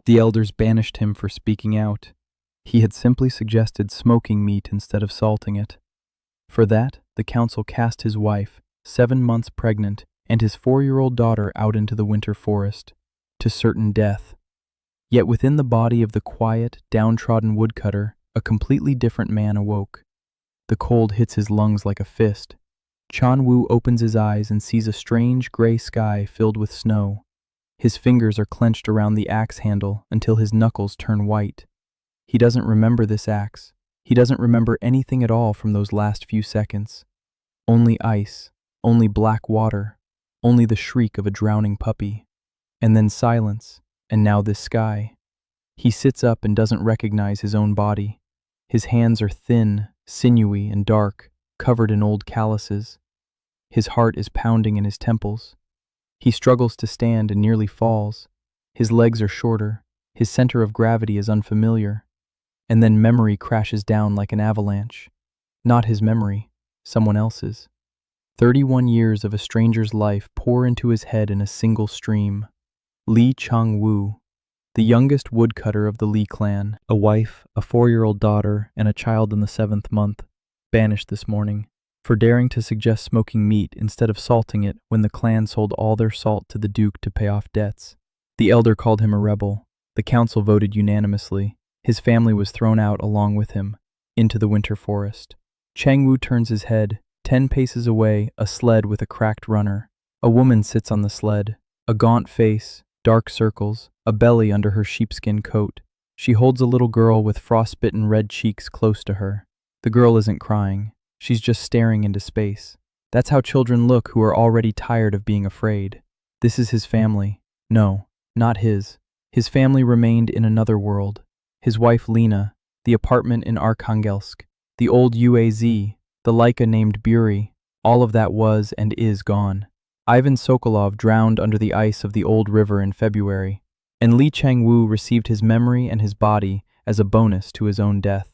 The elders banished him for speaking out. He had simply suggested smoking meat instead of salting it. For that, the council cast his wife, 7 months pregnant, and his 4-year-old daughter out into the winter forest, to certain death. Yet within the body of the quiet, downtrodden woodcutter, a completely different man awoke. The cold hits his lungs like a fist. Chan-Wu opens his eyes and sees a strange gray sky filled with snow. His fingers are clenched around the axe handle until his knuckles turn white. He doesn't remember this axe. He doesn't remember anything at all from those last few seconds. Only ice, only black water, only the shriek of a drowning puppy. And then silence, and now this sky. He sits up and doesn't recognize his own body. His hands are thin, sinewy, and dark, covered in old calluses. His heart is pounding in his temples. He struggles to stand and nearly falls. His legs are shorter. His center of gravity is unfamiliar. And then memory crashes down like an avalanche. Not his memory, someone else's. 31 years of a stranger's life pour into his head in a single stream. Li Chang-Wu, the youngest woodcutter of the Li clan, a wife, a 4-year-old daughter, and a child in the 7th month, banished this morning for daring to suggest smoking meat instead of salting it when the clan sold all their salt to the Duke to pay off debts. The elder called him a rebel. The council voted unanimously. His family was thrown out along with him, into the winter forest. Chang-Wu turns his head. 10 paces away, a sled with a cracked runner. A woman sits on the sled. A gaunt face, dark circles, a belly under her sheepskin coat. She holds a little girl with frostbitten red cheeks close to her. The girl isn't crying. She's just staring into space. That's how children look who are already tired of being afraid. This is his family. No, not his. His family remained in another world. His wife Lena, the apartment in Arkhangelsk, the old UAZ, the Laika named Buri, all of that was and is gone. Ivan Sokolov drowned under the ice of the old river in February, and Li Chang-Wu received his memory and his body as a bonus to his own death.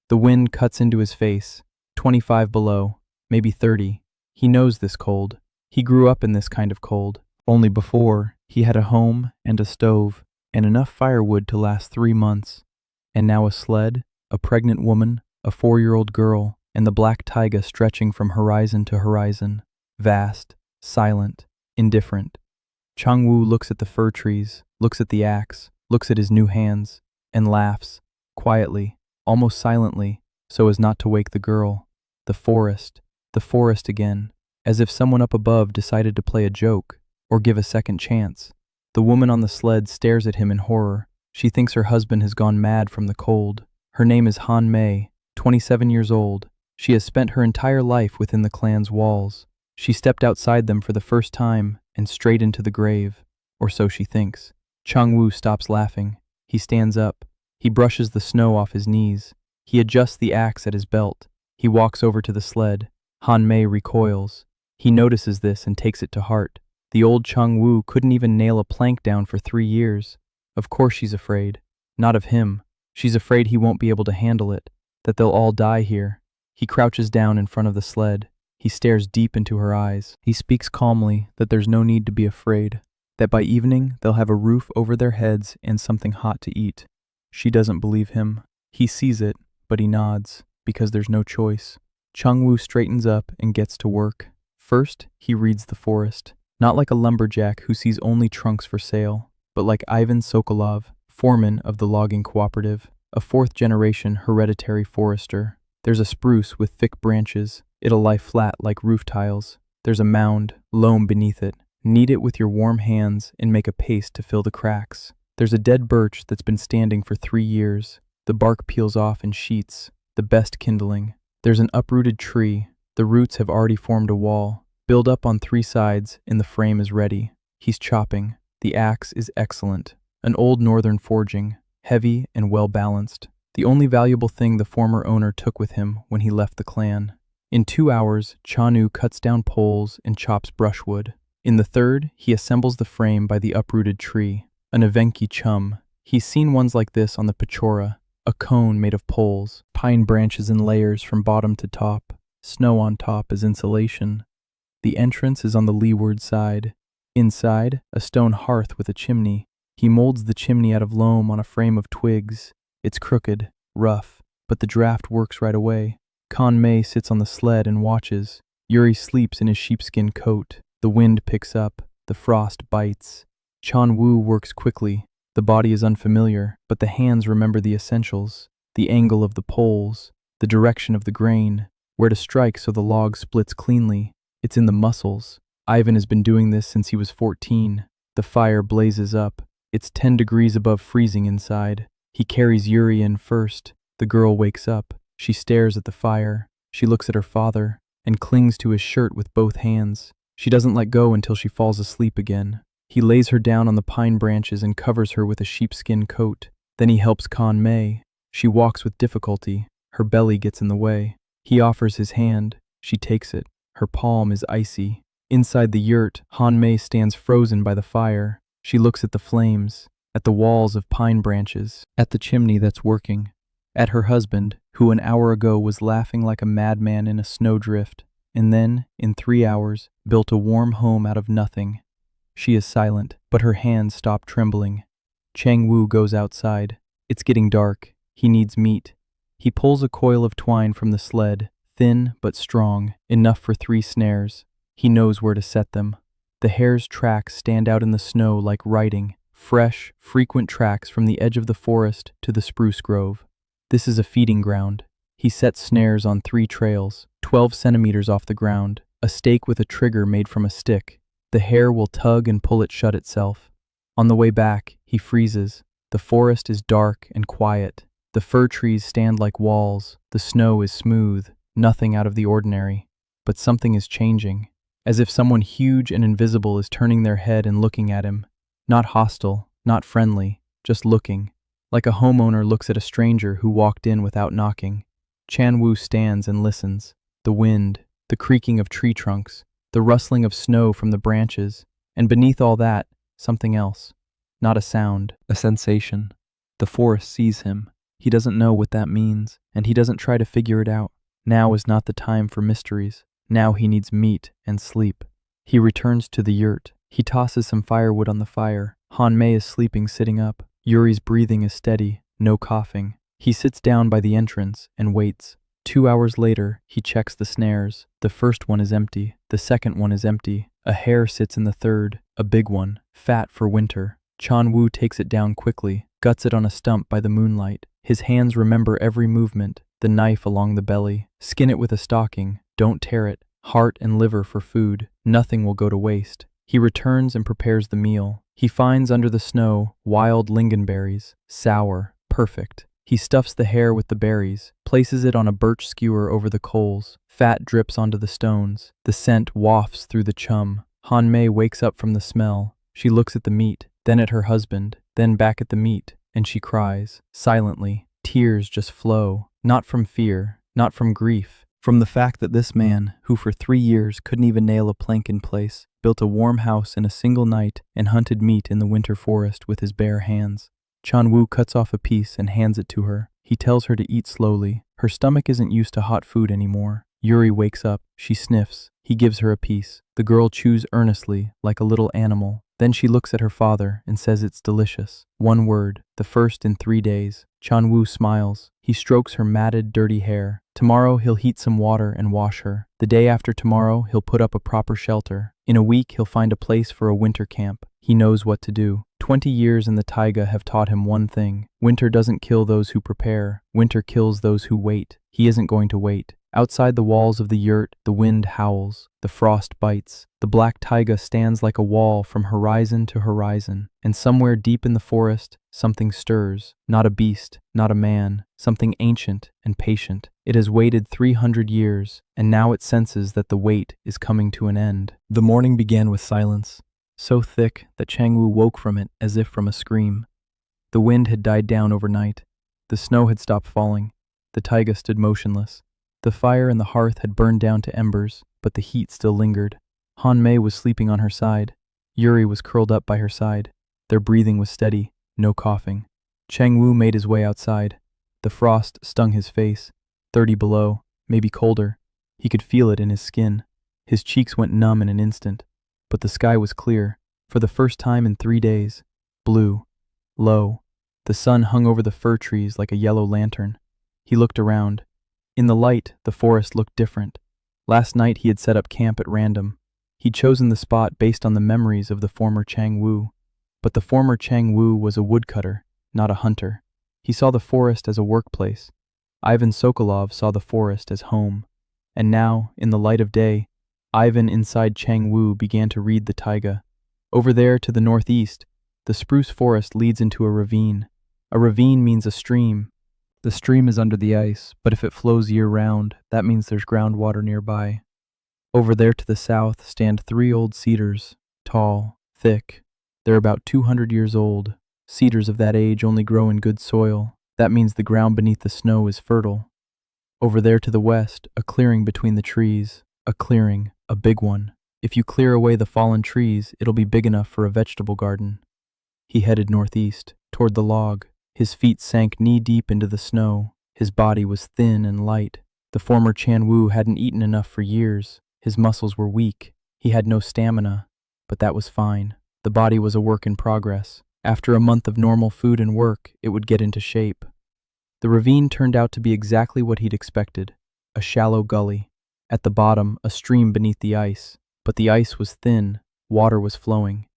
The wind cuts into his face, 25 below, maybe 30. He knows this cold. He grew up in this kind of cold. Only before, he had a home and a stove and enough firewood to last 3 months. And now a sled, a pregnant woman, a 4-year-old girl, and the black taiga stretching from horizon to horizon. Vast, silent, indifferent. Chang-Wu looks at the fir trees, looks at the axe, looks at his new hands, and laughs, quietly, almost silently, so as not to wake the girl. The forest again, as if someone up above decided to play a joke, or give a second chance. The woman on the sled stares at him in horror. She thinks her husband has gone mad from the cold. Her name is Han Mei, 27 years old. She has spent her entire life within the clan's walls. She stepped outside them for the first time and straight into the grave, or so she thinks. Chang-Wu stops laughing. He stands up. He brushes the snow off his knees. He adjusts the axe at his belt. He walks over to the sled. Han Mei recoils. He notices this and takes it to heart. The old Chang-Wu couldn't even nail a plank down for 3 years. Of course she's afraid. Not of him. She's afraid he won't be able to handle it, that they'll all die here. He crouches down in front of the sled. He stares deep into her eyes. He speaks calmly that there's no need to be afraid, that by evening they'll have a roof over their heads and something hot to eat. She doesn't believe him. He sees it, but he nods, because there's no choice. Chang-Wu straightens up and gets to work. First, he reads the forest, not like a lumberjack who sees only trunks for sale, but like Ivan Sokolov, foreman of the logging cooperative, a 4th-generation hereditary forester. There's a spruce with thick branches. It'll lie flat like roof tiles. There's a mound, loam beneath it. Knead it with your warm hands and make a paste to fill the cracks. There's a dead birch that's been standing for 3 years. The bark peels off in sheets, the best kindling. There's an uprooted tree. The roots have already formed a wall. Build up on 3 sides and the frame is ready. He's chopping. The axe is excellent. An old northern forging, heavy and well-balanced. The only valuable thing the former owner took with him when he left the clan. In 2 hours, Chanu cuts down poles and chops brushwood. In the 3rd, he assembles the frame by the uprooted tree. An Evenki chum. He's seen ones like this on the Pechora, a cone made of poles, pine branches in layers from bottom to top, snow on top as insulation. The entrance is on the leeward side. Inside, a stone hearth with a chimney. He molds the chimney out of loam on a frame of twigs. It's crooked, rough, but the draft works right away. Mei sits on the sled and watches. Yuri sleeps in his sheepskin coat. The wind picks up. The frost bites. Wu works quickly. The body is unfamiliar, but the hands remember the essentials. The angle of the poles, the direction of the grain, where to strike so the log splits cleanly. It's in the muscles. Ivan has been doing this since he was 14. The fire blazes up. It's 10 degrees above freezing inside. He carries Yuri in first. The girl wakes up. She stares at the fire. She looks at her father and clings to his shirt with both hands. She doesn't let go until she falls asleep again. He lays her down on the pine branches and covers her with a sheepskin coat. Then he helps Mei. She walks with difficulty. Her belly gets in the way. He offers his hand. She takes it. Her palm is icy. Inside the yurt, Mei stands frozen by the fire. She looks at the flames, at the walls of pine branches, at the chimney that's working, at her husband, who an hour ago was laughing like a madman in a snowdrift, and then, in 3 hours, built a warm home out of nothing. She is silent, but her hands stop trembling. Wu goes outside. It's getting dark. He needs meat. He pulls a coil of twine from the sled, thin but strong, enough for 3 snares. He knows where to set them. The hare's tracks stand out in the snow like writing, fresh, frequent tracks from the edge of the forest to the spruce grove. This is a feeding ground. He sets snares on 3 trails, 12 centimeters off the ground, a stake with a trigger made from a stick. The hare will tug and pull it shut itself. On the way back, he freezes. The forest is dark and quiet. The fir trees stand like walls. The snow is smooth, nothing out of the ordinary. But something is changing, as if someone huge and invisible is turning their head and looking at him. Not hostile, not friendly, just looking, like a homeowner looks at a stranger who walked in without knocking. Wu stands and listens. The wind, the creaking of tree trunks, the rustling of snow from the branches, and beneath all that, something else. Not a sound, a sensation. The forest sees him. He doesn't know what that means, and he doesn't try to figure it out. Now is not the time for mysteries. Now he needs meat and sleep. He returns to the yurt. He tosses some firewood on the fire. Mei is sleeping sitting up. Yuri's breathing is steady, no coughing. He sits down by the entrance and waits. 2 hours later, he checks the snares. The first one is empty. The second one is empty. A hare sits in the third, a big one, fat for winter. Wu takes it down quickly, guts it on a stump by the moonlight. His hands remember every movement, the knife along the belly. Skin it with a stocking, don't tear it. Heart and liver for food, nothing will go to waste. He returns and prepares the meal. He finds under the snow wild lingonberries, sour, perfect. He stuffs the hare with the berries, places it on a birch skewer over the coals. Fat drips onto the stones. The scent wafts through the chum. Mei wakes up from the smell. She looks at the meat, then at her husband, then back at the meat, and she cries, silently. Tears just flow, not from fear, not from grief, from the fact that this man, who for 3 years couldn't even nail a plank in place, built a warm house in a single night and hunted meat in the winter forest with his bare hands. Wu cuts off a piece and hands it to her. He tells her to eat slowly. Her stomach isn't used to hot food anymore. Yuri wakes up. She sniffs. He gives her a piece. The girl chews earnestly, like a little animal. Then she looks at her father and says it's delicious. 1 word, the first in 3 days. Wu smiles. He strokes her matted, dirty hair. Tomorrow he'll heat some water and wash her. The day after tomorrow he'll put up a proper shelter. In a week he'll find a place for a winter camp. He knows what to do. 20 years in the taiga have taught him one thing. Winter doesn't kill those who prepare. Winter kills those who wait. He isn't going to wait. Outside the walls of the yurt, the wind howls. The frost bites. The black taiga stands like a wall from horizon to horizon. And somewhere deep in the forest, something stirs. Not a beast, not a man. Something ancient and patient. It has waited 300 years, and now it senses that the wait is coming to an end. The morning began with silence, so thick that Wu woke from it as if from a scream. The wind had died down overnight. The snow had stopped falling. The taiga stood motionless. The fire in the hearth had burned down to embers, but the heat still lingered. Mei was sleeping on her side. Yuri was curled up by her side. Their breathing was steady, no coughing. Wu made his way outside. The frost stung his face. 30 below, maybe colder. He could feel it in his skin. His cheeks went numb in an instant. But the sky was clear. For the first time in 3 days, blue, low. The sun hung over the fir trees like a yellow lantern. He looked around. In the light, the forest looked different. Last night he had set up camp at random. He'd chosen the spot based on the memories of the former Chang Wu. But the former Chang Wu was a woodcutter, not a hunter. He saw the forest as a workplace. Ivan Sokolov saw the forest as home. And now, in the light of day, Ivan inside Chang Wu began to read the taiga. Over there to the northeast, the spruce forest leads into a ravine. A ravine means a stream. The stream is under the ice, but if it flows year-round, that means there's groundwater nearby. Over there to the south stand 3 old cedars, tall, thick. They're about 200 years old. Cedars of that age only grow in good soil. That means the ground beneath the snow is fertile. Over there to the west, a clearing between the trees. A clearing, a big one. If you clear away the fallen trees, it'll be big enough for a vegetable garden. He headed northeast, toward the log. His feet sank knee-deep into the snow. His body was thin and light. The former Chan Wu hadn't eaten enough for years. His muscles were weak. He had no stamina. But that was fine. The body was a work in progress. After a month of normal food and work, it would get into shape. The ravine turned out to be exactly what he'd expected. A shallow gully. At the bottom, a stream beneath the ice. But the ice was thin. Water was flowing.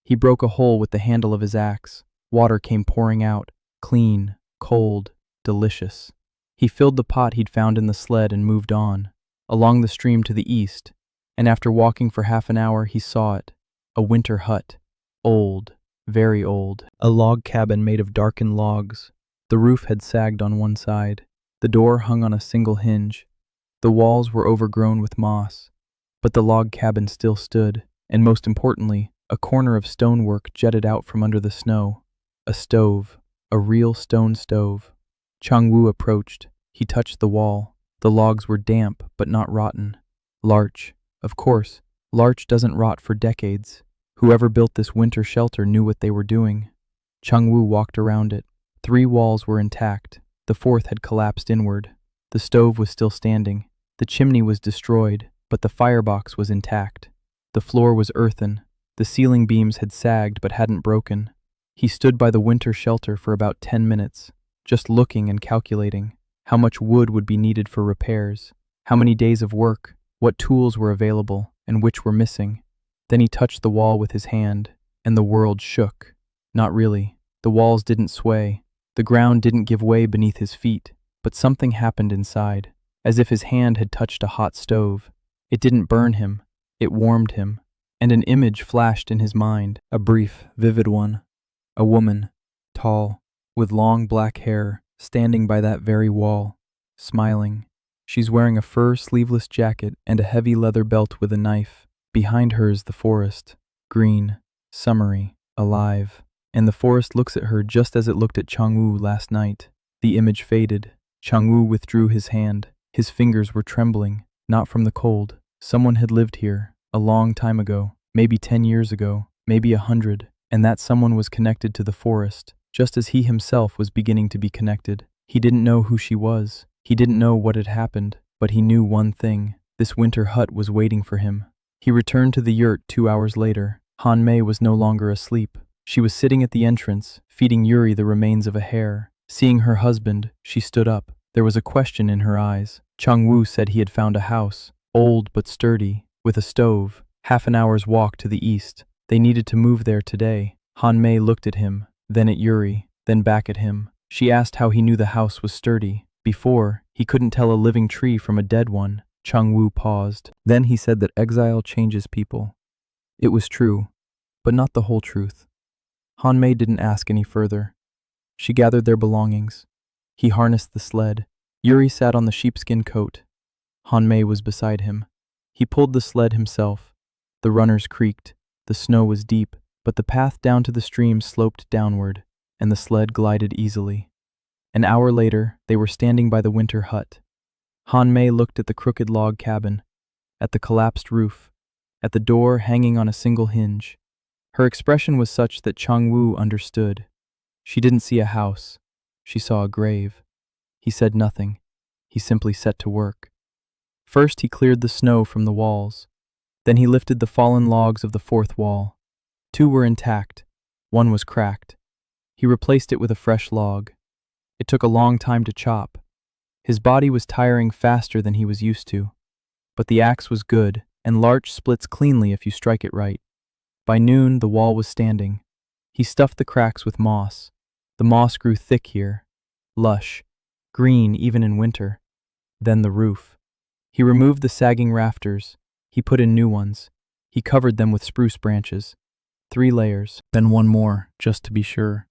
He broke a hole with the handle of his axe. Water came pouring out. Clean, cold, delicious. He filled the pot he'd found in the sled and moved on, along the stream to the east, and after walking for half an hour he saw it, a winter hut, old, very old, a log cabin made of darkened logs. The roof had sagged on one side, the door hung on a single hinge, the walls were overgrown with moss, but the log cabin still stood, and most importantly, a corner of stonework jutted out from under the snow, a stove. A real stone stove. Chang Wu approached. He touched the wall. The logs were damp, but not rotten. Larch. Of course, larch doesn't rot for decades. Whoever built this winter shelter knew what they were doing. Chang Wu walked around it. 3 walls were intact. The 4th had collapsed inward. The stove was still standing. The chimney was destroyed, but the firebox was intact. The floor was earthen. The ceiling beams had sagged but hadn't broken. He stood by the winter shelter for about 10 minutes, just looking and calculating how much wood would be needed for repairs, how many days of work, what tools were available, and which were missing. Then he touched the wall with his hand, and the world shook. Not really. The walls didn't sway. The ground didn't give way beneath his feet, but something happened inside, as if his hand had touched a hot stove. It didn't burn him. It warmed him, and an image flashed in his mind, a brief, vivid one. A woman, tall, with long black hair, standing by that very wall, smiling. She's wearing a fur sleeveless jacket and a heavy leather belt with a knife. Behind her is the forest, green, summery, alive. And the forest looks at her just as it looked at Chang Wu last night. The image faded. Chang Wu withdrew his hand. His fingers were trembling, not from the cold. Someone had lived here, a long time ago, maybe 10 years ago, maybe 100. And that someone was connected to the forest, just as he himself was beginning to be connected. He didn't know who she was. He didn't know what had happened, but he knew one thing. This winter hut was waiting for him. He returned to the yurt 2 hours later. Han Mei was no longer asleep. She was sitting at the entrance, feeding Yuri the remains of a hare. Seeing her husband, she stood up. There was a question in her eyes. Chang Wu said he had found a house, old but sturdy, with a stove, half an hour's walk to the east. They needed to move there today. Han Mei looked at him, then at Yuri, then back at him. She asked how he knew the house was sturdy. Before, he couldn't tell a living tree from a dead one. Chang Wu paused. Then he said that exile changes people. It was true, but not the whole truth. Han Mei didn't ask any further. She gathered their belongings. He harnessed the sled. Yuri sat on the sheepskin coat. Han Mei was beside him. He pulled the sled himself. The runners creaked. The snow was deep, but the path down to the stream sloped downward, and the sled glided easily. An hour later, they were standing by the winter hut. Han Mei looked at the crooked log cabin, at the collapsed roof, at the door hanging on a single hinge. Her expression was such that Chang Wu understood. She didn't see a house. She saw a grave. He said nothing. He simply set to work. First, he cleared the snow from the walls. Then he lifted the fallen logs of the 4th wall. 2 were intact. One was cracked. He replaced it with a fresh log. It took a long time to chop. His body was tiring faster than he was used to. But the axe was good, and larch splits cleanly if you strike it right. By noon, the wall was standing. He stuffed the cracks with moss. The moss grew thick here, lush, green even in winter. Then the roof. He removed the sagging rafters. He put in new ones. He covered them with spruce branches. 3 layers, then one more, just to be sure.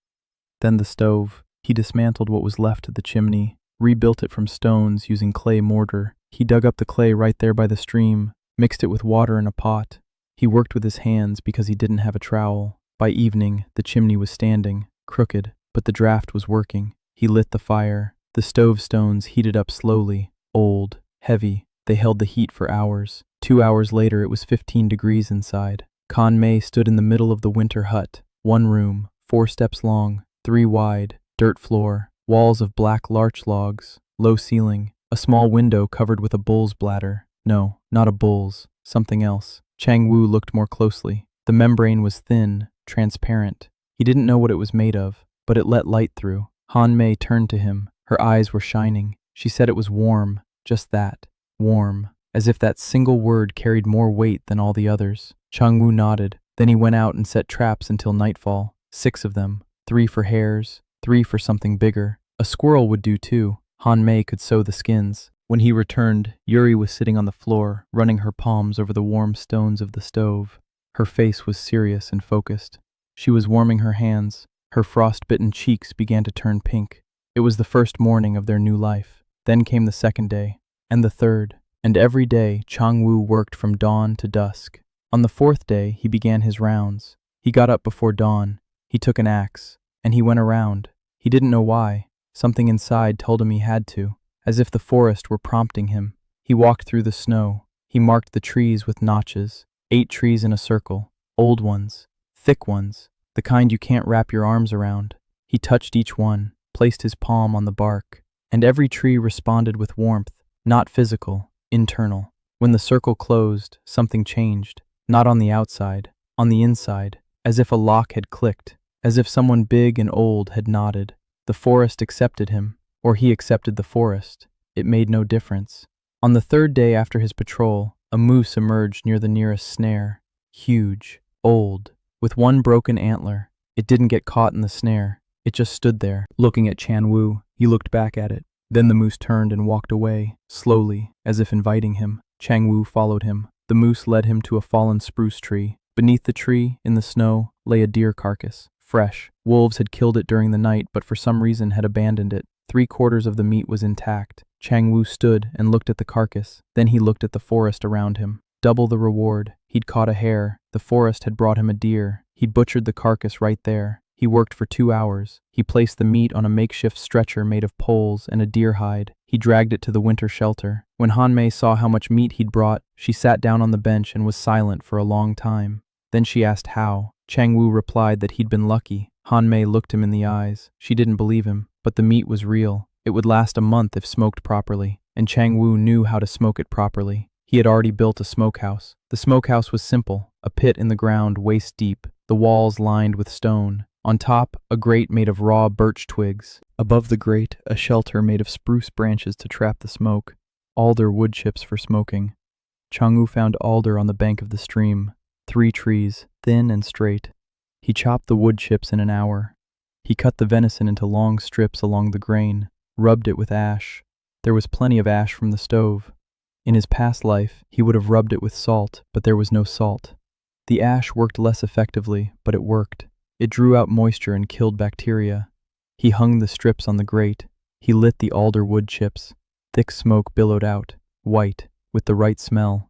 Then the stove. He dismantled what was left of the chimney, rebuilt it from stones using clay mortar. He dug up the clay right there by the stream, mixed it with water in a pot. He worked with his hands because he didn't have a trowel. By evening, the chimney was standing, crooked, but the draft was working. He lit the fire. The stove stones heated up slowly, old, heavy. They held the heat for hours. 2 hours later, it was 15 degrees inside. Con May stood in the middle of the winter hut. 1 room, 4 steps long, 3 wide, dirt floor, walls of black larch logs, low ceiling, a small window covered with a bull's bladder. No, not a bull's, something else. Chang Wu looked more closely. The membrane was thin, transparent. He didn't know what it was made of, but it let light through. Han Mei turned to him. Her eyes were shining. She said it was warm, just that, warm, as if that single word carried more weight than all the others. Chang Wu nodded. Then he went out and set traps until nightfall. 6 of them, 3 for hares, 3 for something bigger. A squirrel would do too. Han Mei could sew the skins. When he returned, Yuri was sitting on the floor, running her palms over the warm stones of the stove. Her face was serious and focused. She was warming her hands. Her frost-bitten cheeks began to turn pink. It was the first morning of their new life. Then came the 2nd day, and the 3rd. And every day, Chang Wu worked from dawn to dusk. On the 4th day, he began his rounds. He got up before dawn. He took an axe, and he went around. He didn't know why. Something inside told him he had to, as if the forest were prompting him. He walked through the snow. He marked the trees with notches. 8 trees in a circle. Old ones. Thick ones. The kind you can't wrap your arms around. He touched each one, placed his palm on the bark, and every tree responded with warmth, not physical, internal. When the circle closed, something changed. Not on the outside, on the inside, as if a lock had clicked, as if someone big and old had nodded. The forest accepted him, or he accepted the forest. It made no difference. On the 3rd day after his patrol, a moose emerged near the nearest snare. Huge, old, with 1 broken antler. It didn't get caught in the snare. It just stood there, looking at Chan Wu. He looked back at it. Then the moose turned and walked away, slowly, as if inviting him. Chang Wu followed him. The moose led him to a fallen spruce tree. Beneath the tree, in the snow, lay a deer carcass, fresh. Wolves had killed it during the night, but for some reason had abandoned it. 3/4 of the meat was intact. Chang Wu stood and looked at the carcass. Then he looked at the forest around him. Double the reward. He'd caught a hare. The forest had brought him a deer. He'd butchered the carcass right there. He worked for 2 hours. He placed the meat on a makeshift stretcher made of poles and a deer hide. He dragged it to the winter shelter. When Han Mei saw how much meat he'd brought, she sat down on the bench and was silent for a long time. Then she asked how. Chang Wu replied that he'd been lucky. Han Mei looked him in the eyes. She didn't believe him, but the meat was real. It would last a month if smoked properly, and Chang Wu knew how to smoke it properly. He had already built a smokehouse. The smokehouse was simple, a pit in the ground waist deep, the walls lined with stone. On top, a grate made of raw birch twigs. Above the grate, a shelter made of spruce branches to trap the smoke. Alder wood chips for smoking. Chang Wu found alder on the bank of the stream. 3 trees, thin and straight. He chopped the wood chips in an hour. He cut the venison into long strips along the grain, rubbed it with ash. There was plenty of ash from the stove. In his past life, he would have rubbed it with salt, but there was no salt. The ash worked less effectively, but it worked. It drew out moisture and killed bacteria. He hung the strips on the grate. He lit the alder wood chips. Thick smoke billowed out, white, with the right smell.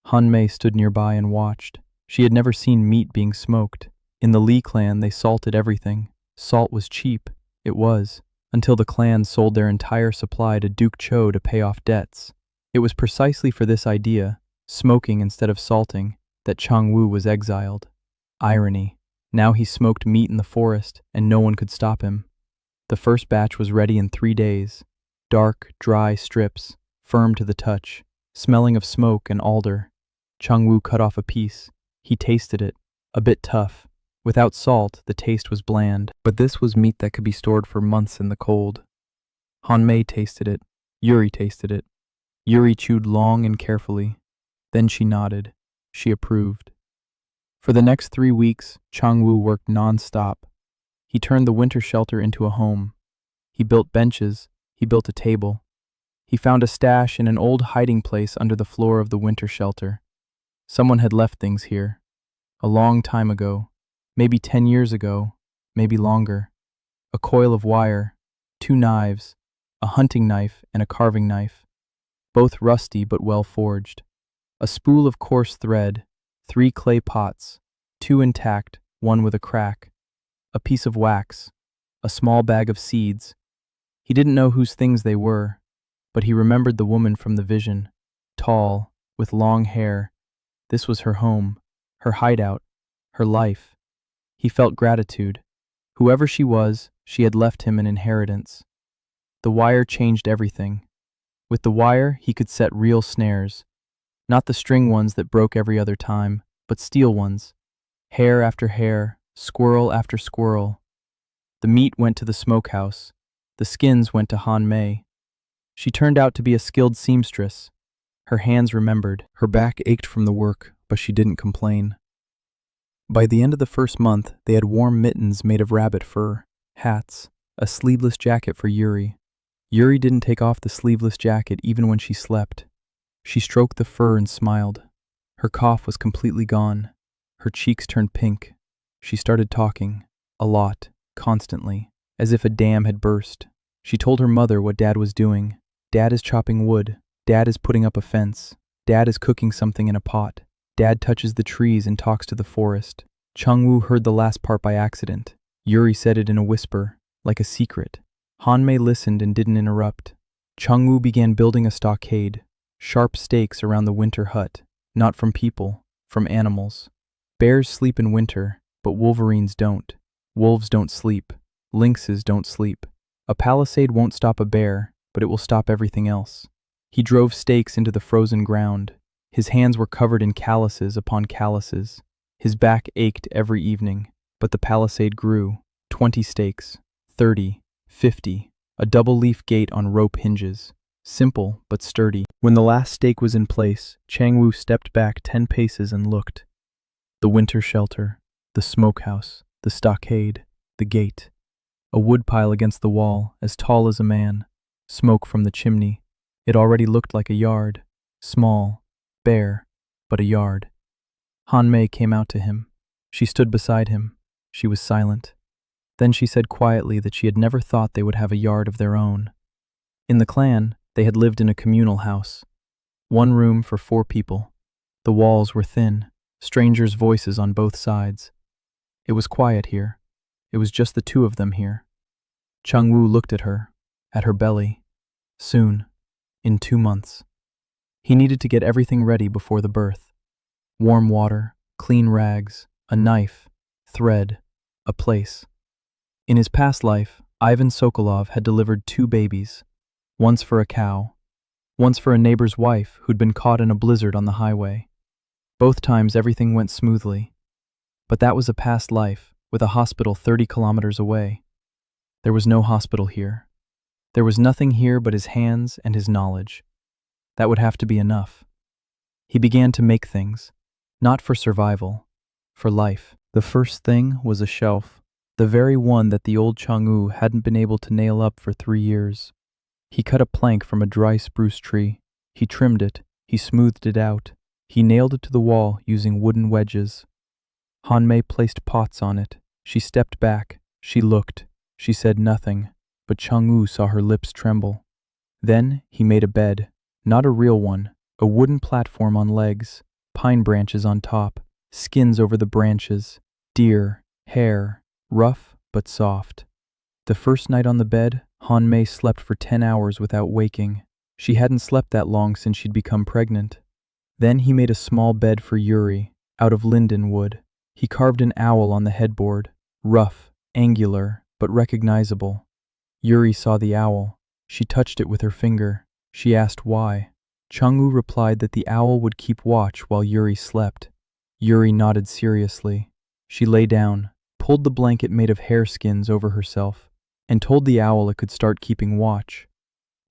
Han Mei stood nearby and watched. She had never seen meat being smoked. In the Li clan, they salted everything. Salt was cheap. It was, until the clan sold their entire supply to Duke Cho to pay off debts. It was precisely for this idea, smoking instead of salting, that Chang Wu was exiled. Irony. Now he smoked meat in the forest, and no one could stop him. The first batch was ready in 3 days. Dark, dry strips, firm to the touch, smelling of smoke and alder. Chang Wu cut off a piece. He tasted it, a bit tough, Without salt, the taste was bland, but this was meat that could be stored for months in the cold. Hanmei tasted it. Yuri tasted it. Yuri chewed long and carefully. Then she nodded. She approved. For the next 3 weeks, Changwu worked non-stop. He turned the winter shelter into a home. He built benches. He built a table. He found a stash in an old hiding place under the floor of the winter shelter. Someone had left things here. A long time ago. Maybe 10 years ago. Maybe longer. A coil of wire. 2 knives. A hunting knife and a carving knife. Both rusty but well forged. A spool of coarse thread. 3 clay pots. 2 intact, 1 with a crack. A piece of wax. A small bag of seeds. He didn't know whose things they were, but he remembered the woman from the vision. Tall, with long hair. This was her home, her hideout, her life. He felt gratitude. Whoever she was, she had left him an inheritance. The wire changed everything. With the wire, he could set real snares. Not the string ones that broke every other time, but steel ones. Hair after hair, squirrel after squirrel. The meat went to the smokehouse. The skins went to Hanmei. She turned out to be a skilled seamstress. Her hands remembered. Her back ached from the work, but she didn't complain. By the end of the first month, they had warm mittens made of rabbit fur, hats, a sleeveless jacket for Yuri. Yuri didn't take off the sleeveless jacket even when she slept. She stroked the fur and smiled. Her cough was completely gone. Her cheeks turned pink. She started talking, a lot, constantly, as if a dam had burst. She told her mother what Dad was doing. Dad is chopping wood. Dad is putting up a fence. Dad is cooking something in a pot. Dad touches the trees and talks to the forest. Changwu heard the last part by accident. Yuri said it in a whisper, like a secret. Hanmei listened and didn't interrupt. Changwu began building a stockade, sharp stakes around the winter hut, not from people, from animals. Bears sleep in winter, but wolverines don't. Wolves don't sleep. Lynxes don't sleep. A palisade won't stop a bear, but it will stop everything else. He drove stakes into the frozen ground. His hands were covered in calluses upon calluses. His back ached every evening, but the palisade grew. 20 stakes, 30, 50, a double-leaf gate on rope hinges. Simple, but sturdy. When the last stake was in place, Changwu stepped back 10 paces and looked. The winter shelter, the smokehouse, the stockade, the gate. A woodpile against the wall, as tall as a man. Smoke from the chimney. It already looked like a yard. Small, bare, but a yard. Hanmei came out to him. She stood beside him. She was silent. Then she said quietly that she had never thought they would have a yard of their own. In the clan, they had lived in a communal house. 1 room for 4 people. The walls were thin, strangers' voices on both sides. It was quiet here. It was just the 2 of them here. Changwu looked at her belly. Soon, in 2 months. He needed to get everything ready before the birth. Warm water, clean rags, a knife, thread, a place. In his past life, Ivan Sokolov had delivered 2 babies, once for a cow, once for a neighbor's wife who'd been caught in a blizzard on the highway. Both times everything went smoothly. But that was a past life, with a hospital 30 kilometers away. There was no hospital here. There was nothing here but his hands and his knowledge. That would have to be enough. He began to make things, not for survival, for life. The first thing was a shelf, the very one that the old Changwu hadn't been able to nail up for 3 years. He cut a plank from a dry spruce tree. He trimmed it. He smoothed it out. He nailed it to the wall using wooden wedges. Hanmei placed pots on it. She stepped back. She looked. She said nothing, but Changwu saw her lips tremble. Then he made a bed, not a real one, a wooden platform on legs, pine branches on top, skins over the branches, deer, hair, rough but soft. The first night on the bed, Hanmei slept for 10 hours without waking. She hadn't slept that long since she'd become pregnant. Then he made a small bed for Yuri, out of linden wood. He carved an owl on the headboard, rough, angular, but recognizable. Yuri saw the owl. She touched it with her finger. She asked why. Changwu replied that the owl would keep watch while Yuri slept. Yuri nodded seriously. She lay down, pulled the blanket made of hare skins over herself and told the owl it could start keeping watch.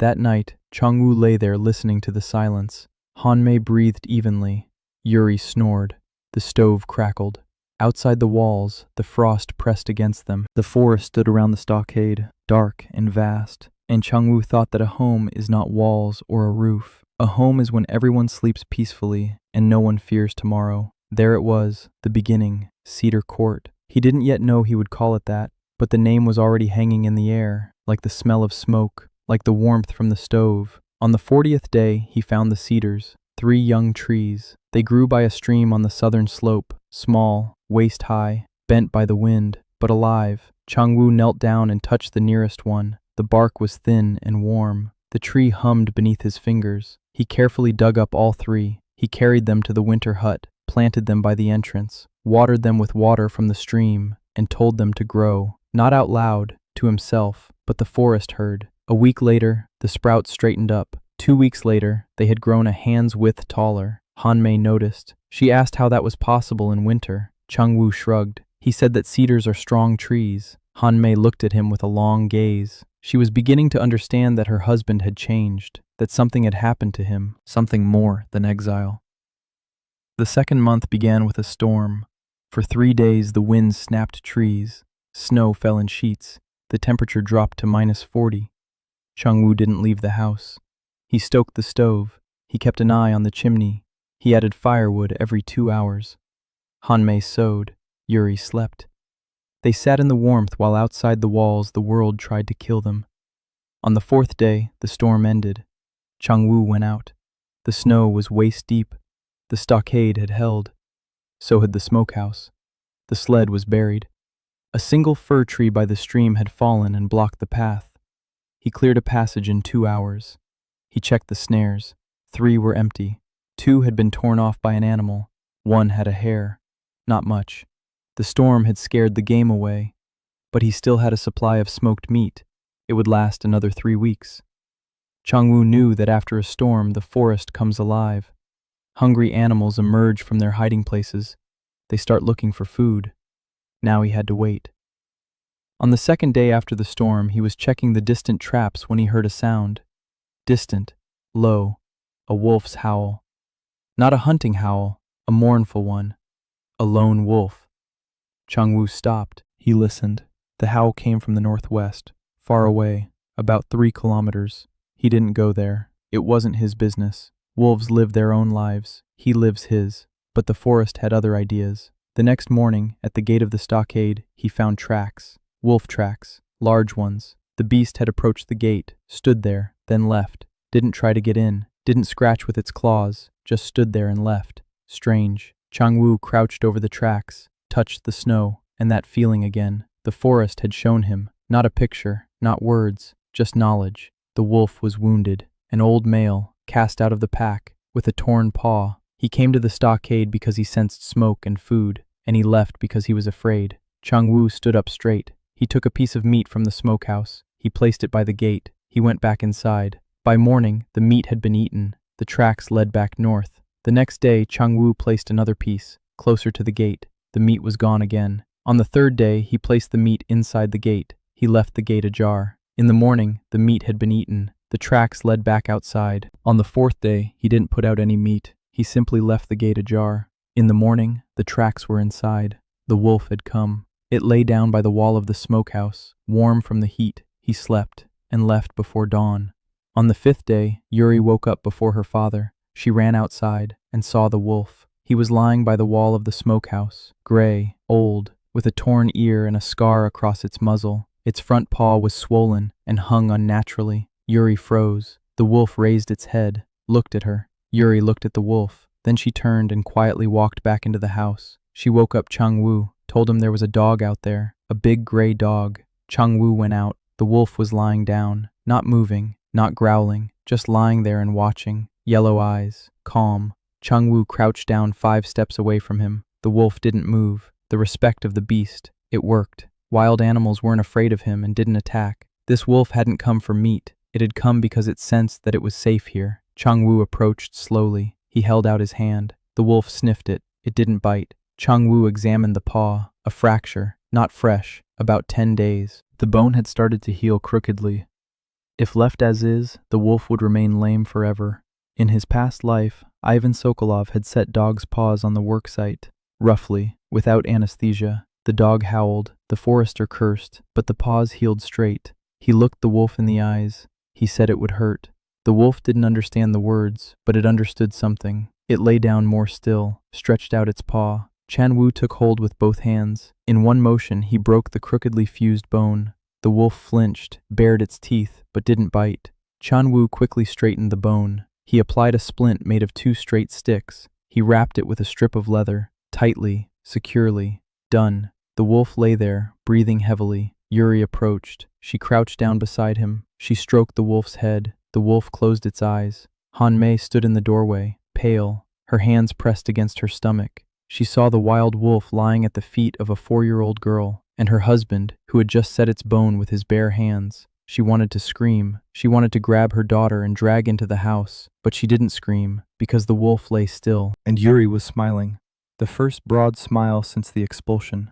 That night, Changwu lay there listening to the silence. Hanmei breathed evenly. Yuri snored. The stove crackled. Outside the walls, the frost pressed against them. The forest stood around the stockade, dark and vast, and Changwu thought that a home is not walls or a roof. A home is when everyone sleeps peacefully and no one fears tomorrow. There it was, the beginning, Cedar Court. He didn't yet know he would call it that, but the name was already hanging in the air, like the smell of smoke, like the warmth from the stove. On the 40th day, he found the cedars, 3 young trees. They grew by a stream on the southern slope, small, waist-high, bent by the wind, but alive. Changwu knelt down and touched the nearest one. The bark was thin and warm. The tree hummed beneath his fingers. He carefully dug up all 3. He carried them to the winter hut, planted them by the entrance, watered them with water from the stream, and told them to grow, not out loud, to himself, but the forest heard. A week later, the sprouts straightened up. 2 weeks later, they had grown a hand's width taller. Hanmei noticed. She asked how that was possible in winter. Changwu shrugged. He said that cedars are strong trees. Hanmei looked at him with a long gaze. She was beginning to understand that her husband had changed, that something had happened to him, something more than exile. The second month began with a storm. For 3 days the wind snapped trees. Snow fell in sheets. The temperature dropped to -40. Changwu didn't leave the house. He stoked the stove. He kept an eye on the chimney. He added firewood every 2 hours. Hanmei sewed. Yuri slept. They sat in the warmth while outside the walls the world tried to kill them. On the 4th day, the storm ended. Changwu went out. The snow was waist-deep. The stockade had held. So had the smokehouse. The sled was buried. A single fir tree by the stream had fallen and blocked the path. He cleared a passage in 2 hours. He checked the snares. 3 were empty. 2 had been torn off by an animal. 1 had a hair. Not much. The storm had scared the game away, but he still had a supply of smoked meat. It would last another 3 weeks. Changwu knew that after a storm, the forest comes alive. Hungry animals emerge from their hiding places. They start looking for food. Now he had to wait. On the 2nd day after the storm, he was checking the distant traps when he heard a sound. Distant, low, a wolf's howl. Not a hunting howl, a mournful one. A lone wolf. Changwu stopped. He listened. The howl came from the northwest, far away, about 3 kilometers. He didn't go there. It wasn't his business. Wolves live their own lives. He lives his. But the forest had other ideas. The next morning, at the gate of the stockade, he found tracks. Wolf tracks. Large ones. The beast had approached the gate, stood there, then left. Didn't try to get in. Didn't scratch with its claws. Just stood there and left. Strange. Changwu crouched over the tracks, touched the snow, and that feeling again. The forest had shown him. Not a picture, not words, just knowledge. The wolf was wounded. An old male, cast out of the pack, with a torn paw. He came to the stockade because he sensed smoke and food, and he left because he was afraid. Changwu stood up straight. He took a piece of meat from the smokehouse. He placed it by the gate. He went back inside. By morning, the meat had been eaten. The tracks led back north. The next day, Changwu placed another piece, closer to the gate. The meat was gone again. On the 3rd day, he placed the meat inside the gate. He left the gate ajar. In the morning, the meat had been eaten. The tracks led back outside. On the 4th day, he didn't put out any meat. He simply left the gate ajar. In the morning, the tracks were inside. The wolf had come. It lay down by the wall of the smokehouse, warm from the heat. He slept, and left before dawn. On the 5th day, Yuri woke up before her father. She ran outside, and saw the wolf. He was lying by the wall of the smokehouse, gray, old, with a torn ear and a scar across its muzzle. Its front paw was swollen and hung unnaturally. Yuri froze. The wolf raised its head, looked at her. Yuri looked at the wolf. Then she turned and quietly walked back into the house. She woke up Changwu, told him there was a dog out there, a big gray dog. Changwu went out. The wolf was lying down, not moving, not growling, just lying there and watching. Yellow eyes, calm. Changwu crouched down 5 steps away from him. The wolf didn't move. The respect of the beast. It worked. Wild animals weren't afraid of him and didn't attack. This wolf hadn't come for meat. It had come because it sensed that it was safe here. Changwu approached slowly. He held out his hand. The wolf sniffed it. It didn't bite. Changwu examined the paw. A fracture. Not fresh, about 10 days. The bone had started to heal crookedly. If left as is, the wolf would remain lame forever. In his past life, Ivan Sokolov had set dog's paws on the worksite. Roughly, without anesthesia, the dog howled, the forester cursed, but the paws healed straight. He looked the wolf in the eyes. He said it would hurt. The wolf didn't understand the words, but it understood something. It lay down more still, stretched out its paw. Chan Wu took hold with both hands. In one motion, he broke the crookedly fused bone. The wolf flinched, bared its teeth, but didn't bite. Chan Wu quickly straightened the bone. He applied a splint made of 2 straight sticks. He wrapped it with a strip of leather, tightly, securely. Done. The wolf lay there, breathing heavily. Yuri approached. She crouched down beside him. She stroked the wolf's head. The wolf closed its eyes. Han Mei stood in the doorway, pale, her hands pressed against her stomach. She saw the wild wolf lying at the feet of a 4-year-old girl, and her husband, who had just set its bone with his bare hands. She wanted to scream. She wanted to grab her daughter and drag into the house, but she didn't scream, because the wolf lay still, and Yuri was smiling. The first broad smile since the expulsion.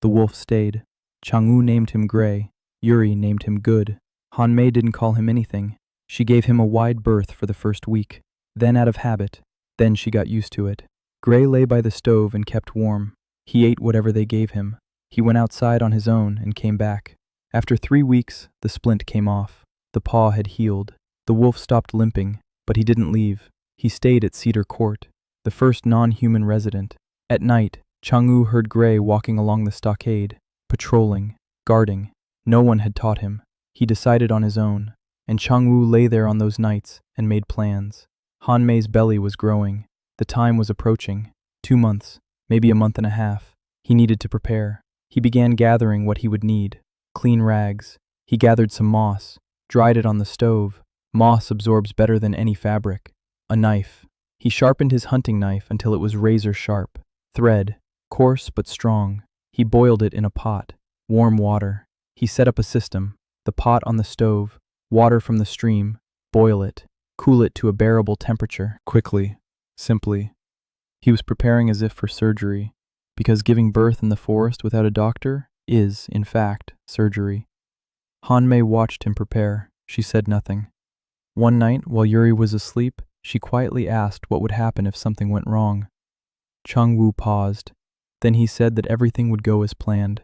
The wolf stayed. Chang'u named him Gray. Yuri named him Good. Han Mei didn't call him anything. She gave him a wide berth for the first week. Then out of habit. Then she got used to it. Gray lay by the stove and kept warm. He ate whatever they gave him. He went outside on his own and came back. After 3 weeks, the splint came off. The paw had healed. The wolf stopped limping, but he didn't leave. He stayed at Cedar Court, the first non-human resident. At night, Chang'u heard Gray walking along the stockade, patrolling, guarding. No one had taught him. He decided on his own, and Chang'u lay there on those nights and made plans. Han Mei's belly was growing. The time was approaching. 2 months, maybe a month and a half. He needed to prepare. He began gathering what he would need. Clean rags. He gathered some moss, dried it on the stove. Moss absorbs better than any fabric. A knife. He sharpened his hunting knife until it was razor sharp. Thread, coarse but strong. He boiled it in a pot. Warm water. He set up a system. The pot on the stove, water from the stream. Boil it. Cool it to a bearable temperature. Quickly. Simply. He was preparing as if for surgery, because giving birth in the forest without a doctor is, in fact, surgery. Han Mei watched him prepare. She said nothing. One night, while Yuri was asleep, she quietly asked what would happen if something went wrong. Chang'u paused. Then he said that everything would go as planned.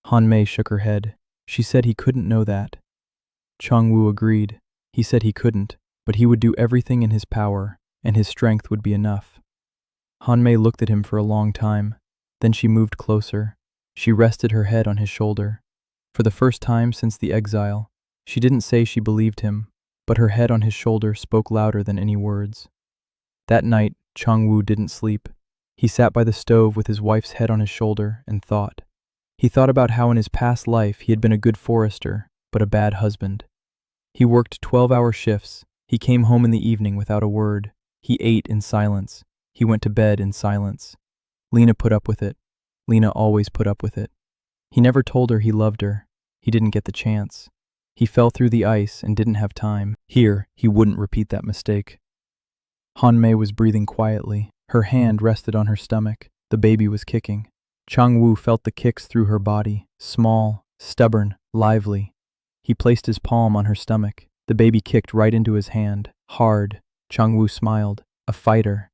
Han Mei shook her head. She said he couldn't know that. Chang'u agreed. He said he couldn't, but he would do everything in his power, and his strength would be enough. Han Mei looked at him for a long time. Then she moved closer. She rested her head on his shoulder. For the first time since the exile, she didn't say she believed him, but her head on his shoulder spoke louder than any words. That night, Chang'u didn't sleep. He sat by the stove with his wife's head on his shoulder and thought. He thought about how in his past life he had been a good forester, but a bad husband. He worked 12-hour shifts. He came home in the evening without a word. He ate in silence. He went to bed in silence. Lena put up with it. Lena always put up with it. He never told her he loved her. He didn't get the chance. He fell through the ice and didn't have time. Here, he wouldn't repeat that mistake. Han Mei was breathing quietly. Her hand rested on her stomach. The baby was kicking. Chang'u felt the kicks through her body, small, stubborn, lively. He placed his palm on her stomach. The baby kicked right into his hand, hard. Chang'u smiled. A fighter.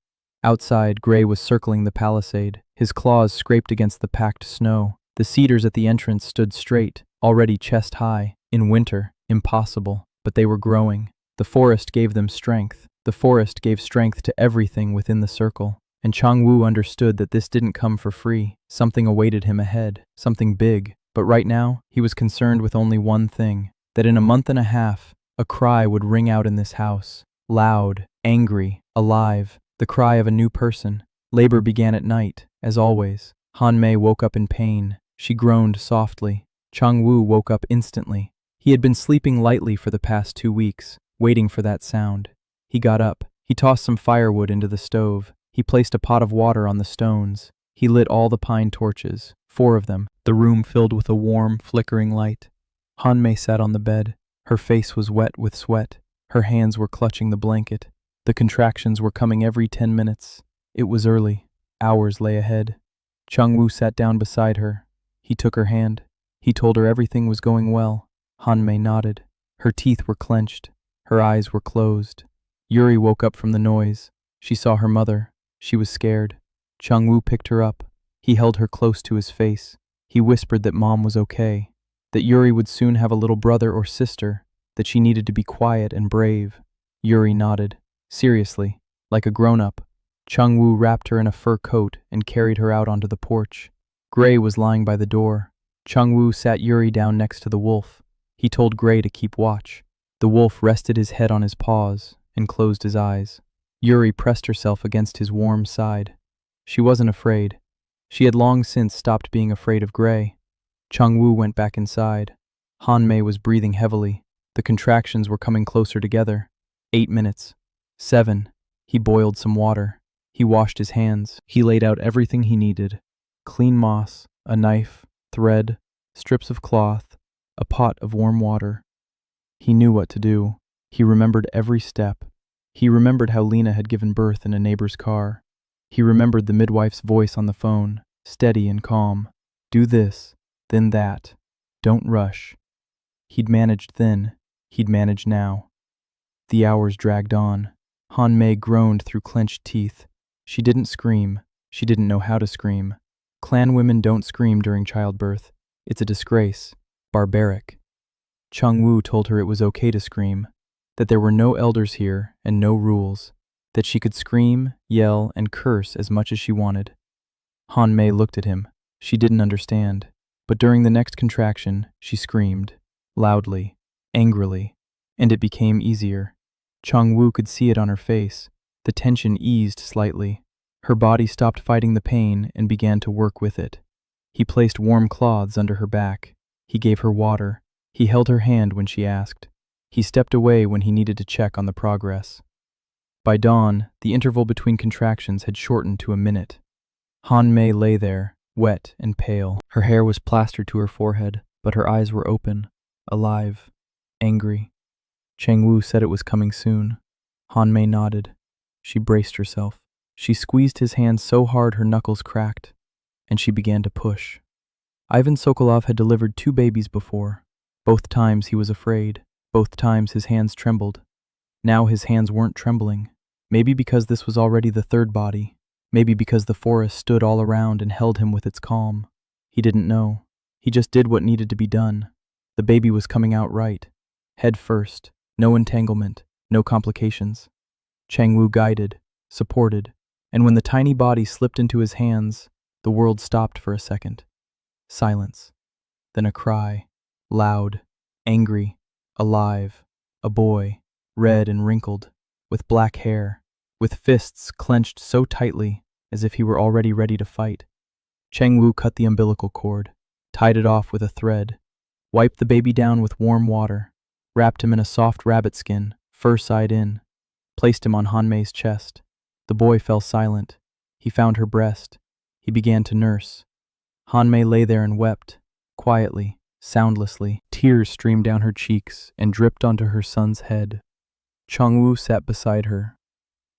Outside, Gray was circling the palisade. His claws scraped against the packed snow. The cedars at the entrance stood straight, already chest high. In winter, impossible, but they were growing. The forest gave them strength. The forest gave strength to everything within the circle. And Chang'u understood that this didn't come for free. Something awaited him ahead, something big. But right now, he was concerned with only one thing, that in a month and a half, a cry would ring out in this house. Loud, angry, alive. The cry of a new person. Labor began at night, as always. Han Mei woke up in pain. She groaned softly. Chang'u woke up instantly. He had been sleeping lightly for the past 2 weeks, waiting for that sound. He got up. He tossed some firewood into the stove. He placed a pot of water on the stones. He lit all the pine torches, 4 of them, the room filled with a warm, flickering light. Han Mei sat on the bed. Her face was wet with sweat. Her hands were clutching the blanket. The contractions were coming every 10 minutes. It was early. Hours lay ahead. Chang'u sat down beside her. He took her hand. He told her everything was going well. Hanmei nodded. Her teeth were clenched. Her eyes were closed. Yuri woke up from the noise. She saw her mother. She was scared. Changwoo picked her up. He held her close to his face. He whispered that Mom was okay, that Yuri would soon have a little brother or sister, that she needed to be quiet and brave. Yuri nodded. Seriously, like a grown-up. Changwoo wrapped her in a fur coat and carried her out onto the porch. Gray was lying by the door. Changwoo sat Yuri down next to the wolf. He told Gray to keep watch. The wolf rested his head on his paws and closed his eyes. Yuri pressed herself against his warm side. She wasn't afraid. She had long since stopped being afraid of Gray. Changwoo went back inside. Hanmei was breathing heavily. The contractions were coming closer together. 8 minutes. 7. He boiled some water. He washed his hands. He laid out everything he needed. Clean moss, a knife, thread, strips of cloth, a pot of warm water. He knew what to do. He remembered every step. He remembered how Lena had given birth in a neighbor's car. He remembered the midwife's voice on the phone, steady and calm. Do this, then that. Don't rush. He'd managed then. He'd manage now. The hours dragged on. Hanmei groaned through clenched teeth. She didn't scream. She didn't know how to scream. Clan women don't scream during childbirth. It's a disgrace. Barbaric. Changwoo told her it was okay to scream, that there were no elders here and no rules, that she could scream, yell, and curse as much as she wanted. Hanmei looked at him. She didn't understand, but during the next contraction, she screamed, loudly, angrily, and it became easier. Changwoo could see it on her face. The tension eased slightly. Her body stopped fighting the pain and began to work with it. He placed warm cloths under her back. He gave her water. He held her hand when she asked. He stepped away when he needed to check on the progress. By dawn, the interval between contractions had shortened to a minute. Hanmei lay there, wet and pale. Her hair was plastered to her forehead, but her eyes were open, alive, angry. Changwoo said it was coming soon. Hanmei nodded. She braced herself. She squeezed his hand so hard her knuckles cracked, and she began to push. Ivan Sokolov had delivered 2 babies before. Both times he was afraid. Both times his hands trembled. Now his hands weren't trembling. Maybe because this was already the 3rd body. Maybe because the forest stood all around and held him with its calm. He didn't know. He just did what needed to be done. The baby was coming out right. Head first. No entanglement. No complications. Changwoo guided, supported, and when the tiny body slipped into his hands, the world stopped for a second. Silence. Then a cry. Loud, angry, alive. A boy, red and wrinkled, with black hair, with fists clenched so tightly as if he were already ready to fight. Changwoo cut the umbilical cord, tied it off with a thread, wiped the baby down with warm water, wrapped him in a soft rabbit skin, fur side in, placed him on Hanmei's chest. The boy fell silent. He found her breast. He began to nurse. Hanmei lay there and wept, quietly, soundlessly. Tears streamed down her cheeks and dripped onto her son's head. Changwoo sat beside her.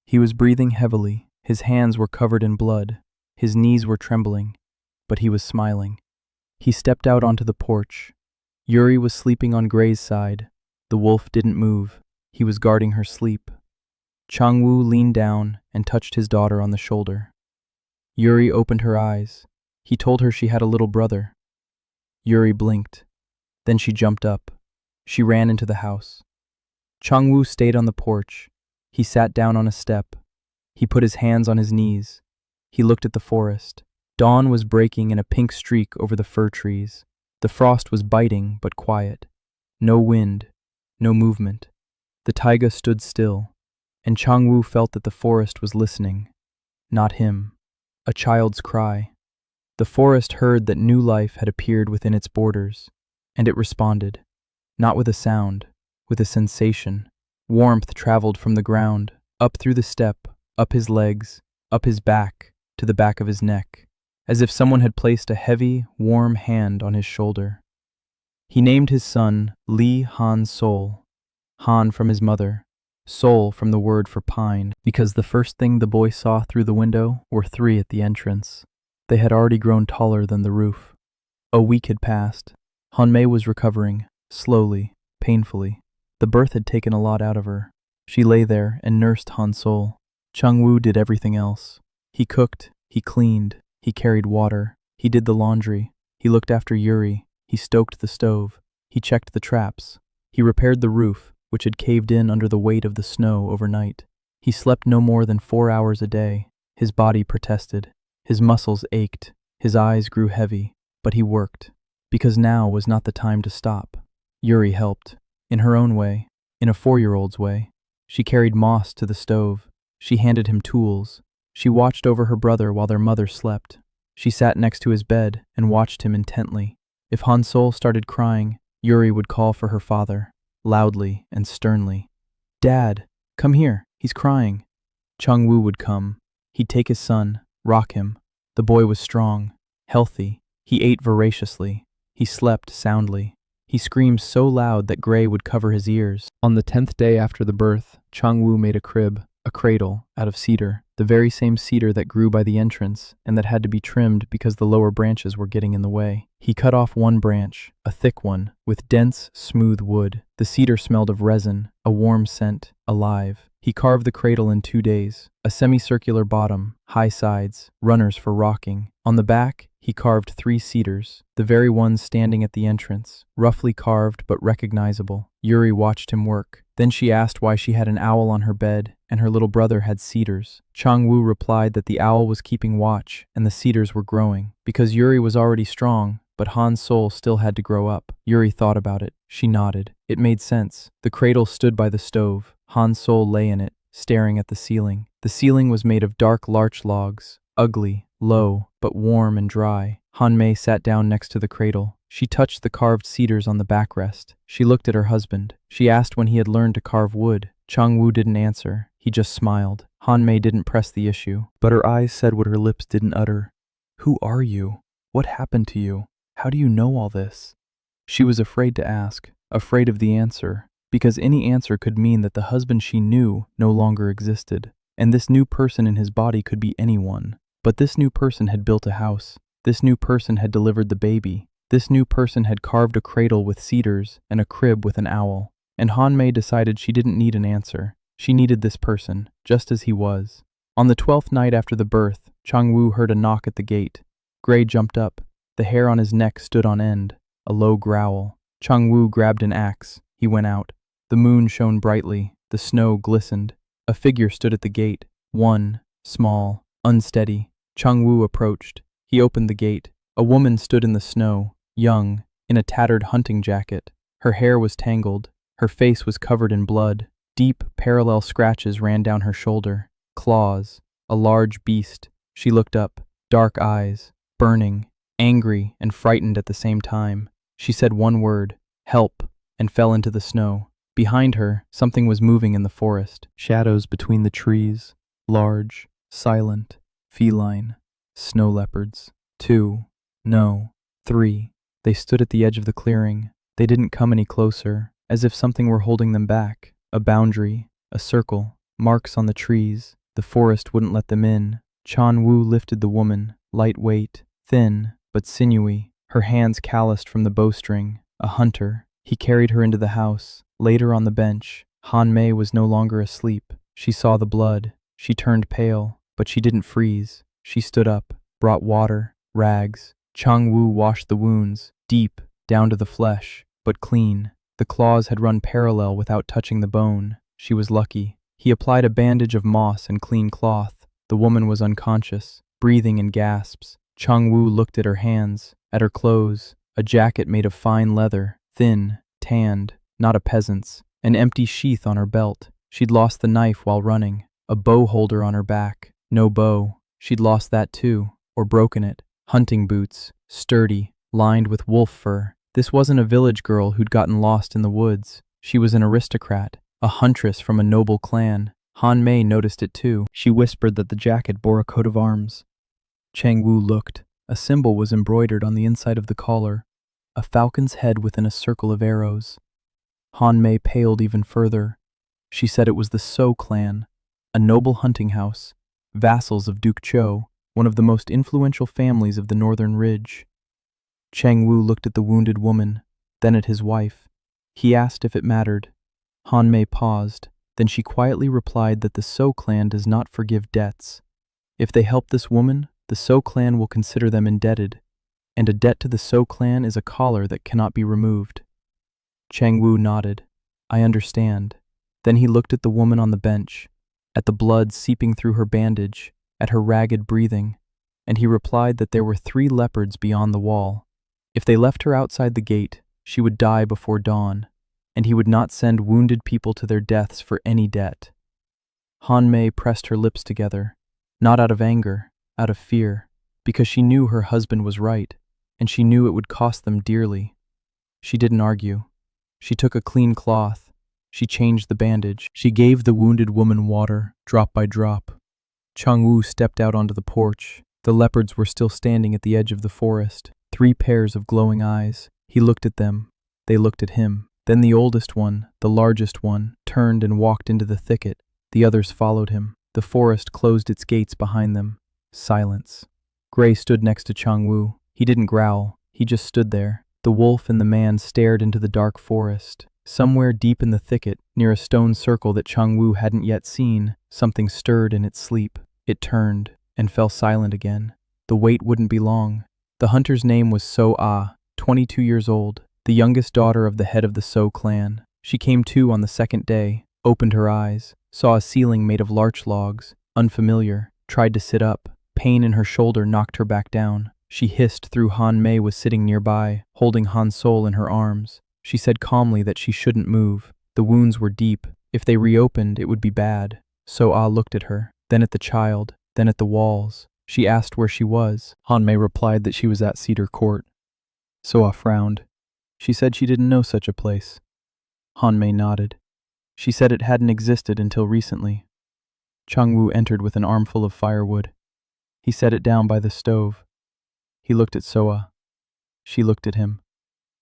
He was breathing heavily. His hands were covered in blood. His knees were trembling, but he was smiling. He stepped out onto the porch. Yuri was sleeping on Gray's side. The wolf didn't move. He was guarding her sleep. Changwoo leaned down and touched his daughter on the shoulder. Yuri opened her eyes. He told her she had a little brother. Yuri blinked. Then she jumped up. She ran into the house. Changwoo stayed on the porch. He sat down on a step. He put his hands on his knees. He looked at the forest. Dawn was breaking in a pink streak over the fir trees. The frost was biting but quiet. No wind, no movement. The taiga stood still, and Changwoo felt that the forest was listening. Not him. A child's cry. The forest heard that new life had appeared within its borders, and it responded, not with a sound, with a sensation. Warmth traveled from the ground, up through the steppe, up his legs, up his back, to the back of his neck, as if someone had placed a heavy, warm hand on his shoulder. He named his son Lee Han Sol, Han from his mother, Sol from the word for pine, because the first thing the boy saw through the window were 3 at the entrance. They had already grown taller than the roof. A week had passed. Hanmei was recovering, slowly, painfully. The birth had taken a lot out of her. She lay there and nursed Han Sol. Chang-woo did everything else. He cooked, he cleaned, he carried water, he did the laundry, he looked after Yuri, he stoked the stove, he checked the traps, he repaired the roof, which had caved in under the weight of the snow overnight. He slept no more than 4 hours a day. His body protested, his muscles ached, his eyes grew heavy, but he worked, because now was not the time to stop. Yuri helped, in her own way, in a 4-year-old's way. She carried moss to the stove. She handed him tools. She watched over her brother while their mother slept. She sat next to his bed and watched him intently. If Han Sol started crying, Yuri would call for her father, loudly and sternly. "Dad, come here, he's crying." Chang-woo would come. He'd take his son, rock him. The boy was strong, healthy. He ate voraciously. He slept soundly. He screamed so loud that gray would cover his ears. On the 10th day after the birth, Chang-woo made a crib, a cradle, out of cedar, the very same cedar that grew by the entrance and that had to be trimmed because the lower branches were getting in the way. He cut off one branch, a thick one, with dense, smooth wood. The cedar smelled of resin, a warm scent, alive. He carved the cradle in 2 days, a semicircular bottom, high sides, runners for rocking. On the back, he carved 3 cedars, the very ones standing at the entrance, roughly carved but recognizable. Yuri watched him work. Then she asked why she had an owl on her bed and her little brother had cedars. Chang-woo replied that the owl was keeping watch and the cedars were growing. Because Yuri was already strong, but Han Sol still had to grow up. Yuri thought about it. She nodded. It made sense. The cradle stood by the stove. Han Sol lay in it, staring at the ceiling. The ceiling was made of dark larch logs, ugly, low, but warm and dry. Hanmei sat down next to the cradle. She touched the carved cedars on the backrest. She looked at her husband. She asked when he had learned to carve wood. Chang-woo didn't answer. He just smiled. Hanmei didn't press the issue, but her eyes said what her lips didn't utter. "Who are you? What happened to you? How do you know all this?" She was afraid to ask, afraid of the answer, because any answer could mean that the husband she knew no longer existed, and this new person in his body could be anyone. But this new person had built a house. This new person had delivered the baby. This new person had carved a cradle with cedars and a crib with an owl. And Hanmei decided she didn't need an answer. She needed this person, just as he was. On the 12th night after the birth, Chang-woo heard a knock at the gate. Gray jumped up. The hair on his neck stood on end, a low growl. Chang-woo grabbed an axe. He went out. The moon shone brightly. The snow glistened. A figure stood at the gate. One, small, unsteady. Chang-woo approached. He opened the gate. A woman stood in the snow, young, in a tattered hunting jacket. Her hair was tangled. Her face was covered in blood. Deep, parallel scratches ran down her shoulder. Claws. A large beast. She looked up. Dark eyes. Burning. Angry and frightened at the same time. She said one word, "Help," and fell into the snow. Behind her, something was moving in the forest. Shadows between the trees. Large, silent, feline. Snow leopards. 2. No. 3. They stood at the edge of the clearing. They didn't come any closer, as if something were holding them back. A boundary, a circle, marks on the trees. The forest wouldn't let them in. Chang-woo lifted the woman, lightweight, thin, but sinewy, her hands calloused from the bowstring. A hunter. He carried her into the house. Later on the bench, Hanmei was no longer asleep. She saw the blood. She turned pale, but she didn't freeze. She stood up, brought water, rags. Chang-woo washed the wounds, deep, down to the flesh, but clean. The claws had run parallel without touching the bone. She was lucky. He applied a bandage of moss and clean cloth. The woman was unconscious, breathing in gasps. Chang-woo looked at her hands, at her clothes, a jacket made of fine leather, thin, tanned, not a peasant's, an empty sheath on her belt. She'd lost the knife while running, a bow holder on her back, no bow. She'd lost that too, or broken it. Hunting boots, sturdy, lined with wolf fur. This wasn't a village girl who'd gotten lost in the woods. She was an aristocrat, a huntress from a noble clan. Hanmei noticed it too. She whispered that the jacket bore a coat of arms. Chang-woo looked. A symbol was embroidered on the inside of the collar, a falcon's head within a circle of arrows. Hanmei paled even further. She said it was the So clan, a noble hunting house, vassals of Duke Cho, one of the most influential families of the Northern Ridge. Chang Wu looked at the wounded woman, then at his wife. He asked if it mattered. Han Mei paused, then she quietly replied that the So clan does not forgive debts. If they help this woman, the So clan will consider them indebted, and a debt to the So clan is a collar that cannot be removed. Chang Wu nodded. I understand. Then he looked at the woman on the bench, at the blood seeping through her bandage, at her ragged breathing, and he replied that there were 3 leopards beyond the wall. If they left her outside the gate, she would die before dawn, and he would not send wounded people to their deaths for any debt. Han Mei pressed her lips together, not out of anger, out of fear, because she knew her husband was right, and she knew it would cost them dearly. She didn't argue. She took a clean cloth. She changed the bandage. She gave the wounded woman water, drop by drop. Chang Wu stepped out onto the porch. The leopards were still standing at the edge of the forest, 3 pairs of glowing eyes. He looked at them. They looked at him. Then the oldest one, the largest one, turned and walked into the thicket. The others followed him. The forest closed its gates behind them. Silence. Gray stood next to Chang Wu. He didn't growl. He just stood there. The wolf and the man stared into the dark forest. Somewhere deep in the thicket, near a stone circle that Chang Wu hadn't yet seen, something stirred in its sleep. It turned and fell silent again. The wait wouldn't be long. The hunter's name was So-Ah, 22 years old, the youngest daughter of the head of the So clan. She came to on the 2nd day, opened her eyes, saw a ceiling made of larch logs, unfamiliar, tried to sit up. Pain in her shoulder knocked her back down. She hissed through Han Mei was sitting nearby, holding Han Sol in her arms. She said calmly that she shouldn't move. The wounds were deep. If they reopened, it would be bad. So-Ah looked at her, then at the child, then at the walls. She asked where she was. Han Mei replied that she was at Cedar Court. So-Ah frowned. She said she didn't know such a place. Han Mei nodded. She said it hadn't existed until recently. Chang Wu entered with an armful of firewood. He set it down by the stove. He looked at So-Ah. She looked at him.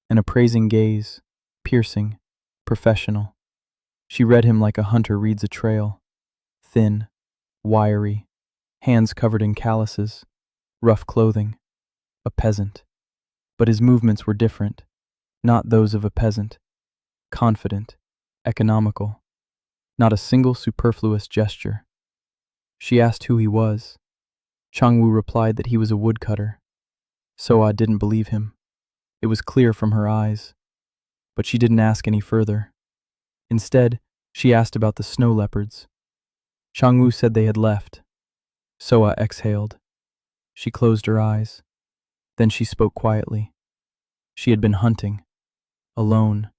An appraising gaze, piercing, professional. She read him like a hunter reads a trail. Thin, wiry, hands covered in calluses, rough clothing. A peasant. But his movements were different, not those of a peasant. Confident, economical. Not a single superfluous gesture. She asked who he was. Chang Wu replied that he was a woodcutter. So-Ah didn't believe him. It was clear from her eyes. But she didn't ask any further. Instead, she asked about the snow leopards. Chang Wu said they had left. So-Ah exhaled. She closed her eyes. Then she spoke quietly. She had been hunting. Alone.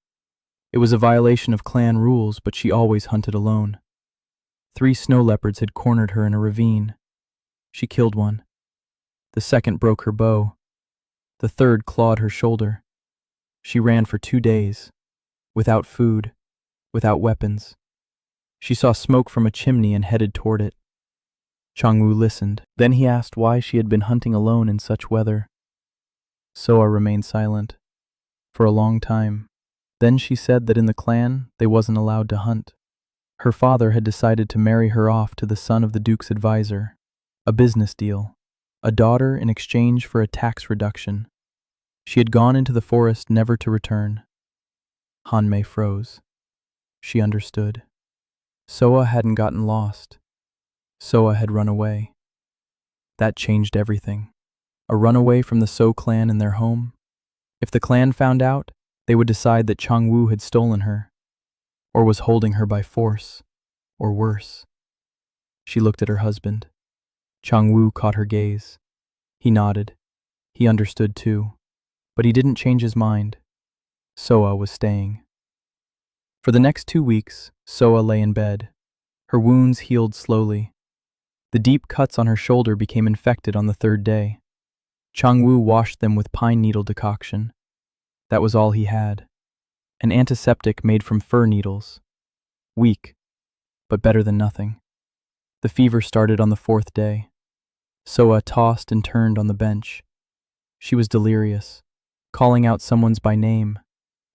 It was a violation of clan rules, but she always hunted alone. 3 snow leopards had cornered her in a ravine. She killed one. The 2nd broke her bow. The 3rd clawed her shoulder. She ran for 2 days, without food, without weapons. She saw smoke from a chimney and headed toward it. Chang Wu listened. Then he asked why she had been hunting alone in such weather. So-Ah remained silent. For a long time. Then she said that in the clan, they wasn't allowed to hunt. Her father had decided to marry her off to the son of the Duke's advisor. A business deal. A daughter in exchange for a tax reduction. She had gone into the forest never to return. Han Mei froze. She understood. So-Ah hadn't gotten lost. So-Ah had run away. That changed everything. A runaway from the So clan and their home. If the clan found out, they would decide that Chang Wu had stolen her, or was holding her by force, or worse. She looked at her husband. Chang Wu caught her gaze. He nodded. He understood too, but he didn't change his mind. So-Ah was staying. For the next 2 weeks, So-Ah lay in bed. Her wounds healed slowly. The deep cuts on her shoulder became infected on the 3rd day. Chang Wu washed them with pine needle decoction. That was all he had. An antiseptic made from fir needles. Weak, but better than nothing. The fever started on the 4th day. So-Ah tossed and turned on the bench. She was delirious, calling out someone's by name.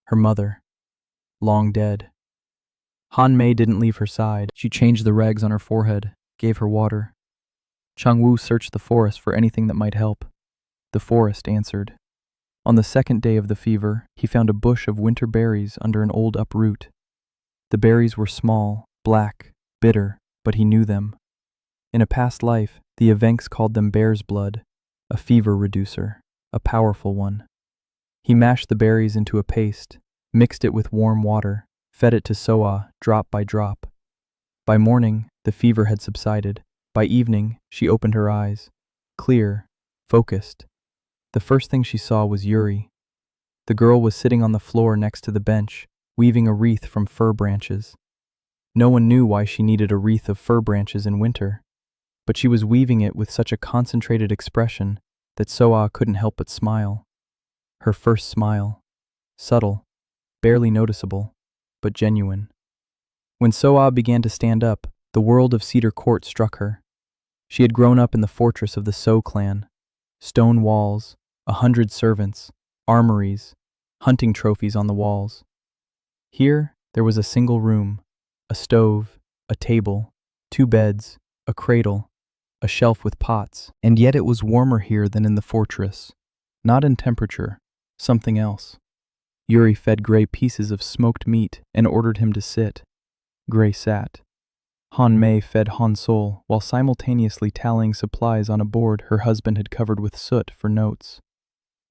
Her mother. Long dead. Han Mei didn't leave her side. She changed the rags on her forehead, gave her water. Chang Wu searched the forest for anything that might help. The forest answered. On the second day of the fever, he found a bush of winter berries under an old uproot. The berries were small, black, bitter, but he knew them. In a past life, the awakens called them bear's blood, a fever reducer, a powerful one. He mashed the berries into a paste, mixed it with warm water, fed it to Soa drop by drop. By morning, the fever had subsided. By evening, she opened her eyes, clear, focused. The first thing she saw was Yuri. The girl was sitting on the floor next to the bench, weaving a wreath from fir branches. No one knew why she needed a wreath of fir branches in winter, but she was weaving it with such a concentrated expression that Soa couldn't help but smile. Her first smile. Subtle, barely noticeable, but genuine. When Soa began to stand up, the world of Cedar Court struck her. She had grown up in the fortress of the So clan. Stone walls, 100 servants, armories, hunting trophies on the walls. Here, there was a single room, a stove, a table, 2 beds, a cradle, a shelf with pots. And yet it was warmer here than in the fortress. Not in temperature, something else. Yuri fed Gray pieces of smoked meat and ordered him to sit. Gray sat. Han Mei fed Han Sol while simultaneously tallying supplies on a board her husband had covered with soot for notes.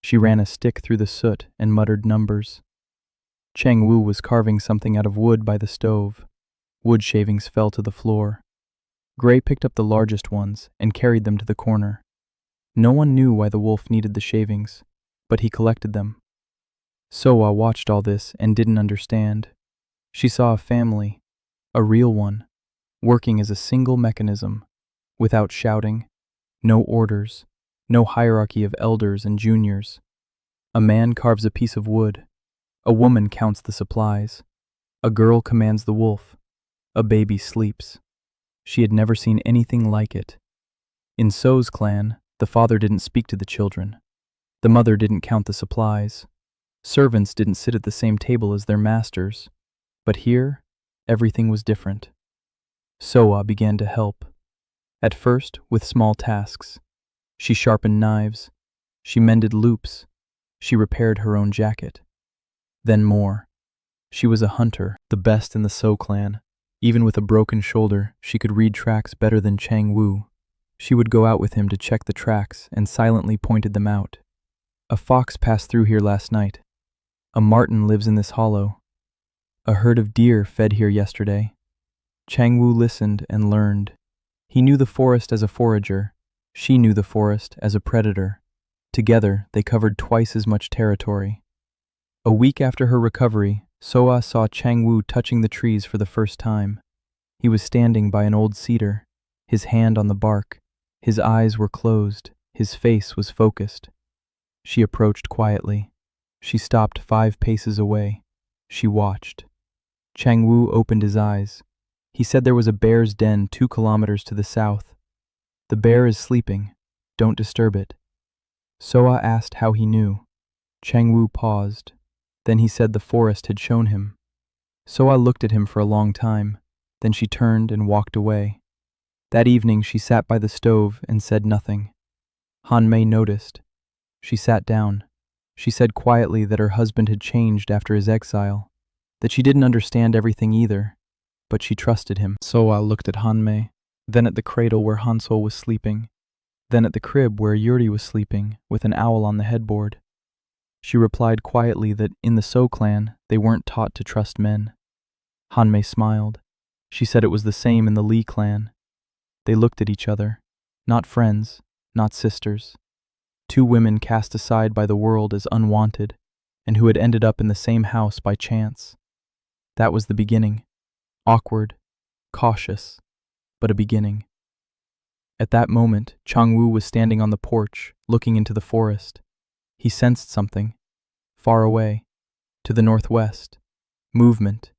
She ran a stick through the soot and muttered numbers. Chang Wu was carving something out of wood by the stove. Wood shavings fell to the floor. Gray picked up the largest ones and carried them to the corner. No one knew why the wolf needed the shavings, but he collected them. Soa watched all this and didn't understand. She saw a family, a real one, working as a single mechanism, without shouting, no orders, no hierarchy of elders and juniors. A man carves a piece of wood. A woman counts the supplies. A girl commands the wolf. A baby sleeps. She had never seen anything like it. In So's clan, the father didn't speak to the children. The mother didn't count the supplies. Servants didn't sit at the same table as their masters. But here, everything was different. Soa began to help. At first, with small tasks. She sharpened knives. She mended loops. She repaired her own jacket. Then more. She was a hunter, the best in the So clan. Even with a broken shoulder, she could read tracks better than Chang Wu. She would go out with him to check the tracks and silently pointed them out. A fox passed through here last night. A marten lives in this hollow. A herd of deer fed here yesterday. Chang Wu listened and learned. He knew the forest as a forager. She knew the forest as a predator. Together, they covered twice as much territory. A week after her recovery, Soa saw Chang Wu touching the trees for the first time. He was standing by an old cedar, his hand on the bark. His eyes were closed, his face was focused. She approached quietly. She stopped 5 paces away. She watched. Chang Wu opened his eyes. He said there was a bear's den 2 kilometers to the south. The bear is sleeping. Don't disturb it. Soa asked how he knew. Chang Wu paused. Then he said the forest had shown him. Soa looked at him for a long time. Then she turned and walked away. That evening she sat by the stove and said nothing. Han Mei noticed. She sat down. She said quietly that her husband had changed after his exile, that she didn't understand everything either, but she trusted him. Soa looked at Han Mei, then at the cradle where Han Sol was sleeping, then at the crib where Yuri was sleeping with an owl on the headboard. She replied quietly that in the So clan they weren't taught to trust men. Han Mei smiled. She said it was the same in the Li clan. They looked at each other, not friends, not sisters. 2 women cast aside by the world as unwanted, and who had ended up in the same house by chance. That was the beginning. Awkward, cautious, but a beginning. At that moment, Chang Wu was standing on the porch, looking into the forest. He sensed something, far away, to the northwest. Movement,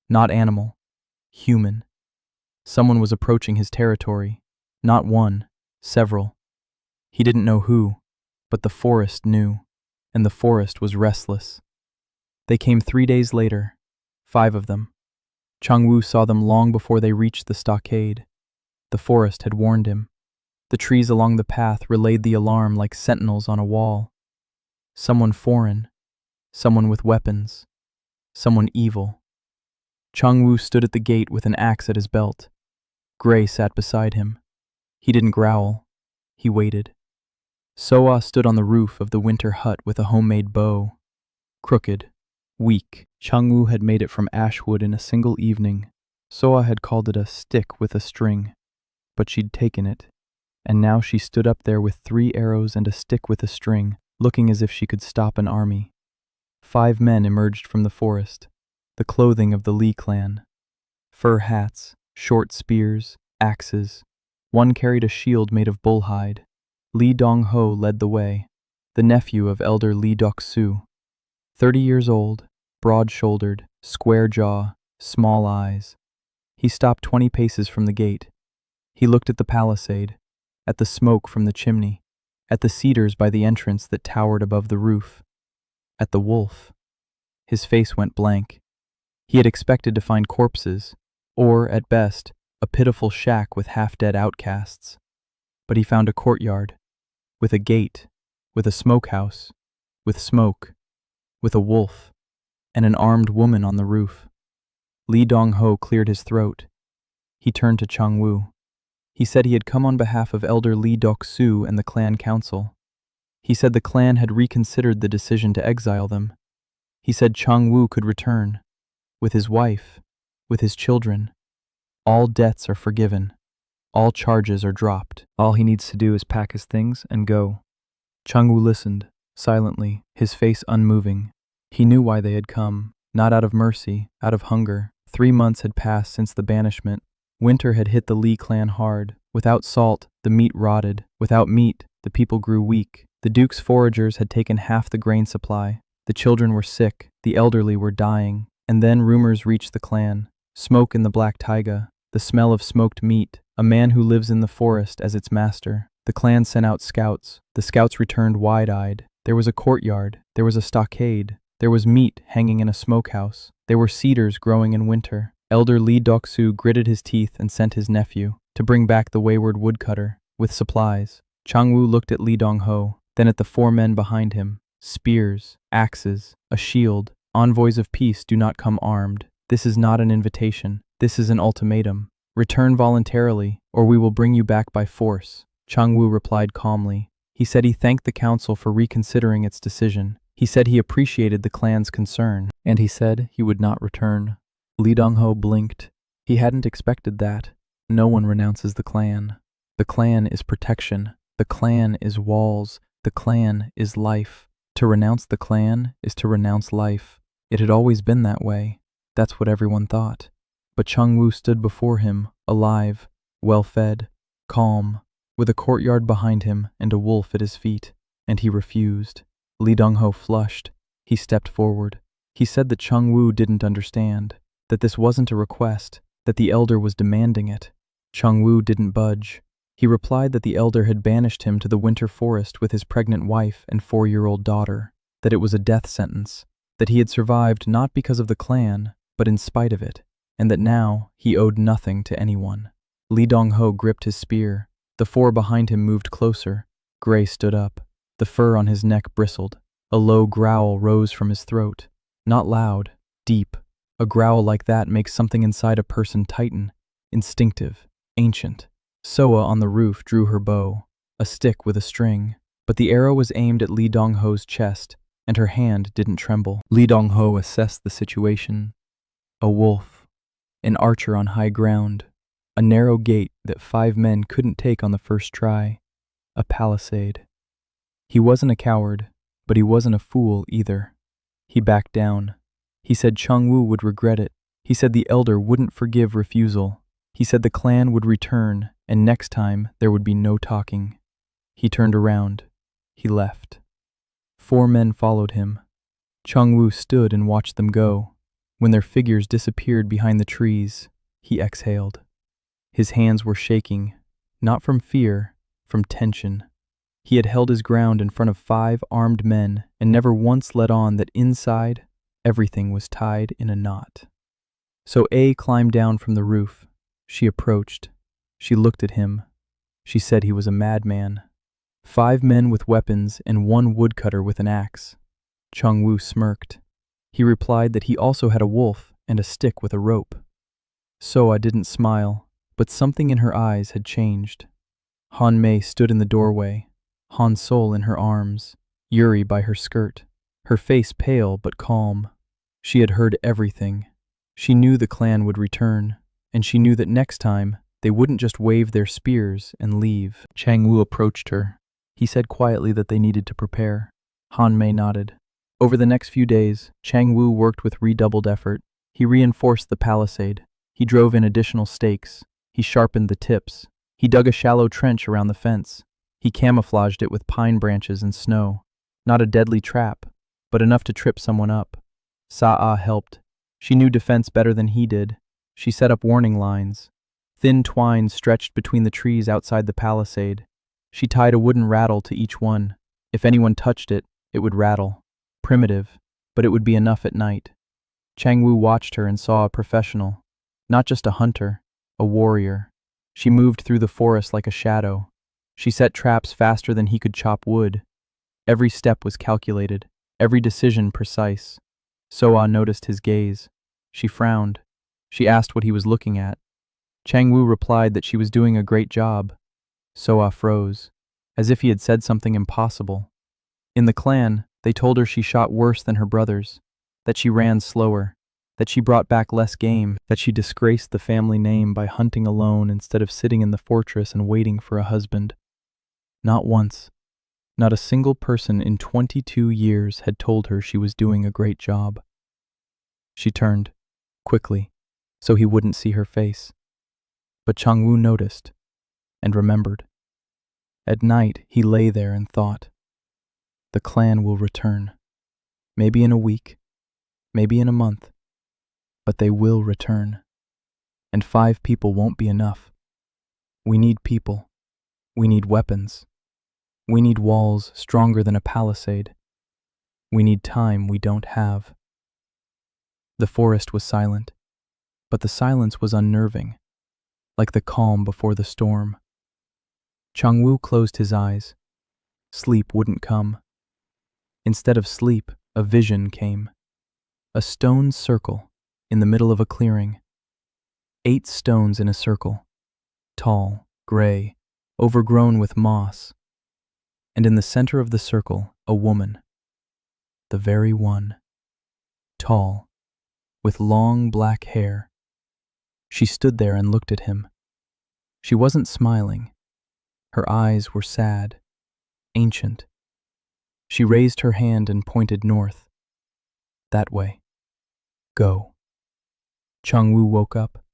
not animal, human. Someone was approaching his territory, not one, several. He didn't know who, but the forest knew, and the forest was restless. They came 3 days later, 5 of them. Chang Wu saw them long before they reached the stockade. The forest had warned him. The trees along the path relayed the alarm like sentinels on a wall. Someone foreign, someone with weapons, someone evil. Chang-Woo stood at the gate with an axe at his belt. Gray sat beside him. He didn't growl. He waited. Soa stood on the roof of the winter hut with a homemade bow. Crooked, weak, Chang-Woo had made it from ash wood in a single evening. Soa had called it a stick with a string, but she'd taken it, and now she stood up there with 3 arrows and a stick with a string, looking as if she could stop an army. 5 men emerged from the forest, the clothing of the Lee clan. Fur hats, short spears, axes. One carried a shield made of bull hide. Lee Dong-ho led the way, the nephew of elder Lee Dok-soo. 30 years old, broad-shouldered, square jaw, small eyes. He stopped 20 paces from the gate. He looked at the palisade, at the smoke from the chimney, at the cedars by the entrance that towered above the roof, at the wolf. His face went blank. He had expected to find corpses, or, at best, a pitiful shack with half-dead outcasts. But he found a courtyard, with a gate, with a smokehouse, with smoke, with a wolf, and an armed woman on the roof. Lee Dong-ho cleared his throat. He turned to Chang-Woo. He said he had come on behalf of elder Lee Dok-soo and the clan council. He said the clan had reconsidered the decision to exile them. He said Chang-Woo could return, with his wife, with his children. All debts are forgiven. All charges are dropped. All he needs to do is pack his things and go. Chang-Woo listened, silently, his face unmoving. He knew why they had come, not out of mercy, out of hunger. 3 months had passed since the banishment. Winter had hit the Lee clan hard. Without salt, the meat rotted. Without meat, the people grew weak. The Duke's foragers had taken half the grain supply. The children were sick. The elderly were dying. And then rumors reached the clan. Smoke in the black taiga. The smell of smoked meat. A man who lives in the forest as its master. The clan sent out scouts. The scouts returned wide-eyed. There was a courtyard. There was a stockade. There was meat hanging in a smokehouse. There were cedars growing in winter. Elder Lee Dok-soo gritted his teeth and sent his nephew to bring back the wayward woodcutter with supplies. Chang-Woo looked at Lee Dong-ho, then at the 4 men behind him. Spears, axes, a shield. Envoys of peace do not come armed. This is not an invitation. This is an ultimatum. Return voluntarily, or we will bring you back by force. Chang-Woo replied calmly. He said he thanked the council for reconsidering its decision. He said he appreciated the clan's concern, and he said he would not return. Lee Dong-ho blinked. He hadn't expected that. No one renounces the clan. The clan is protection. The clan is walls. The clan is life. To renounce the clan is to renounce life. It had always been that way. That's what everyone thought. But Chang-Woo stood before him, alive, well-fed, calm, with a courtyard behind him and a wolf at his feet, and he refused. Lee Dong-ho flushed. He stepped forward. He said that Chang-Woo didn't understand, that this wasn't a request, that the elder was demanding it. Chang-Woo didn't budge. He replied that the elder had banished him to the winter forest with his pregnant wife and 4-year-old daughter, that it was a death sentence, that he had survived not because of the clan, but in spite of it, and that now he owed nothing to anyone. Lee Dong-ho gripped his spear. The 4 behind him moved closer. Gray stood up. The fur on his neck bristled. A low growl rose from his throat. Not loud, deep. A growl like that makes something inside a person tighten, instinctive, ancient. Soa on the roof drew her bow, a stick with a string, but the arrow was aimed at Lee Dong-ho's chest, and her hand didn't tremble. Lee Dong-ho assessed the situation. A wolf, an archer on high ground, a narrow gate that 5 men couldn't take on the first try, a palisade. He wasn't a coward, but he wasn't a fool either. He backed down. He said Chang-Woo would regret it. He said the elder wouldn't forgive refusal. He said the clan would return, and next time there would be no talking. He turned around. He left. 4 men followed him. Chang-Woo stood and watched them go. When their figures disappeared behind the trees, he exhaled. His hands were shaking, not from fear, from tension. He had held his ground in front of 5 armed men and never once let on that inside, everything was tied in a knot. So A climbed down from the roof. She approached. She looked at him. She said he was a madman. 5 men with weapons and 1 woodcutter with an axe. Chang-woo smirked. He replied that he also had a wolf and a stick with a rope. Soa didn't smile, but something in her eyes had changed. Han Mei stood in the doorway, Han Sol in her arms, Yuri by her skirt, her face pale but calm. She had heard everything. She knew the clan would return, and she knew that next time they wouldn't just wave their spears and leave. Chang-woo approached her. He said quietly that they needed to prepare. Han Mei nodded. Over the next few days, Chang-woo worked with redoubled effort. He reinforced the palisade. He drove in additional stakes. He sharpened the tips. He dug a shallow trench around the fence. He camouflaged it with pine branches and snow. Not a deadly trap, but enough to trip someone up. Sa'a helped. She knew defense better than he did. She set up warning lines. Thin twine stretched between the trees outside the palisade. She tied a wooden rattle to each one. If anyone touched it, it would rattle. Primitive, but it would be enough at night. Chang-woo watched her and saw a professional. Not just a hunter, a warrior. She moved through the forest like a shadow. She set traps faster than he could chop wood. Every step was calculated, every decision precise. Soa noticed his gaze. She frowned. She asked what he was looking at. Chang-woo replied that she was doing a great job. Soa froze, as if he had said something impossible. In the clan, they told her she shot worse than her brothers, that she ran slower, that she brought back less game, that she disgraced the family name by hunting alone instead of sitting in the fortress and waiting for a husband. Not once, not a single person in 22 years had told her she was doing a great job. She turned, quickly, so he wouldn't see her face. But Chang-woo noticed, and remembered. At night, he lay there and thought, the clan will return. Maybe in a week, maybe in a month, but they will return. And 5 people won't be enough. We need people. We need weapons. We need walls stronger than a palisade. We need time we don't have. The forest was silent, but the silence was unnerving, like the calm before the storm. Chang-woo closed his eyes. Sleep wouldn't come. Instead of sleep, a vision came. A stone circle in the middle of a clearing. 8 stones in a circle, tall, gray, overgrown with moss. And in the center of the circle, a woman. The very one. Tall, with long black hair. She stood there and looked at him. She wasn't smiling. Her eyes were sad, ancient. She raised her hand and pointed north. That way. Go. Chang-woo woke up.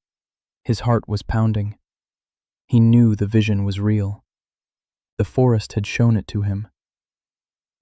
His heart was pounding. He knew the vision was real. The forest had shown it to him.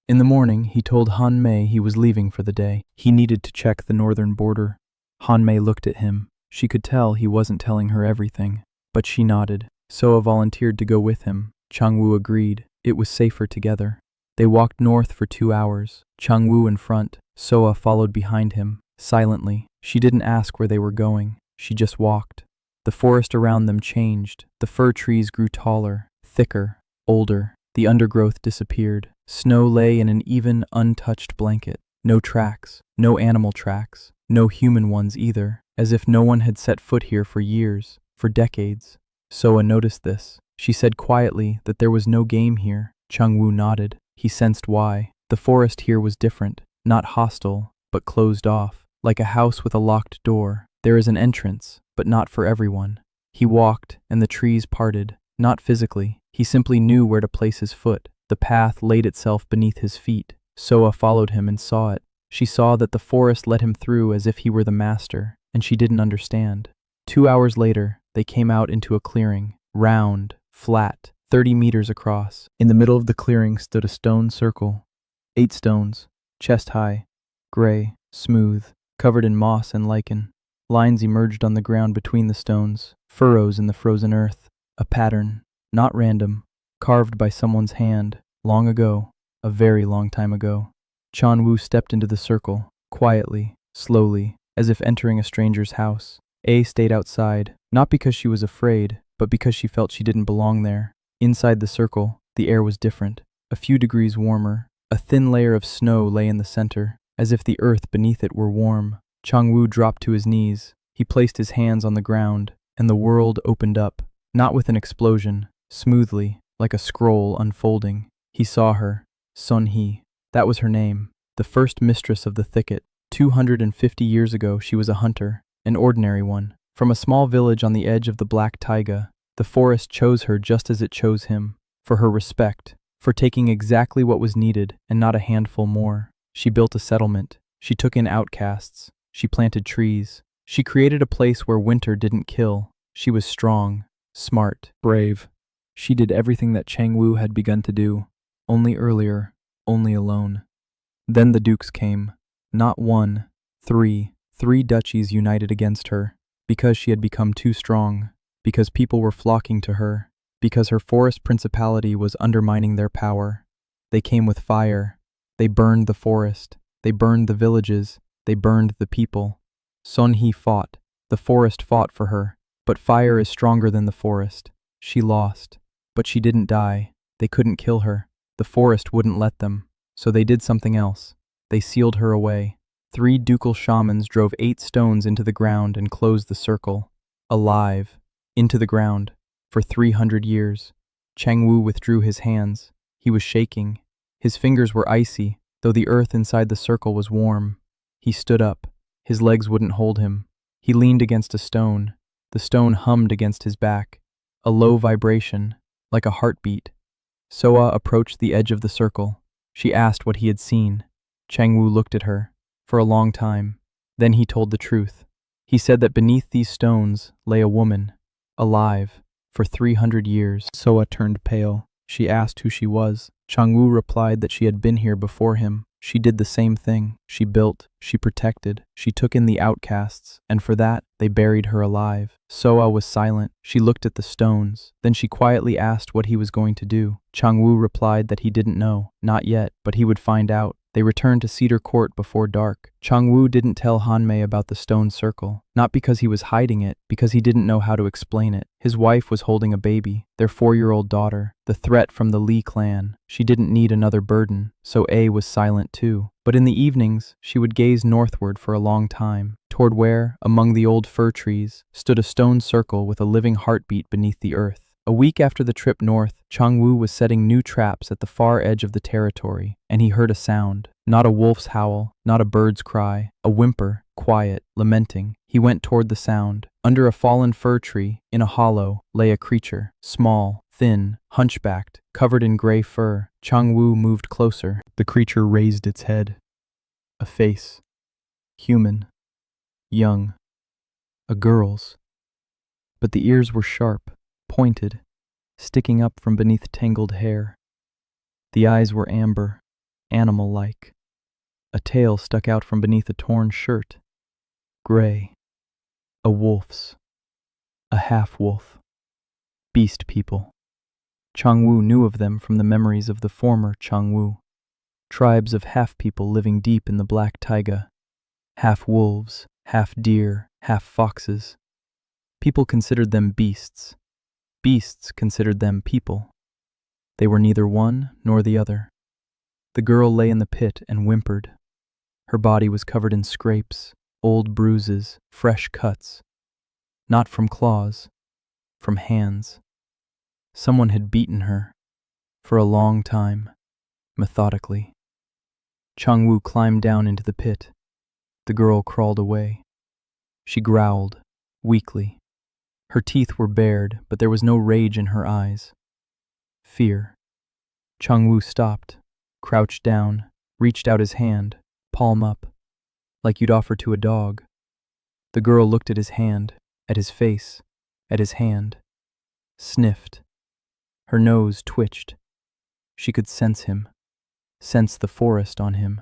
In the morning, he told Han Mei he was leaving for the day. He needed to check the northern border. Han Mei looked at him. She could tell he wasn't telling her everything, but she nodded. Soa volunteered to go with him. Chang-woo agreed. It was safer together. They walked north for 2 hours, Chang-woo in front. Soa followed behind him, silently. She didn't ask where they were going. She just walked. The forest around them changed. The fir trees grew taller, thicker, older. The undergrowth disappeared. Snow lay in an even, untouched blanket. No tracks, no animal tracks, no human ones either, as if no one had set foot here for years, for decades. Soa noticed this. She said quietly that there was no game here. Chang-woo nodded. He sensed why. The forest here was different, not hostile, but closed off, like a house with a locked door. There is an entrance, but not for everyone. He walked, and the trees parted, not physically. He simply knew where to place his foot. The path laid itself beneath his feet. Soa followed him and saw it. She saw that the forest let him through as if he were the master, and she didn't understand. 2 hours later, they came out into a clearing, round, flat, 30 meters across. In the middle of the clearing stood a stone circle. 8 stones, chest high, gray, smooth, covered in moss and lichen. Lines emerged on the ground between the stones, furrows in the frozen earth. A pattern, not random, carved by someone's hand, long ago, a very long time ago. Chang-woo stepped into the circle, quietly, slowly, as if entering a stranger's house. A stayed outside, not because she was afraid, but because she felt she didn't belong there. Inside the circle, The air was different, a few degrees warmer. A thin layer of snow lay in the center, as if the earth beneath it were warm. Chang-Woo dropped to his knees. He placed his hands on the ground, and the world opened up, not with an explosion, smoothly, like a scroll unfolding. He saw her, Sun-Hee. That was her name, the first mistress of the thicket. 250 years ago she was a hunter, an ordinary one. From a small village on the edge of the Black Taiga, the forest chose her just as it chose him, for her respect, for taking exactly what was needed and not a handful more. She built a settlement. She took in outcasts. She planted trees. She created a place where winter didn't kill. She was strong, smart, brave. She did everything that Chang-Woo had begun to do, only earlier, only alone. Then the dukes came. Not one, three duchies united against her, because she had become too strong, because people were flocking to her, because her forest principality was undermining their power. They came with fire. They burned the forest. They burned the villages. They burned the people. Sun-Hee fought. The forest fought for her. But fire is stronger than the forest. She lost. But she didn't die. They couldn't kill her. The forest wouldn't let them. So they did something else. They sealed her away. 3 ducal shamans drove 8 stones into the ground and closed the circle. Alive. Into the ground. For 300 years. Chang-Woo withdrew his hands. He was shaking. His fingers were icy, though the earth inside the circle was warm. He stood up. His legs wouldn't hold him. He leaned against a stone. The stone hummed against his back. A low vibration, like a heartbeat. Soa approached the edge of the circle. She asked what he had seen. Chang-Woo looked at her, for a long time. Then he told the truth. He said that beneath these stones lay a woman, alive, for 300 years. Soa turned pale. She asked who she was. Chang-Woo replied that she had been here before him. She did the same thing. She built, she protected, she took in the outcasts, and for that, they buried her alive. Soa was silent. She looked at the stones. Then she quietly asked what he was going to do. Chang-Woo replied that he didn't know, not yet, but he would find out. They returned to Cedar Court before dark. Chang-Woo didn't tell Hanmei about the stone circle, not because he was hiding it, because he didn't know how to explain it. His wife was holding a baby, their 4-year-old daughter, the threat from the Lee clan. She didn't need another burden, so A was silent too. But in the evenings, she would gaze northward for a long time, toward where, among the old fir trees, stood a stone circle with a living heartbeat beneath the earth. A week after the trip north, Chang-Woo was setting new traps at the far edge of the territory, and he heard a sound. Not a wolf's howl, not a bird's cry, a whimper, quiet, lamenting. He went toward the sound. Under a fallen fir tree, in a hollow, lay a creature, small, thin, hunchbacked, covered in gray fur. Chang-Woo moved closer. The creature raised its head. A face. Human. Young. A girl's. But the ears were sharp, pointed, sticking up from beneath tangled hair. The eyes were amber, animal-like. A tail stuck out from beneath a torn shirt. Gray. A wolf's. A half-wolf. Beast people. Chang-Woo knew of them from the memories of the former Chang-Woo. Tribes of half-people living deep in the Black Taiga. Half-wolves, half-deer, half-foxes. People considered them beasts. Beasts considered them people. They were neither one nor the other. The girl lay in the pit and whimpered. Her body was covered in scrapes, old bruises, fresh cuts. Not from claws, from hands. Someone had beaten her, for a long time, methodically. Chang-Woo climbed down into the pit. The girl crawled away. She growled, weakly. Her teeth were bared, but there was no rage in her eyes. Fear. Chang-Woo stopped, crouched down, reached out his hand, palm up, like you'd offer to a dog. The girl looked at his hand, at his face, at his hand, sniffed. Her nose twitched. She could sense him, sense the forest on him.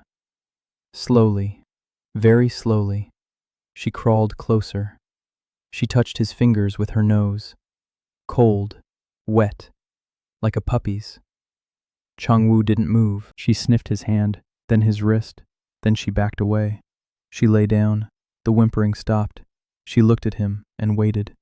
Slowly, very slowly, she crawled closer. She touched his fingers with her nose. Cold, wet, like a puppy's. Chang-Woo didn't move. She sniffed his hand, then his wrist, then she backed away. She lay down. The whimpering stopped. She looked at him and waited.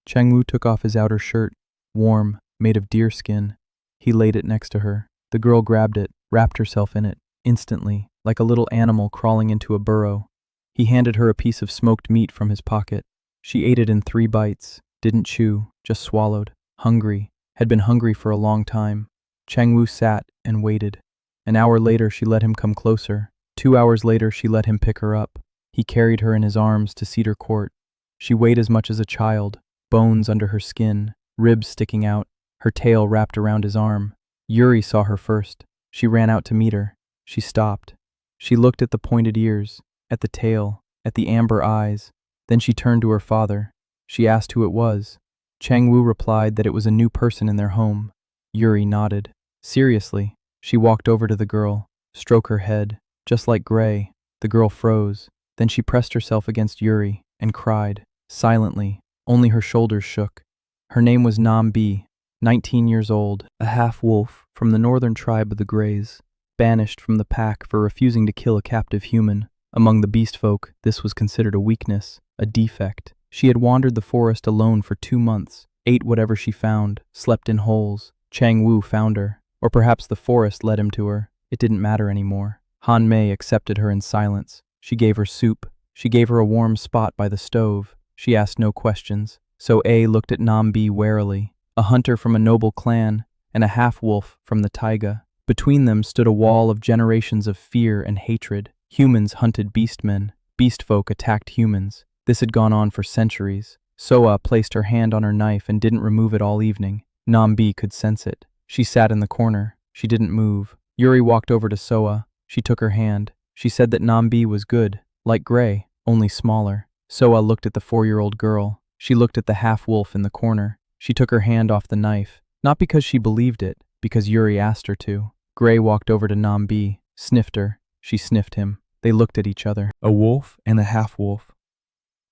Chang-Woo took off his outer shirt, warm, made of deer skin. He laid it next to her. The girl grabbed it, wrapped herself in it, instantly, like a little animal crawling into a burrow. He handed her a piece of smoked meat from his pocket. She ate it in 3 bites, didn't chew, just swallowed. Hungry, had been hungry for a long time. Chang-Woo sat and waited. An hour later she let him come closer. 2 hours later she let him pick her up. He carried her in his arms to Cedar Court. She weighed as much as a child, bones under her skin, ribs sticking out, her tail wrapped around his arm. Yuri saw her first. She ran out to meet her. She stopped. She looked at the pointed ears, at the tail, at the amber eyes. Then she turned to her father. She asked who it was. Chang-Woo replied that it was a new person in their home. Yuri nodded. Seriously, she walked over to the girl, stroked her head, just like Gray. The girl froze. Then she pressed herself against Yuri and cried, silently. Only her shoulders shook. Her name was Nam-bi, 19 years old, a half-wolf from the northern tribe of the Greys, banished from the pack for refusing to kill a captive human. Among the beastfolk, this was considered a weakness, a defect. She had wandered the forest alone for 2 months, ate whatever she found, slept in holes. Chang-Woo found her, or perhaps the forest led him to her. It didn't matter anymore. Han Mei accepted her in silence. She gave her soup. She gave her a warm spot by the stove. She asked no questions. So A looked at Nam-bi warily, a hunter from a noble clan and a half-wolf from the taiga. Between them stood a wall of generations of fear and hatred. Humans hunted beastmen. Beastfolk attacked humans. This had gone on for centuries. Soa placed her hand on her knife and didn't remove it all evening. Nam-bi could sense it. She sat in the corner. She didn't move. Yuri walked over to Soa. She took her hand. She said that Nam-bi was good, like Gray, only smaller. Soa looked at the 4-year-old girl. She looked at the half-wolf in the corner. She took her hand off the knife, not because she believed it, because Yuri asked her to. Gray walked over to Nam-bi, sniffed her. She sniffed him. They looked at each other, a wolf and a half-wolf.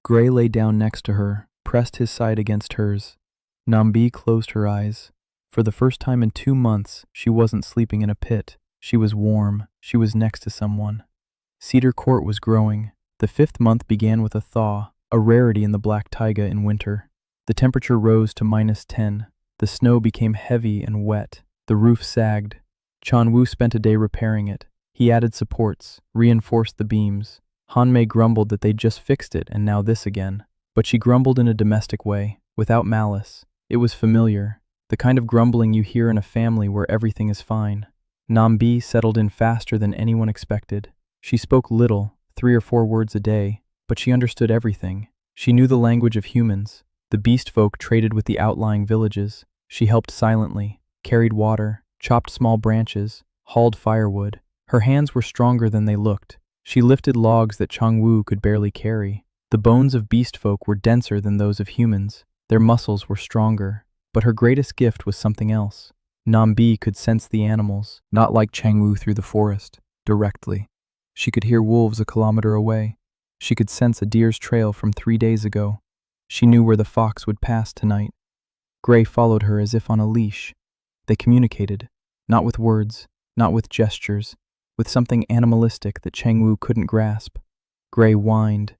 Gray lay down next to her, pressed his side against hers. Nam-bi closed her eyes. For the first time in 2 months, she wasn't sleeping in a pit. She was warm. She was next to someone. Cedar Court was growing. The 5th month began with a thaw, a rarity in the Black Taiga in winter. The temperature rose to -10. The snow became heavy and wet. The roof sagged. Chang-Woo spent a day repairing it. He added supports, reinforced the beams. Han Mei grumbled that they'd just fixed it and now this again. But she grumbled in a domestic way, without malice. It was familiar, the kind of grumbling you hear in a family where everything is fine. Nam-bi settled in faster than anyone expected. She spoke little, 3 or 4 words a day, but she understood everything. She knew the language of humans. The beastfolk traded with the outlying villages. She helped silently, carried water, chopped small branches, hauled firewood. Her hands were stronger than they looked. She lifted logs that Chang-Woo could barely carry. The bones of beastfolk were denser than those of humans. Their muscles were stronger. But her greatest gift was something else. Nam-bi could sense the animals, not like Chang-Woo through the forest, directly. She could hear wolves a kilometer away. She could sense a deer's trail from 3 days ago. She knew where the fox would pass tonight. Gray followed her as if on a leash. They communicated, not with words, not with gestures, with something animalistic that Chang-Woo couldn't grasp. Gray whined.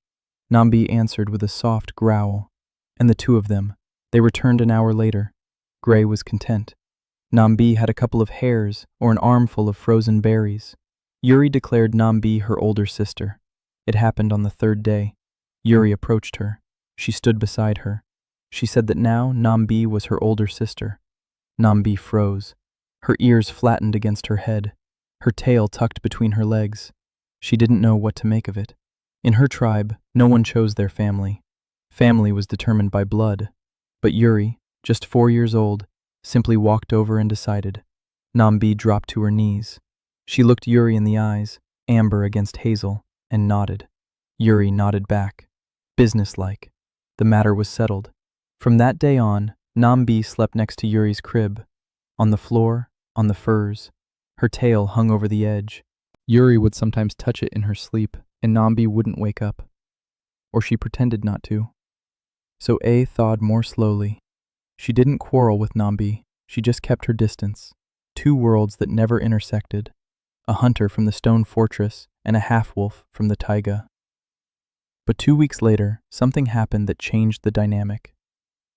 Nam-bi answered with a soft growl. And the 2 of them, they returned an hour later. Gray was content. Nam-bi had a couple of hares or an armful of frozen berries. Yuri declared Nam-bi her older sister. It happened on the 3rd day. Yuri approached her. She stood beside her. She said that now Nam-bi was her older sister. Nam-bi froze. Her ears flattened against her head. Her tail tucked between her legs. She didn't know what to make of it. In her tribe, no one chose their family. Family was determined by blood. But Yuri, just 4 years old, simply walked over and decided. Nam-bi dropped to her knees. She looked Yuri in the eyes, amber against hazel, and nodded. Yuri nodded back. Businesslike. The matter was settled. From that day on, Nam-bi slept next to Yuri's crib. On the floor, on the furs. Her tail hung over the edge. Yuri would sometimes touch it in her sleep, and Nam-bi wouldn't wake up. Or she pretended not to. So A thawed more slowly. She didn't quarrel with Nam-bi. She just kept her distance. 2 worlds that never intersected. A hunter from the stone fortress and a half-wolf from the taiga. But 2 weeks later, something happened that changed the dynamic.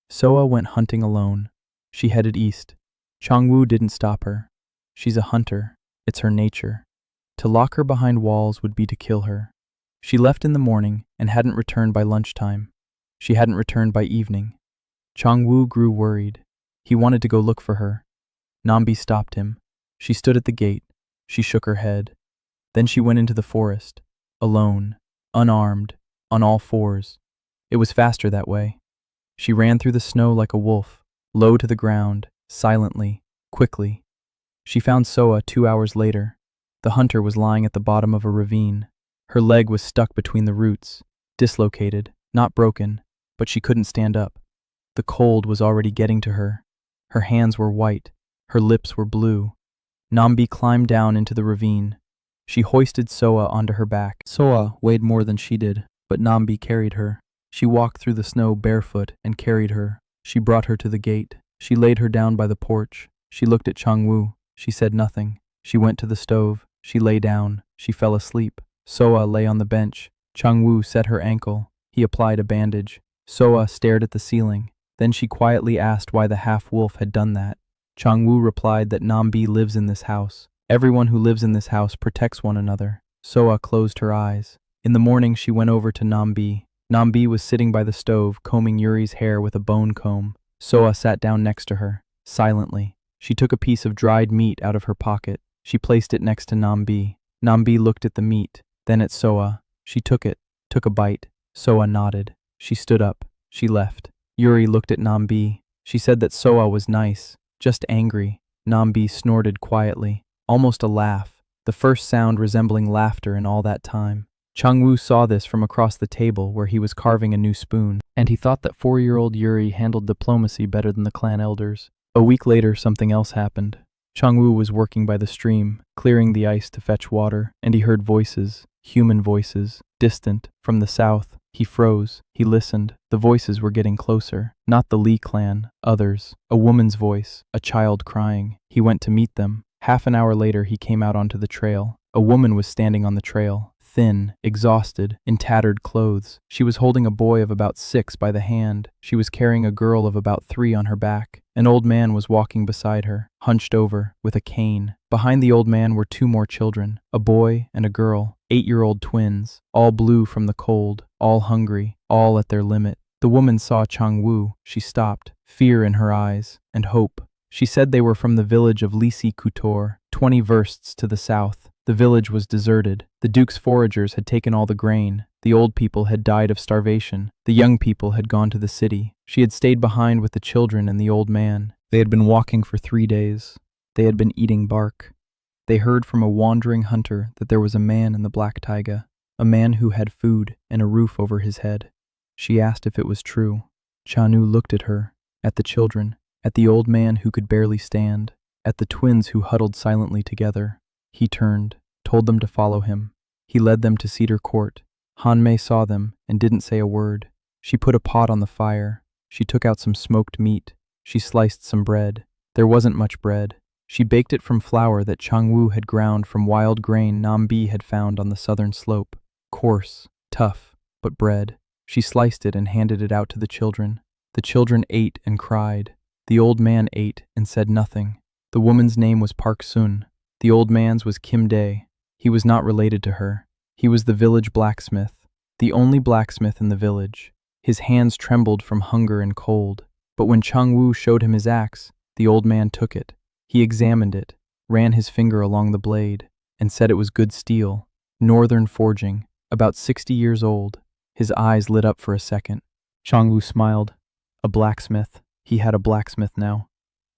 Soa went hunting alone. She headed east. Changwu didn't stop her. She's a hunter. It's her nature. To lock her behind walls would be to kill her. She left in the morning and hadn't returned by lunchtime. She hadn't returned by evening. Changwu grew worried. He wanted to go look for her. Nambi stopped him. She stood at the gate. She shook her head. Then she went into the forest, alone, unarmed, on all fours. It was faster that way. She ran through the snow like a wolf, low to the ground, silently, quickly. She found Soa 2 hours later. The hunter was lying at the bottom of a ravine. Her leg was stuck between the roots, dislocated, not broken, but she couldn't stand up. The cold was already getting to her. Her hands were white, her lips were blue. Nambi climbed down into the ravine. She hoisted Soa onto her back. Soa weighed more than she did, but Nambi carried her. She walked through the snow barefoot and carried her. She brought her to the gate. She laid her down by the porch. She looked at Changwu. She said nothing. She went to the stove. She lay down. She fell asleep. Soa lay on the bench. Changwu set her ankle. He applied a bandage. Soa stared at the ceiling. Then she quietly asked why the half-wolf had done that. Changwu replied that Nambi lives in this house. Everyone who lives in this house protects one another. Soa closed her eyes. In the morning she went over to Nambi. Nambi was sitting by the stove, combing Yuri's hair with a bone comb. Soa sat down next to her, silently. She took a piece of dried meat out of her pocket. She placed it next to Nambi. Nambi looked at the meat, then at Soa. She took it, took a bite. Soa nodded. She stood up. She left. Yuri looked at Nambi. She said that Soa was nice, just angry. Nambi snorted quietly, almost a laugh, the first sound resembling laughter in all that time. Changwu saw this from across the table where he was carving a new spoon, and he thought that 4-year-old Yuri handled diplomacy better than the clan elders. A week later, something else happened. Changwu was working by the stream, clearing the ice to fetch water, and he heard voices, human voices, distant, from the south. He froze. He listened. The voices were getting closer. Not the Lee clan, others. A woman's voice, a child crying. He went to meet them. Half an hour later, he came out onto the trail. A woman was standing on the trail, thin, exhausted, in tattered clothes. She was holding a boy of about 6 by the hand. She was carrying a girl of about 3 on her back. An old man was walking beside her, hunched over, with a cane. Behind the old man were 2 more children, a boy and a girl, 8-year-old twins, all blue from the cold, all hungry, all at their limit. The woman saw Changwu. She stopped, fear in her eyes, and hope. She said they were from the village of Lisi Kutor, 20 versts to the south. The village was deserted. The Duke's foragers had taken all the grain. The old people had died of starvation. The young people had gone to the city. She had stayed behind with the children and the old man. They had been walking for 3 days. They had been eating bark. They heard from a wandering hunter that there was a man in the Black Taiga, a man who had food and a roof over his head. She asked if it was true. Chanu looked at her, at the children, at the old man who could barely stand, at the twins who huddled silently together. He turned, told them to follow him. He led them to Cedar Court. Hanmei saw them and didn't say a word. She put a pot on the fire. She took out some smoked meat. She sliced some bread. There wasn't much bread. She baked it from flour that Changwu had ground from wild grain Nambi had found on the southern slope. Coarse, tough, but bread. She sliced it and handed it out to the children. The children ate and cried. The old man ate and said nothing. The woman's name was Park Sun. The old man's was Kim Dae. He was not related to her. He was the village blacksmith, the only blacksmith in the village. His hands trembled from hunger and cold, but when Changwu showed him his axe, the old man took it. He examined it, ran his finger along the blade, and said it was good steel, northern forging, about 60 years old. His eyes lit up for a second. Changwu smiled. A blacksmith. He had a blacksmith now.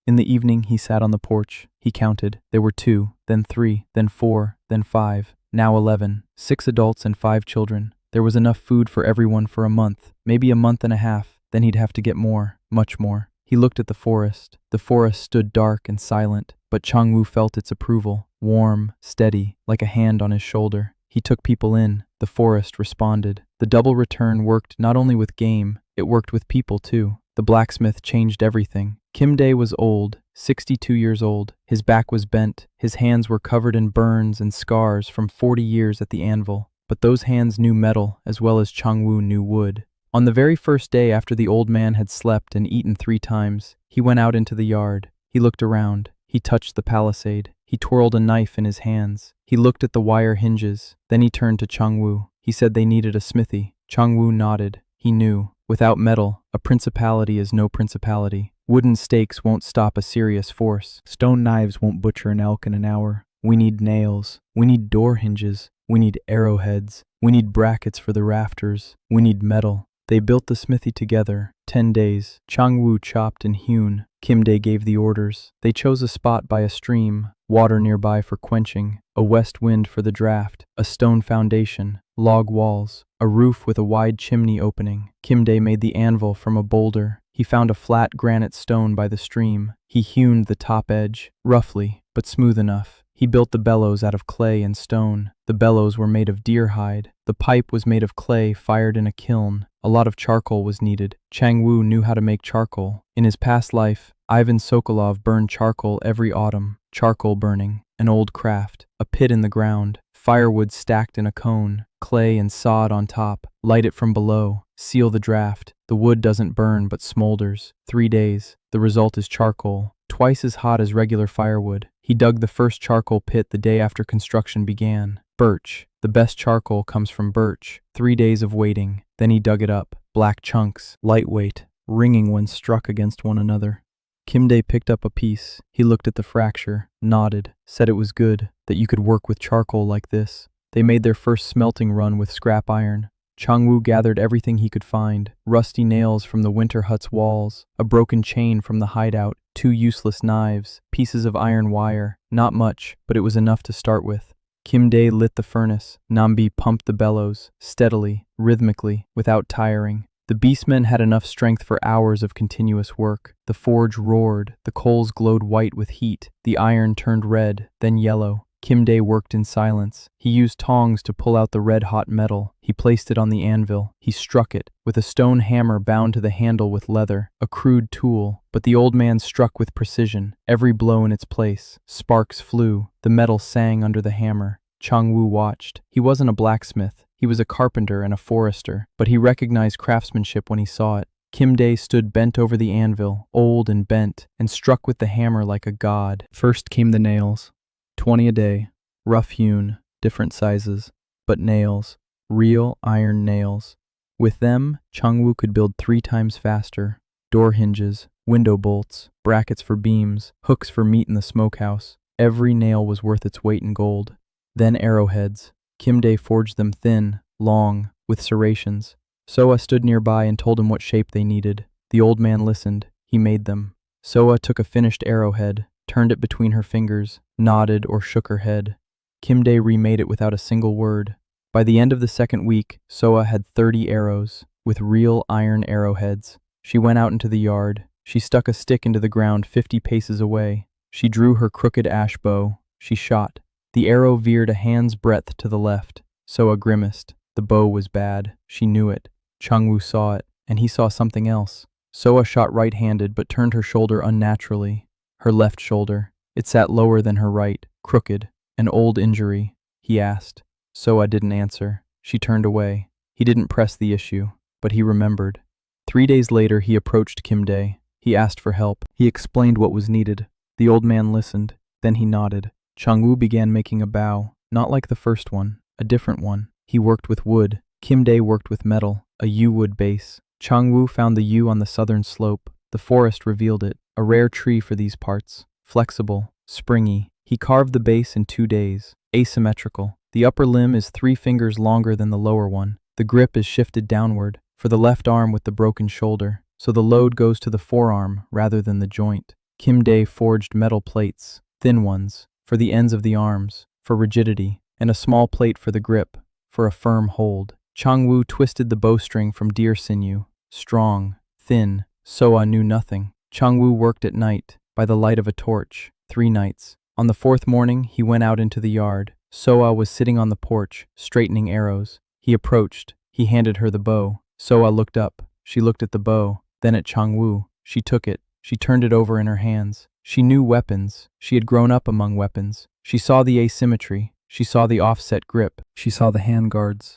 In the evening, he sat on the porch. He counted. There were 2, then 3, then 4, then 5, now 11, 6 adults and 5 children. There was enough food for everyone for a month, maybe a month and a half. Then he'd have to get more, much more. He looked at the forest. The forest stood dark and silent, but Changwu felt its approval, warm, steady, like a hand on his shoulder. He took people in. The forest responded. The double return worked not only with game, it worked with people too. The blacksmith changed everything. Kim Dae was old, 62 years old. His back was bent. His hands were covered in burns and scars from 40 years at the anvil. But those hands knew metal as well as Changwu knew wood. On the very first day after the old man had slept and eaten 3 times, he went out into the yard. He He looked around. He touched the palisade. He twirled a knife in his hands. He looked at the wire hinges. Then he turned to Changwu. He said they needed a smithy. Changwu nodded. He knew. Without metal, a principality is no principality. Wooden stakes won't stop a serious force. Stone knives won't butcher an elk in an hour. We need nails. We need door hinges. We need arrowheads. We need brackets for the rafters. We need metal. They built the smithy together. 10 days. Changwu chopped and hewn. Kimde gave the orders. They chose a spot by a stream, water nearby for quenching, a west wind for the draft, a stone foundation, log walls, a roof with a wide chimney opening. Kimde made the anvil from a boulder. He found a flat granite stone by the stream. He hewn the top edge, roughly, but smooth enough. He built the bellows out of clay and stone. The bellows were made of deer hide. The pipe was made of clay fired in a kiln. A lot of charcoal was needed. Changwu knew how to make charcoal. In his past life, Ivan Sokolov burned charcoal every autumn. Charcoal burning, an old craft, a pit in the ground, firewood stacked in a cone, clay and sod on top, light it from below, seal the draft. The wood doesn't burn but smolders. 3 days. The result is charcoal, twice as hot as regular firewood. He dug the first charcoal pit the day after construction began. Birch. The best charcoal comes from birch. 3 days of waiting. Then he dug it up. Black chunks, lightweight, ringing when struck against one another. Kimde picked up a piece. He looked at the fracture, nodded, said it was good, that you could work with charcoal like this. They made their first smelting run with scrap iron. Changwu gathered everything he could find, rusty nails from the winter hut's walls, a broken chain from the hideout, 2 useless knives, pieces of iron wire. Not much, but it was enough to start with. Kimde lit the furnace. Nambi pumped the bellows, steadily, rhythmically, without tiring. The beastmen had enough strength for hours of continuous work. The forge roared, the coals glowed white with heat, the iron turned red, then yellow. Kimde worked in silence. He used tongs to pull out the red-hot metal. He placed it on the anvil. He struck it, with a stone hammer bound to the handle with leather, a crude tool, but the old man struck with precision, every blow in its place. Sparks flew. The metal sang under the hammer. Changwu watched. He wasn't a blacksmith. He was a carpenter and a forester, but he recognized craftsmanship when he saw it. Kimde stood bent over the anvil, old and bent, and struck with the hammer like a god. First came the nails. 20 a day, rough-hewn, different sizes, but nails, real iron nails. With them, Changwu could build 3 times faster. Door hinges, window bolts, brackets for beams, hooks for meat in the smokehouse. Every nail was worth its weight in gold. Then arrowheads. Kimde forged them thin, long, with serrations. Soa stood nearby and told him what shape they needed. The old man listened. He made them. Soa took a finished arrowhead, turned it between her fingers, nodded or shook her head. Kimde remade it without a single word. By the end of the 2nd week, Soa had 30 arrows, with real iron arrowheads. She went out into the yard. She stuck a stick into the ground 50 paces away. She drew her crooked ash bow. She shot. The arrow veered a hand's breadth to the left. Soa grimaced. The bow was bad. She knew it. Changwu saw it, and he saw something else. Soa shot right-handed but turned her shoulder unnaturally. Her left shoulder. It sat lower than her right, crooked. An old injury, he asked. Soa didn't answer. She turned away. He didn't press the issue, but he remembered. 3 days later, he approached Kimde. He asked for help. He explained what was needed. The old man listened. Then he nodded. Changwu began making a bow, not like the first one, a different one. He worked with wood. Kimde worked with metal, a yew wood base. Changwu found the yew on the southern slope. The forest revealed it, a rare tree for these parts. Flexible, springy. He carved the base in 2 days. Asymmetrical. The upper limb is 3 fingers longer than the lower one. The grip is shifted downward, for the left arm with the broken shoulder, so the load goes to the forearm rather than the joint. Kimde forged metal plates, thin ones, for the ends of the arms, for rigidity, and a small plate for the grip, for a firm hold. Changwu twisted the bowstring from deer sinew, strong, thin. Soa knew nothing. Changwu worked at night, by the light of a torch, 3 nights. On the 4th morning, he went out into the yard. Soa was sitting on the porch, straightening arrows. He approached. He handed her the bow. Soa looked up. She looked at the bow, then at Changwu. She took it. She turned it over in her hands. She knew weapons. She had grown up among weapons. She saw the asymmetry. She saw the offset grip. She saw the handguards.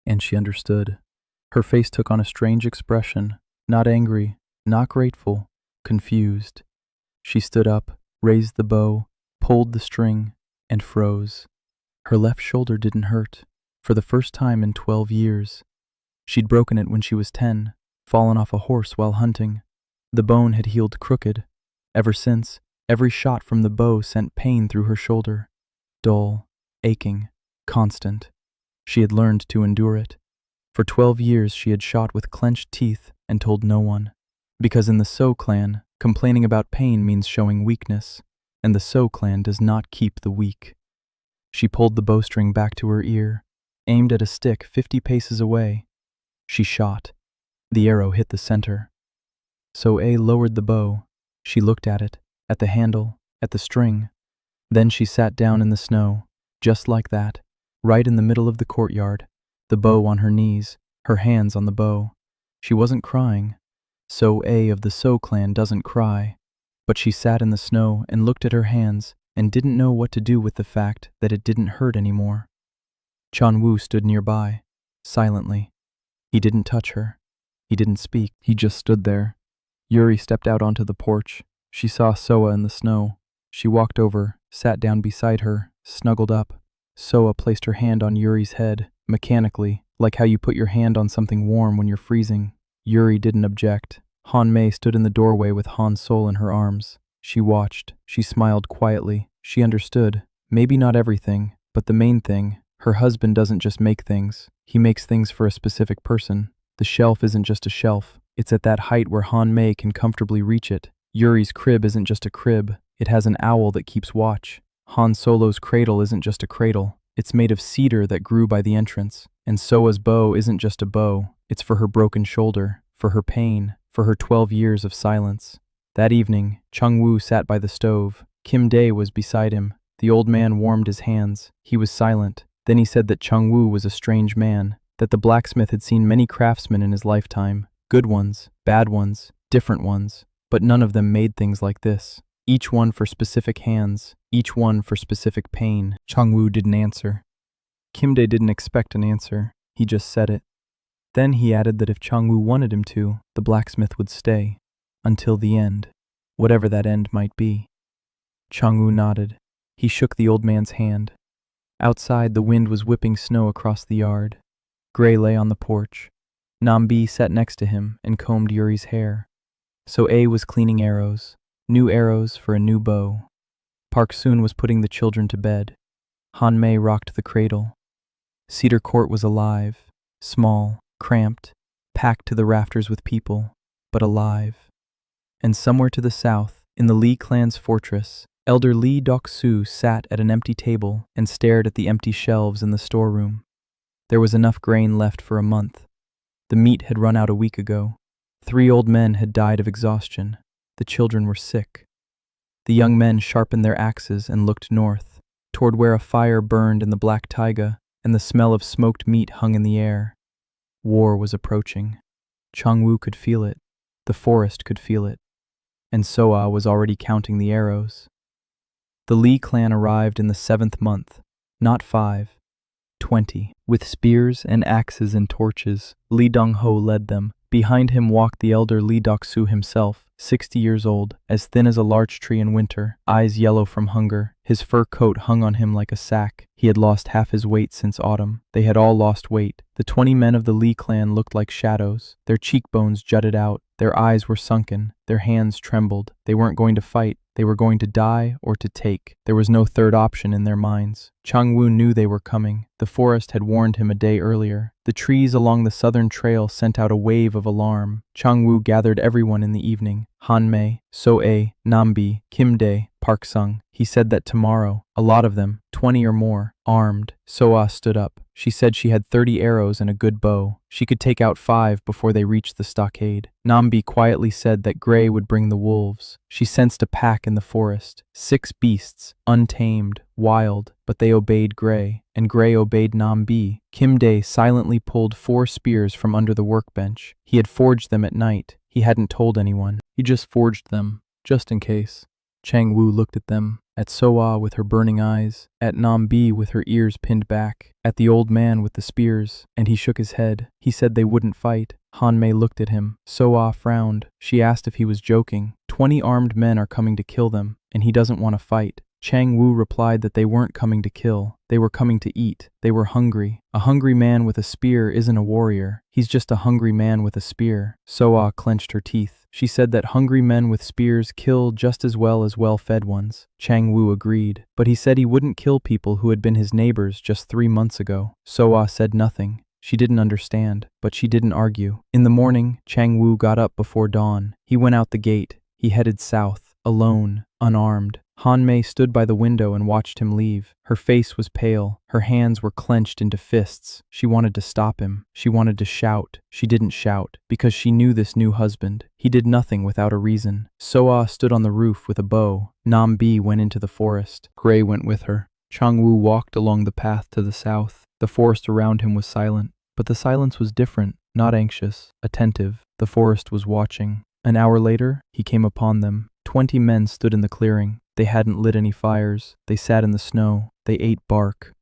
And she understood. Her face took on a strange expression, not angry, not grateful, confused. She stood up, raised the bow, pulled the string, and froze. Her left shoulder didn't hurt, for the first time in 12 years. She'd broken it when she was 10, fallen off a horse while hunting. The bone had healed crooked. Ever since, every shot from the bow sent pain through her shoulder. Dull, aching, constant. She had learned to endure it. For 12 years she had shot with clenched teeth and told no one. Because in the So clan, complaining about pain means showing weakness, and the So clan does not keep the weak. She pulled the bowstring back to her ear, aimed at a stick 50 paces away. She shot. The arrow hit the center. So lowered the bow. She looked at it, at the handle, at the string. Then she sat down in the snow, just like that, right in the middle of the courtyard, the bow on her knees, her hands on the bow. She wasn't crying. So of the So clan doesn't cry. But she sat in the snow and looked at her hands and didn't know what to do with the fact that it didn't hurt anymore. Chang-woo stood nearby, silently. He didn't touch her. He didn't speak. He just stood there. Yuri stepped out onto the porch. She saw Soa in the snow. She walked over, sat down beside her, snuggled up. Soa placed her hand on Yuri's head, mechanically, like how you put your hand on something warm when you're freezing. Yuri didn't object. Han-mei stood in the doorway with Han Sol in her arms. She watched. She smiled quietly. She understood. Maybe not everything, but the main thing. Her husband doesn't just make things. He makes things for a specific person. The shelf isn't just a shelf. It's at that height where Han-mei can comfortably reach it. Yuri's crib isn't just a crib. It has an owl that keeps watch. Han Solo's cradle isn't just a cradle. It's made of cedar that grew by the entrance. And Soa's bow isn't just a bow. It's for her broken shoulder, for her pain, for her 12 years of silence. That evening, Chang-woo sat by the stove. Kim Dae was beside him. The old man warmed his hands. He was silent. Then he said that Chang-woo was a strange man, that the blacksmith had seen many craftsmen in his lifetime. Good ones, bad ones, different ones, but none of them made things like this. Each one for specific hands, each one for specific pain. Chang-woo didn't answer. Kim Dae didn't expect an answer. He just said it. Then he added that if Chang-woo wanted him to, the blacksmith would stay. Until the end. Whatever that end might be. Chang-woo nodded. He shook the old man's hand. Outside, the wind was whipping snow across the yard. Gray lay on the porch. Nambi sat next to him and combed Yuri's hair. So was cleaning arrows. New arrows for a new bow. Park Soon was putting the children to bed. Han-mei rocked the cradle. Cedar Court was alive. Small, cramped, packed to the rafters with people, but alive. And somewhere to the south, in the Lee clan's fortress, Elder Lee Dok-soo sat at an empty table and stared at the empty shelves in the storeroom. There was enough grain left for a month. The meat had run out a week ago. 3 old men had died of exhaustion. The children were sick. The young men sharpened their axes and looked north, toward where a fire burned in the black taiga and the smell of smoked meat hung in the air. War was approaching. Chang-woo could feel it. The forest could feel it. And Soa was already counting the arrows. The Lee clan arrived in the 7th month, not 5, 20. With spears and axes and torches, Lee Dong-ho led them. Behind him walked the elder Lee Dok-soo himself, 60 years old, as thin as a larch tree in winter, eyes yellow from hunger. His fur coat hung on him like a sack. He had lost half his weight since autumn. They had all lost weight. The 20 men of the Lee clan looked like shadows. Their cheekbones jutted out. Their eyes were sunken. Their hands trembled. They weren't going to fight. They were going to die or to take. There was no third option in their minds. Chang-woo knew they were coming. The forest had warned him a day earlier. The trees along the southern trail sent out a wave of alarm. Chang-woo gathered everyone in the evening. Han-mei, So-ae, Nambi, Kim Dae, Park Sung. He said that tomorrow, a lot of them, 20 or more, armed. Soa stood up. She said she had 30 arrows and a good bow. She could take out 5 before they reached the stockade. Nambi quietly said that Gray would bring the wolves. She sensed a pack in the forest. 6 beasts, untamed, wild, but they obeyed Gray, and Gray obeyed Nambi. Kim Dae silently pulled 4 spears from under the workbench. He had forged them at night. He hadn't told anyone. He just forged them, just in case. Chang-woo looked at them, at Soa with her burning eyes, at Nambi with her ears pinned back, at the old man with the spears, and he shook his head. He said they wouldn't fight. Han-mei looked at him. Soa frowned. She asked if he was joking. 20 armed men are coming to kill them, and he doesn't want to fight. Chang Wu replied that they weren't coming to kill, they were coming to eat. They were hungry. A hungry man with a spear isn't a warrior, he's just a hungry man with a spear. Soa clenched her teeth. She said that hungry men with spears kill just as well-fed ones. Chang Wu agreed, but he said he wouldn't kill people who had been his neighbors just 3 months ago. Soa said nothing. She didn't understand, but she didn't argue. In the morning, Chang Wu got up before dawn. He went out the gate. He headed south, alone, unarmed. Han Mei stood by the window and watched him leave. Her face was pale. Her hands were clenched into fists. She wanted to stop him. She wanted to shout. She didn't shout, because she knew this new husband. He did nothing without a reason. Soa stood on the roof with a bow. Nam Bi went into the forest. Gray went with her. Chang Wu walked along the path to the south. The forest around him was silent, but the silence was different, not anxious, attentive. The forest was watching. An hour later, he came upon them. 20 men stood in the clearing. They hadn't lit any fires. They sat in the snow. They ate bark.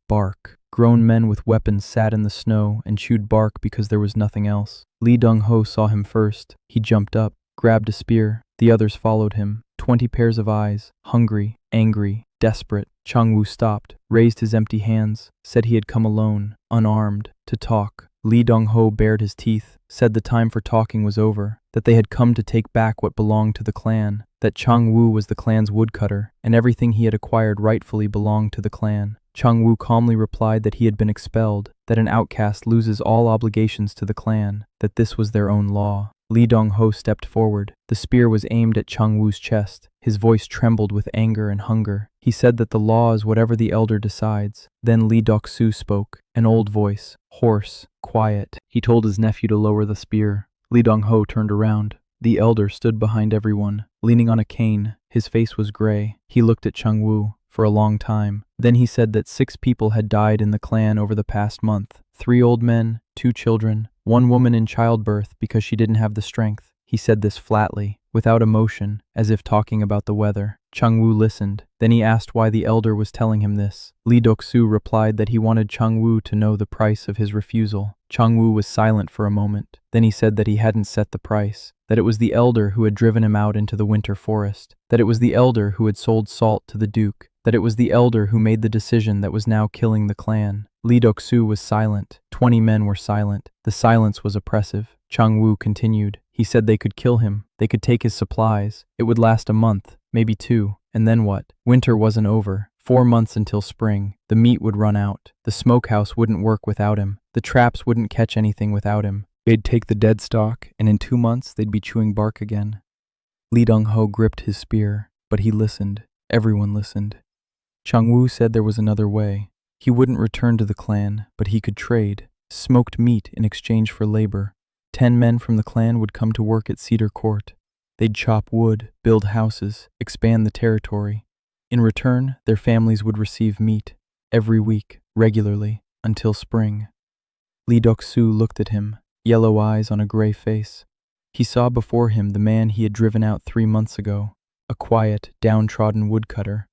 Grown men with weapons sat in the snow and chewed bark because there was nothing else. Li Dong-ho saw him first. He jumped up, grabbed a spear. The others followed him. 20 pairs of eyes, hungry, angry, desperate. Chang Wu stopped, raised his empty hands, said he had come alone, unarmed, to talk. Li Dong-ho bared his teeth, said the time for talking was over, that they had come to take back what belonged to the clan, that Chang Wu was the clan's woodcutter, and everything he had acquired rightfully belonged to the clan. Chang Wu calmly replied that he had been expelled, that an outcast loses all obligations to the clan, that this was their own law. Li Dong-ho stepped forward. The spear was aimed at Chang Wu's chest. His voice trembled with anger and hunger. He said that the law is whatever the elder decides. Then Li Dok-su spoke, an old voice, hoarse, quiet. He told his nephew to lower the spear. Li Dong-ho turned around. The elder stood behind everyone, leaning on a cane. His face was gray. He looked at Chang Wu for a long time. Then he said that 6 people had died in the clan over the past month. 3 old men, 2 children, 1 woman in childbirth because she didn't have the strength. He said this flatly, without emotion, as if talking about the weather. Chang Wu listened. Then he asked why the elder was telling him this. Li Dok-su replied that he wanted Chang Wu to know the price of his refusal. Chang Wu was silent for a moment. Then he said that he hadn't set the price, that it was the elder who had driven him out into the winter forest, that it was the elder who had sold salt to the duke, that it was the elder who made the decision that was now killing the clan. Li Dok-su was silent. 20 men were silent. The silence was oppressive. Chang Wu continued. He said they could kill him. They could take his supplies. It would last a month, maybe 2. And then what? Winter wasn't over. 4 months until spring. The meat would run out. The smokehouse wouldn't work without him. The traps wouldn't catch anything without him. They'd take the dead stock, and in 2 months they'd be chewing bark again. Li Dong-ho gripped his spear, but he listened. Everyone listened. Chang Wu said there was another way. He wouldn't return to the clan, but he could trade. Smoked meat in exchange for labor. 10 men from the clan would come to work at Cedar Court. They'd chop wood, build houses, expand the territory. In return, their families would receive meat, every week, regularly, until spring. Li Dok-su looked at him, yellow eyes on a gray face. He saw before him the man he had driven out 3 months ago, a quiet, downtrodden woodcutter.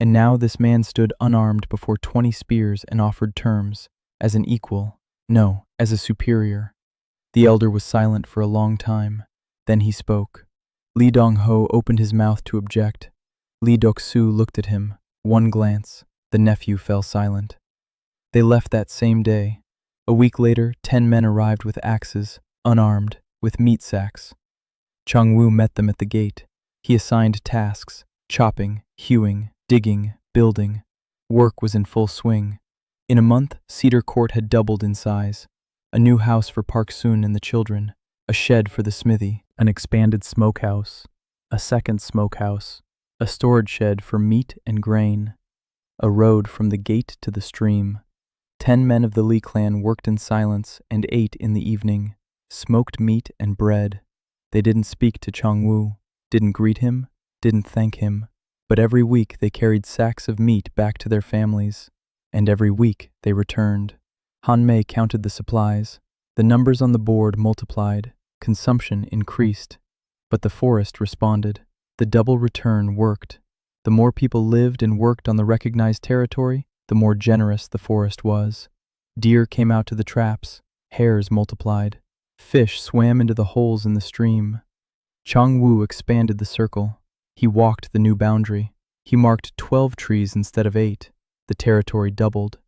And now this man stood unarmed before 20 spears and offered terms, as an equal, no, as a superior. The elder was silent for a long time. Then he spoke. Li Dong-ho opened his mouth to object. Li Dok-su looked at him. One glance. The nephew fell silent. They left that same day. A week later, 10 men arrived with axes, unarmed, with meat sacks. Chang Wu met them at the gate. He assigned tasks, chopping, hewing, digging, building. Work was in full swing. In a month, Cedar Court had doubled in size. A new house for Park Soon and the children, a shed for the smithy, an expanded smokehouse, a second smokehouse, a storage shed for meat and grain, a road from the gate to the stream. 10 men of the Li clan worked in silence and ate in the evening, smoked meat and bread. They didn't speak to Chang Wu, didn't greet him, didn't thank him, but every week they carried sacks of meat back to their families, and every week they returned. Han Mei counted the supplies. The numbers on the board multiplied. Consumption increased. But the forest responded. The double return worked. The more people lived and worked on the recognized territory, the more generous the forest was. Deer came out to the traps. Hares multiplied. Fish swam into the holes in the stream. Chang Wu expanded the circle. He walked the new boundary. He marked 12 trees instead of 8. The territory doubled.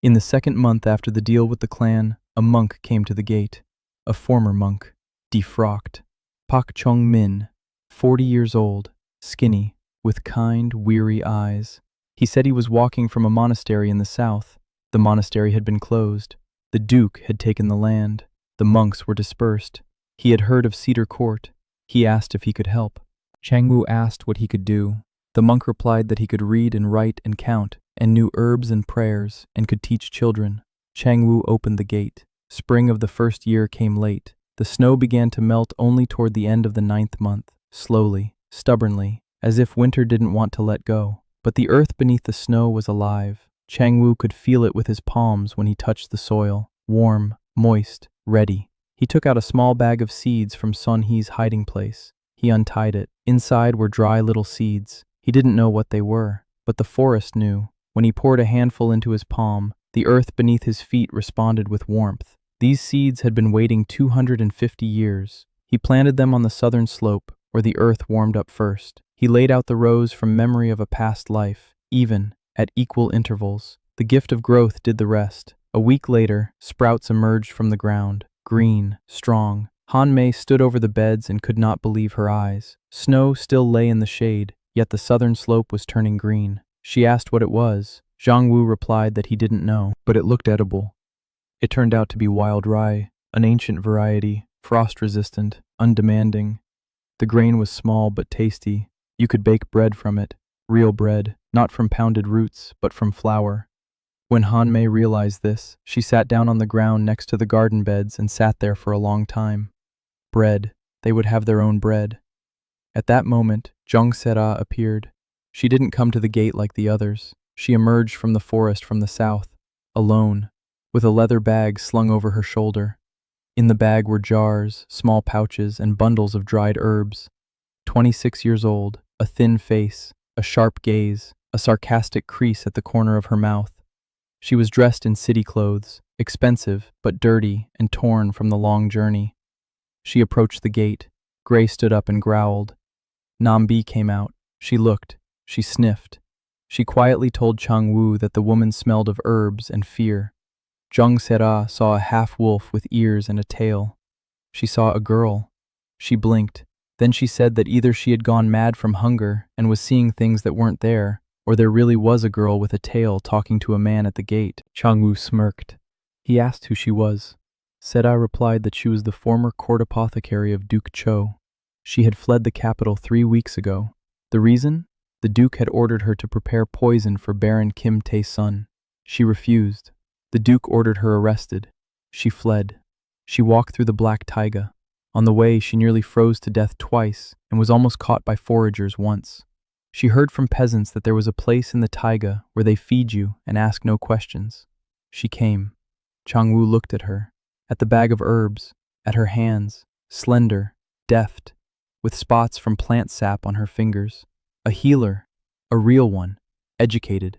In the second month after the deal with the clan, a monk came to the gate. A former monk, defrocked. Pak Chong Min, 40 years old, skinny, with kind, weary eyes. He said he was walking from a monastery in the south. The monastery had been closed. The duke had taken the land. The monks were dispersed. He had heard of Cedar Court. He asked if he could help. Chang Wu asked what he could do. The monk replied that he could read and write and count, and knew herbs and prayers, and could teach children. Chang Wu opened the gate. Spring of the first year came late. The snow began to melt only toward the end of the 9th month, slowly, stubbornly, as if winter didn't want to let go. But the earth beneath the snow was alive. Chang Wu could feel it with his palms when he touched the soil, warm, moist, ready. He took out a small bag of seeds from Sun He's hiding place. He untied it. Inside were dry little seeds. He didn't know what they were, but the forest knew. When he poured a handful into his palm, the earth beneath his feet responded with warmth. These seeds had been waiting 250 years. He planted them on the southern slope, where the earth warmed up first. He laid out the rows from memory of a past life, even, at equal intervals. The gift of growth did the rest. A week later, sprouts emerged from the ground, green, strong. Han Mei stood over the beds and could not believe her eyes. Snow still lay in the shade, yet the southern slope was turning green. She asked what it was. Zhang Wu replied that he didn't know, but it looked edible. It turned out to be wild rye, an ancient variety, frost-resistant, undemanding. The grain was small but tasty. You could bake bread from it, real bread, not from pounded roots, but from flour. When Han Mei realized this, she sat down on the ground next to the garden beds and sat there for a long time. Bread. They would have their own bread. At that moment, Zhang Sera appeared. She didn't come to the gate like the others. She emerged from the forest from the south, alone, with a leather bag slung over her shoulder. In the bag were jars, small pouches, and bundles of dried herbs. 26 years old, a thin face, a sharp gaze, a sarcastic crease at the corner of her mouth. She was dressed in city clothes, expensive but dirty and torn from the long journey. She approached the gate. Gray stood up and growled. Nambi came out. She looked. She sniffed. She quietly told Chang Wu that the woman smelled of herbs and fear. Zhang Sera saw a half-wolf with ears and a tail. She saw a girl. She blinked. Then she said that either she had gone mad from hunger and was seeing things that weren't there, or there really was a girl with a tail talking to a man at the gate. Chang Wu smirked. He asked who she was. Sera replied that she was the former court apothecary of Duke Cho. She had fled the capital 3 weeks ago. The reason? The Duke had ordered her to prepare poison for Baron Kim Tae's son. She refused. The Duke ordered her arrested. She fled. She walked through the black taiga. On the way, she nearly froze to death twice and was almost caught by foragers once. She heard from peasants that there was a place in the taiga where they feed you and ask no questions. She came. Chang Wu looked at her, at the bag of herbs, at her hands, slender, deft, with spots from plant sap on her fingers. A healer, a real one, educated.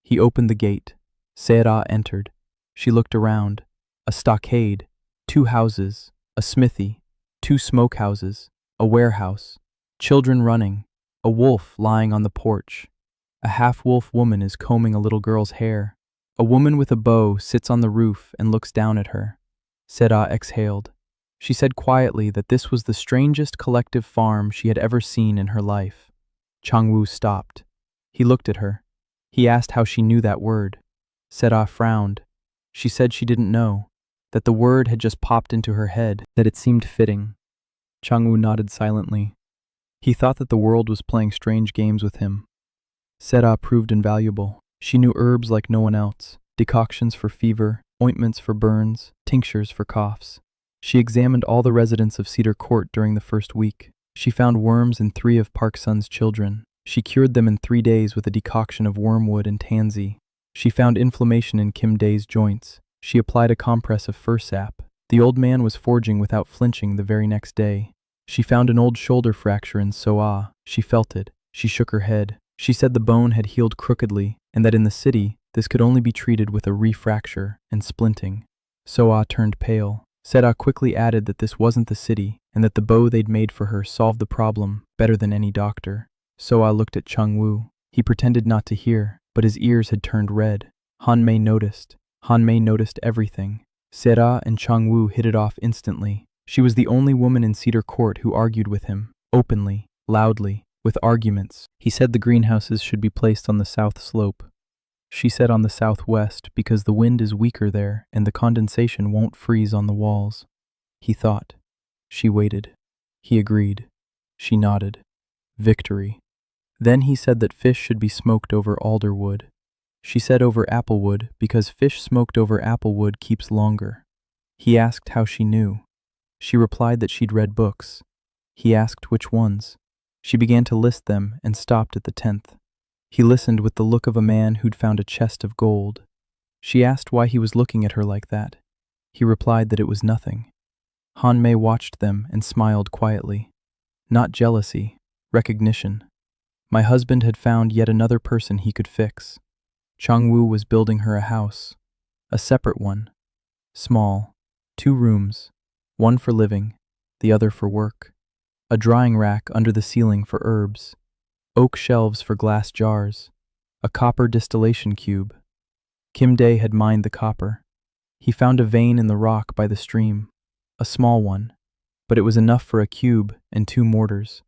He opened the gate. Sera entered. She looked around. A stockade, 2 houses, a smithy, 2 smokehouses, a warehouse, children running, a wolf lying on the porch. A half-wolf woman is combing a little girl's hair. A woman with a bow sits on the roof and looks down at her. Sera exhaled. She said quietly that this was the strangest collective farm she had ever seen in her life. Chang Wu stopped. He looked at her. He asked how she knew that word. Sera frowned. She said she didn't know, that the word had just popped into her head, that it seemed fitting. Chang Wu nodded silently. He thought that the world was playing strange games with him. Sera proved invaluable. She knew herbs like no one else, decoctions for fever, ointments for burns, tinctures for coughs. She examined all the residents of Cedar Court during the first week. She found worms in 3 of Park Sun's children. She cured them in 3 days with a decoction of wormwood and tansy. She found inflammation in Kim Dae's joints. She applied a compress of fir sap. The old man was forging without flinching the very next day. She found an old shoulder fracture in Soa. She felt it. She shook her head. She said the bone had healed crookedly, and that in the city, this could only be treated with a refracture and splinting. Soa turned pale. Sera quickly added that this wasn't the city, and that the bow they'd made for her solved the problem better than any doctor. So I looked at Chung-woo. He pretended not to hear, but his ears had turned red. Han-mei noticed. Han-mei noticed everything. Sera and Chung-woo hit it off instantly. She was the only woman in Cedar Court who argued with him, openly, loudly, with arguments. He said the greenhouses should be placed on the south slope. She said on the southwest because the wind is weaker there and the condensation won't freeze on the walls. He thought. She waited. He agreed. She nodded. Victory. Then he said that fish should be smoked over alder wood. She said over apple wood because fish smoked over apple wood keeps longer. He asked how she knew. She replied that she'd read books. He asked which ones. She began to list them and stopped at the 10th. He listened with the look of a man who'd found a chest of gold. She asked why he was looking at her like that. He replied that it was nothing. Han-mei watched them and smiled quietly. Not jealousy, recognition. My husband had found yet another person he could fix. Chung-woo was building her a house. A separate one. Small. 2 rooms. One for living, the other for work. A drying rack under the ceiling for herbs. Oak shelves for glass jars. A copper distillation cube. Kim Dae had mined the copper. He found a vein in the rock by the stream. A small one. But it was enough for a cube and 2 mortars.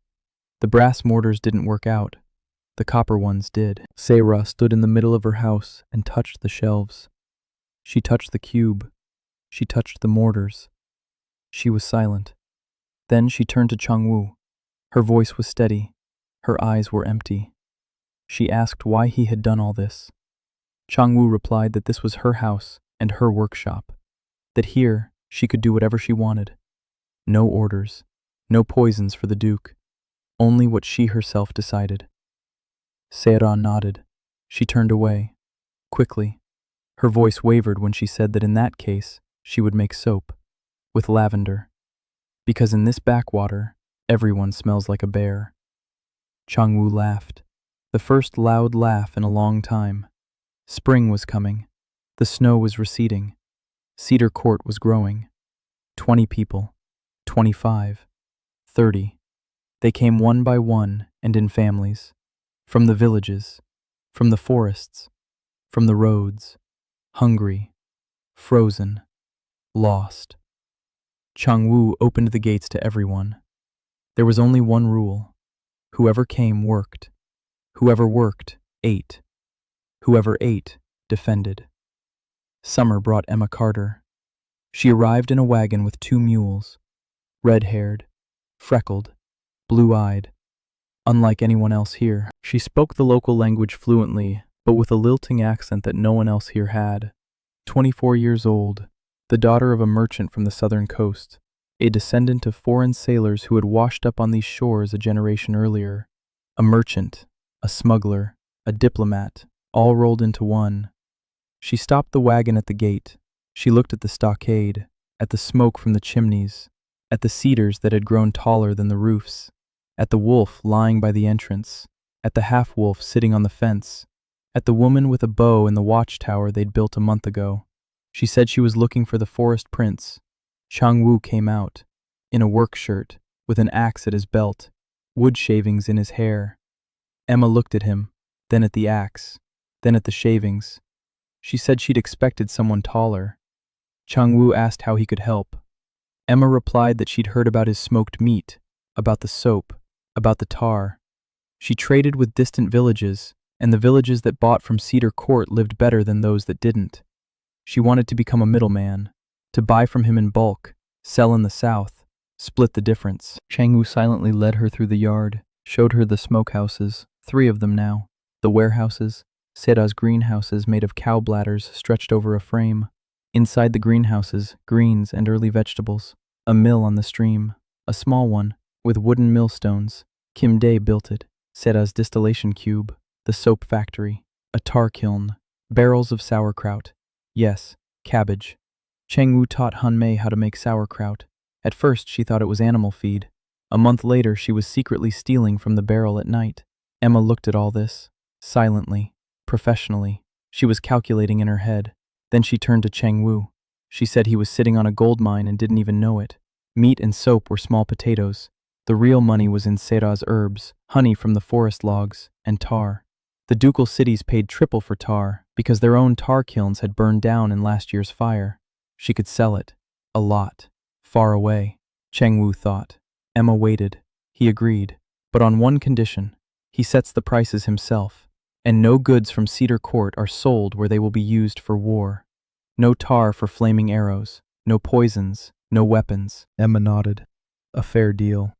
The brass mortars didn't work out. The copper ones did. Sera stood in the middle of her house and touched the shelves. She touched the cube. She touched the mortars. She was silent. Then she turned to Chung-woo. Her voice was steady. Her eyes were empty. She asked why he had done all this. Chung-woo replied that this was her house and her workshop. That here she could do whatever she wanted. No orders. No poisons for the Duke. Only what she herself decided. Sera nodded. She turned away. Quickly. Her voice wavered when she said that in that case, she would make soap. With lavender. Because in this backwater, everyone smells like a bear. Chung-woo laughed. The first loud laugh in a long time. Spring was coming. The snow was receding. Cedar Court was growing. 20 people. 25. 30. They came one by one and in families. From the villages. From the forests. From the roads. Hungry. Frozen. Lost. Chung-woo opened the gates to everyone. There was only one rule. Whoever came worked. Whoever worked, ate. Whoever ate, defended. Summer brought Emma Carter. She arrived in a wagon with 2 mules. Red-haired, freckled, blue-eyed. Unlike anyone else here, she spoke the local language fluently, but with a lilting accent that no one else here had. 24 years old, the daughter of a merchant from the southern coast, a descendant of foreign sailors who had washed up on these shores a generation earlier. A merchant, a smuggler, a diplomat, all rolled into one. She stopped the wagon at the gate. She looked at the stockade, at the smoke from the chimneys, at the cedars that had grown taller than the roofs, at the wolf lying by the entrance, at the half-wolf sitting on the fence, at the woman with a bow in the watchtower they'd built a month ago. She said she was looking for the forest prince. Chung-woo came out, in a work shirt, with an axe at his belt, wood shavings in his hair. Emma looked at him, then at the axe, then at the shavings. She said she'd expected someone taller. Chung-woo asked how he could help. Emma replied that she'd heard about his smoked meat, about the soap, about the tar. She traded with distant villages, and the villages that bought from Cedar Court lived better than those that didn't. She wanted to become a middleman, to buy from him in bulk, sell in the south, split the difference. Chung-woo silently led her through the yard, showed her the smokehouses, 3 of them now, the warehouses, Sera's greenhouses made of cow bladders stretched over a frame. Inside the greenhouses, greens and early vegetables. A mill on the stream, a small one, with wooden millstones. Kim Dae built it. Sera's distillation cube, the soap factory, a tar kiln, barrels of sauerkraut. Yes, cabbage. Chung-woo taught Han-mei how to make sauerkraut. At first she thought it was animal feed. A month later she was secretly stealing from the barrel at night. Emma looked at all this, silently, professionally. She was calculating in her head. Then she turned to Chung-woo. She said he was sitting on a gold mine and didn't even know it. Meat and soap were small potatoes. The real money was in Seda's herbs, honey from the forest logs, and tar. The ducal cities paid triple for tar because their own tar kilns had burned down in last year's fire. She could sell it. A lot. Far away. Cheng-Wu thought. Emma waited. He agreed. But on one condition. He sets the prices himself. And no goods from Cedar Court are sold where they will be used for war. No tar for flaming arrows. No poisons. No weapons. Emma nodded. A fair deal.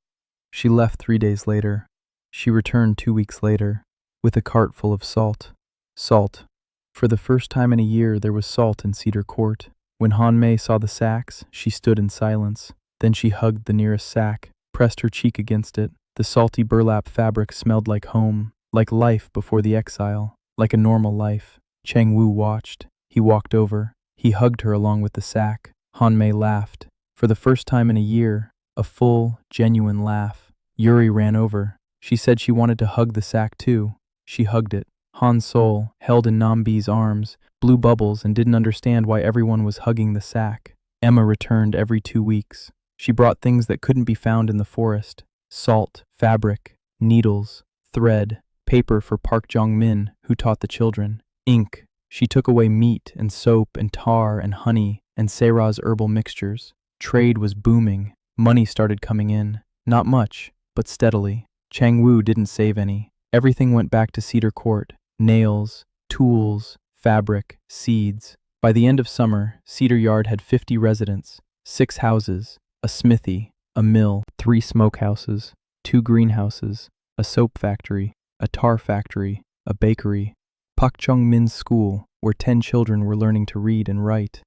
She left 3 days later. She returned 2 weeks later, with a cart full of salt. Salt. For the first time in a year there was salt in Cedar Court. When Han Mei saw the sacks, she stood in silence. Then she hugged the nearest sack, pressed her cheek against it. The salty burlap fabric smelled like home, like life before the exile, like a normal life. Cheng-Wu watched. He walked over. He hugged her along with the sack. Han Mei laughed. For the first time in a year, a full, genuine laugh. Yuri ran over. She said she wanted to hug the sack too. She hugged it. Han Sol, held in Nambi's arms, blew bubbles and didn't understand why everyone was hugging the sack. Emma returned every 2 weeks. She brought things that couldn't be found in the forest. Salt, fabric, needles, thread, paper for Park Jong-min, who taught the children, ink. She took away meat and soap and tar and honey and Sera's herbal mixtures. Trade was booming. Money started coming in. Not much, but steadily. Cheng-Wu didn't save any. Everything went back to Cedar Court. Nails, tools, fabric, seeds. By the end of summer, Cedar Yard had 50 residents, 6 houses, a smithy, a mill, 3 smokehouses, 2 greenhouses, a soap factory, a tar factory, a bakery, Pak Chung-min's school, where 10 children were learning to read and write.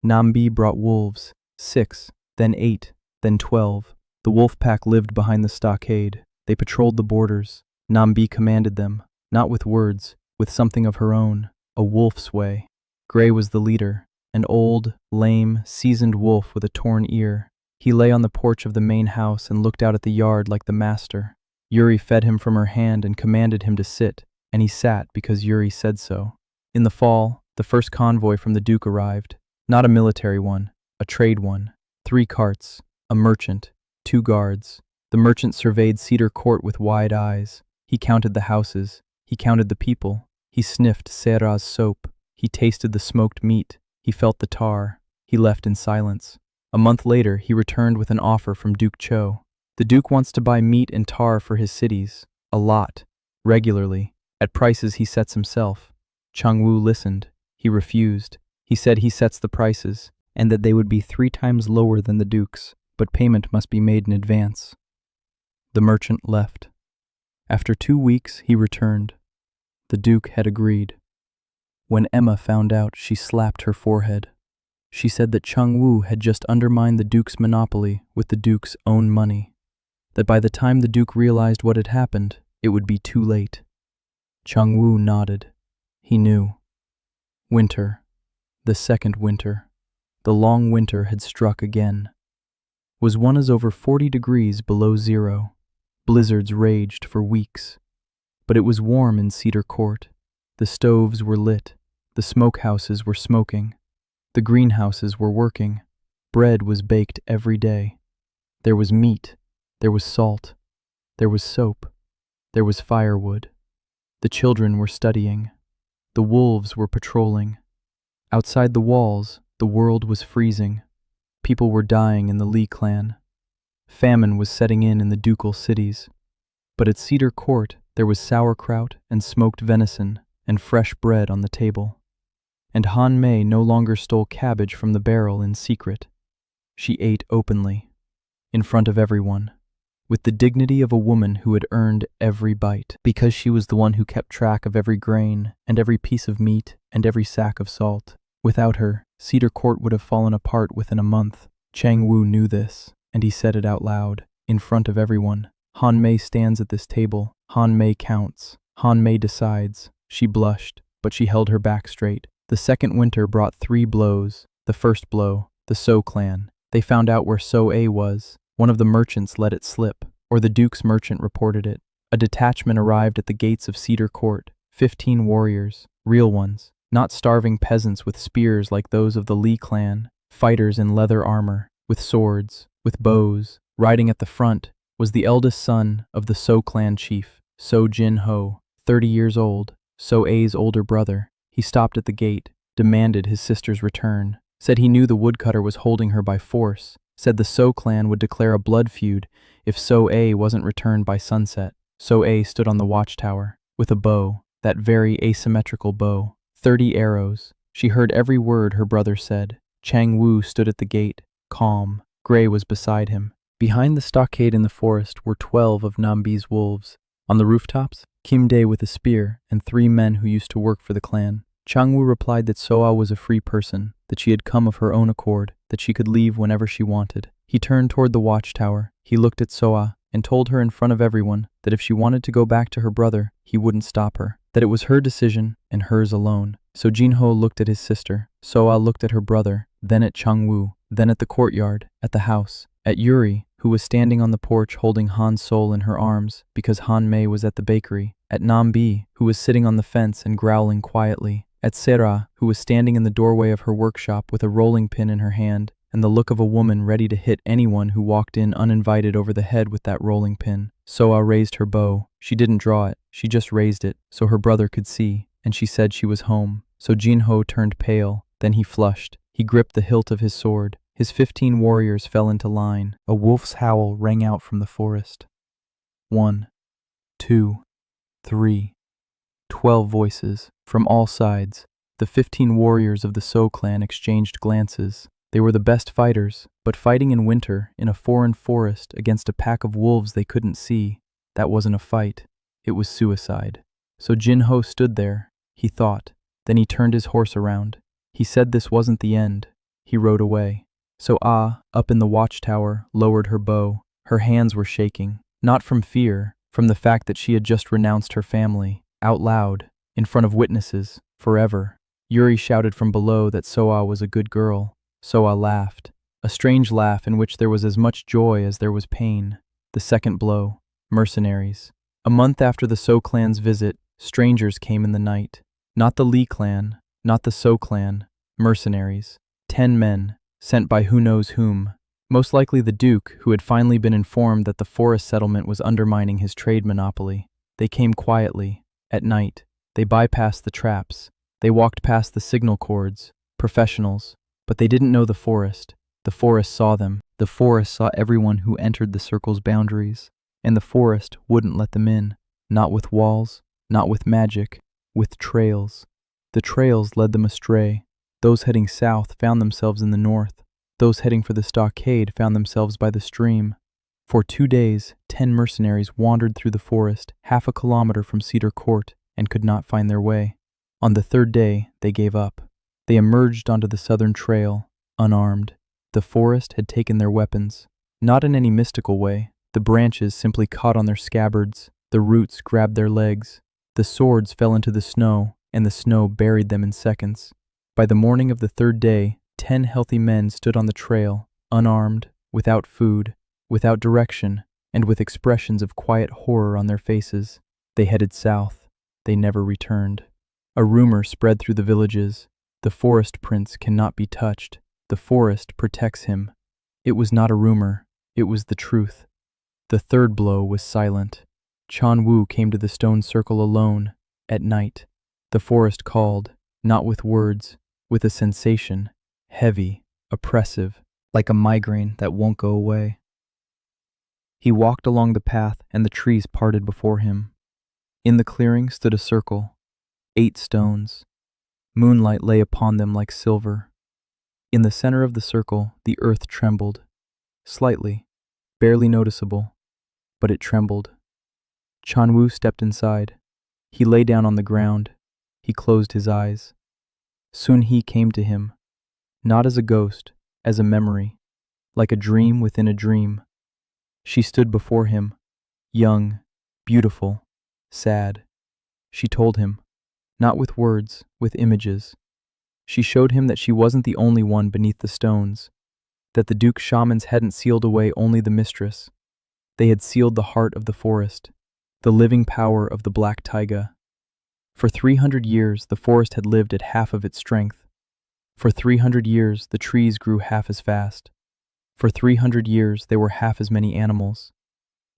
Nambi brought wolves, 6, then 8, then 12. The wolf pack lived behind the stockade. They patrolled the borders. Nambi commanded them, not with words, with something of her own, a wolf's way. Gray was the leader, an old, lame, seasoned wolf with a torn ear. He lay on the porch of the main house and looked out at the yard like the master. Yuri fed him from her hand and commanded him to sit, and he sat because Yuri said so. In the fall, the first convoy from the Duke arrived. Not a military one, a trade one. 3 carts, a merchant, 2 guards. The merchant surveyed Cedar Court with wide eyes. He counted the houses. He counted the people. He sniffed Sera's soap. He tasted the smoked meat. He felt the tar. He left in silence. A month later, he returned with an offer from Duke Cho. The Duke wants to buy meat and tar for his cities. A lot. Regularly. At prices he sets himself. Cheng-Wu listened. He refused. He said he sets the prices, and that they would be 3 times lower than the Duke's, but payment must be made in advance. The merchant left. After 2 weeks, he returned. The Duke had agreed. When Emma found out, she slapped her forehead. She said that Cheng-Wu had just undermined the Duke's monopoly with the Duke's own money, that by the time the Duke realized what had happened, it would be too late. Cheng-Wu nodded. He knew. Winter. The second winter. The long winter had struck again. Was one as over 40 degrees below zero. Blizzards raged for weeks. But it was warm in Cedar Court. The stoves were lit. The smokehouses were smoking. The greenhouses were working. Bread was baked every day. There was meat. There was salt. There was soap. There was firewood. The children were studying. The wolves were patrolling. Outside the walls, the world was freezing. People were dying in the Lee clan. Famine was setting in the ducal cities. But at Cedar Court, there was sauerkraut and smoked venison and fresh bread on the table. And Han Mei no longer stole cabbage from the barrel in secret. She ate openly, in front of everyone, with the dignity of a woman who had earned every bite, because she was the one who kept track of every grain and every piece of meat and every sack of salt. Without her, Cedar Court would have fallen apart within a month. Cheng-Wu knew this, and he said it out loud, in front of everyone. Han Mei stands at this table. Han Mei counts. Han Mei decides. She blushed, but she held her back straight. The second winter brought 3 blows. The first blow, the So clan. They found out where So A was. One of the merchants let it slip, or the Duke's merchant reported it. A detachment arrived at the gates of Cedar Court. 15 warriors, real ones, not starving peasants with spears like those of the Lee clan, fighters in leather armor, with swords, with bows. Riding at the front was the eldest son of the So clan chief, So Jin Ho, 30 years old, So A's older brother. He stopped at the gate, demanded his sister's return, said he knew the woodcutter was holding her by force, said the So clan would declare a blood feud if So A wasn't returned by sunset. So A stood on the watchtower, with a bow, that very asymmetrical bow, 30 arrows. She heard every word her brother said. Chang Wu stood at the gate, calm. Gray was beside him. Behind the stockade in the forest were 12 of Nambi's wolves. On the rooftops, Kim Dae with a spear and 3 men who used to work for the clan. Chang Wu replied that Soa was a free person, that she had come of her own accord, that she could leave whenever she wanted. He turned toward the watchtower. He looked at Soa and told her in front of everyone that if she wanted to go back to her brother, he wouldn't stop her, that it was her decision and hers alone. So Jinho looked at his sister. Soa looked at her brother, then at Chang Wu, then at the courtyard, at the house, at Yuri, who was standing on the porch holding Han Sol in her arms because Han Mei was at the bakery, at Nambi, who was sitting on the fence and growling quietly, at Sera, who was standing in the doorway of her workshop with a rolling pin in her hand and the look of a woman ready to hit anyone who walked in uninvited over the head with that rolling pin. Soa raised her bow. She didn't draw it, she just raised it so her brother could see, and she said she was home. So Jinho turned pale, then he flushed. He gripped the hilt of his sword. His 15 warriors fell into line. A wolf's howl rang out from the forest. 1, 2, 3. 12 voices, from all sides. The 15 warriors of the So clan exchanged glances. They were the best fighters, but fighting in winter, in a foreign forest, against a pack of wolves they couldn't see, that wasn't a fight. It was suicide. So Jinho stood there. He thought. Then he turned his horse around. He said this wasn't the end. He rode away. So up in the watchtower, lowered her bow. Her hands were shaking, not from fear, from the fact that she had just renounced her family, out loud, in front of witnesses, forever. Yuri shouted from below that Soa was a good girl. Soa laughed, a strange laugh in which there was as much joy as there was pain. The second blow, mercenaries. A month after the So clan's visit, strangers came in the night. Not the Li clan, not the So clan, mercenaries. 10 men, sent by who knows whom. Most likely the Duke, who had finally been informed that the forest settlement was undermining his trade monopoly. They came quietly, at night. They bypassed the traps. They walked past the signal cords, professionals. But they didn't know the forest. The forest saw them. The forest saw everyone who entered the circle's boundaries. And the forest wouldn't let them in. Not with walls, not with magic, with trails. The trails led them astray. Those heading south found themselves in the north. Those heading for the stockade found themselves by the stream. For 2 days, 10 mercenaries wandered through the forest, half a kilometer from Cedar Court, and could not find their way. On the 3rd day, they gave up. They emerged onto the southern trail, unarmed. The forest had taken their weapons. Not in any mystical way. The branches simply caught on their scabbards. The roots grabbed their legs. The swords fell into the snow, and the snow buried them in seconds. By the morning of the 3rd day, 10 healthy men stood on the trail, unarmed, without food, without direction, and with expressions of quiet horror on their faces. They headed south. They never returned. A rumor spread through the villages. The forest prince cannot be touched. The forest protects him. It was not a rumor. It was the truth. The 3rd blow was silent. Chan Wu came to the stone circle alone, at night. The forest called, not with words, with a sensation, heavy, oppressive, like a migraine that won't go away. He walked along the path and the trees parted before him. In the clearing stood a circle, 8 stones. Moonlight lay upon them like silver. In the center of the circle, the earth trembled, slightly, barely noticeable, but it trembled. Chan Wu stepped inside. He lay down on the ground. He closed his eyes. Soon he came to him, not as a ghost, as a memory, like a dream within a dream. She stood before him, young, beautiful, sad. She told him, not with words, with images. She showed him that she wasn't the only one beneath the stones, that the Duke shamans hadn't sealed away only the mistress. They had sealed the heart of the forest, the living power of the black taiga. For 300 years, the forest had lived at half of its strength. For 300 years, the trees grew half as fast. For 300 years, they were half as many animals.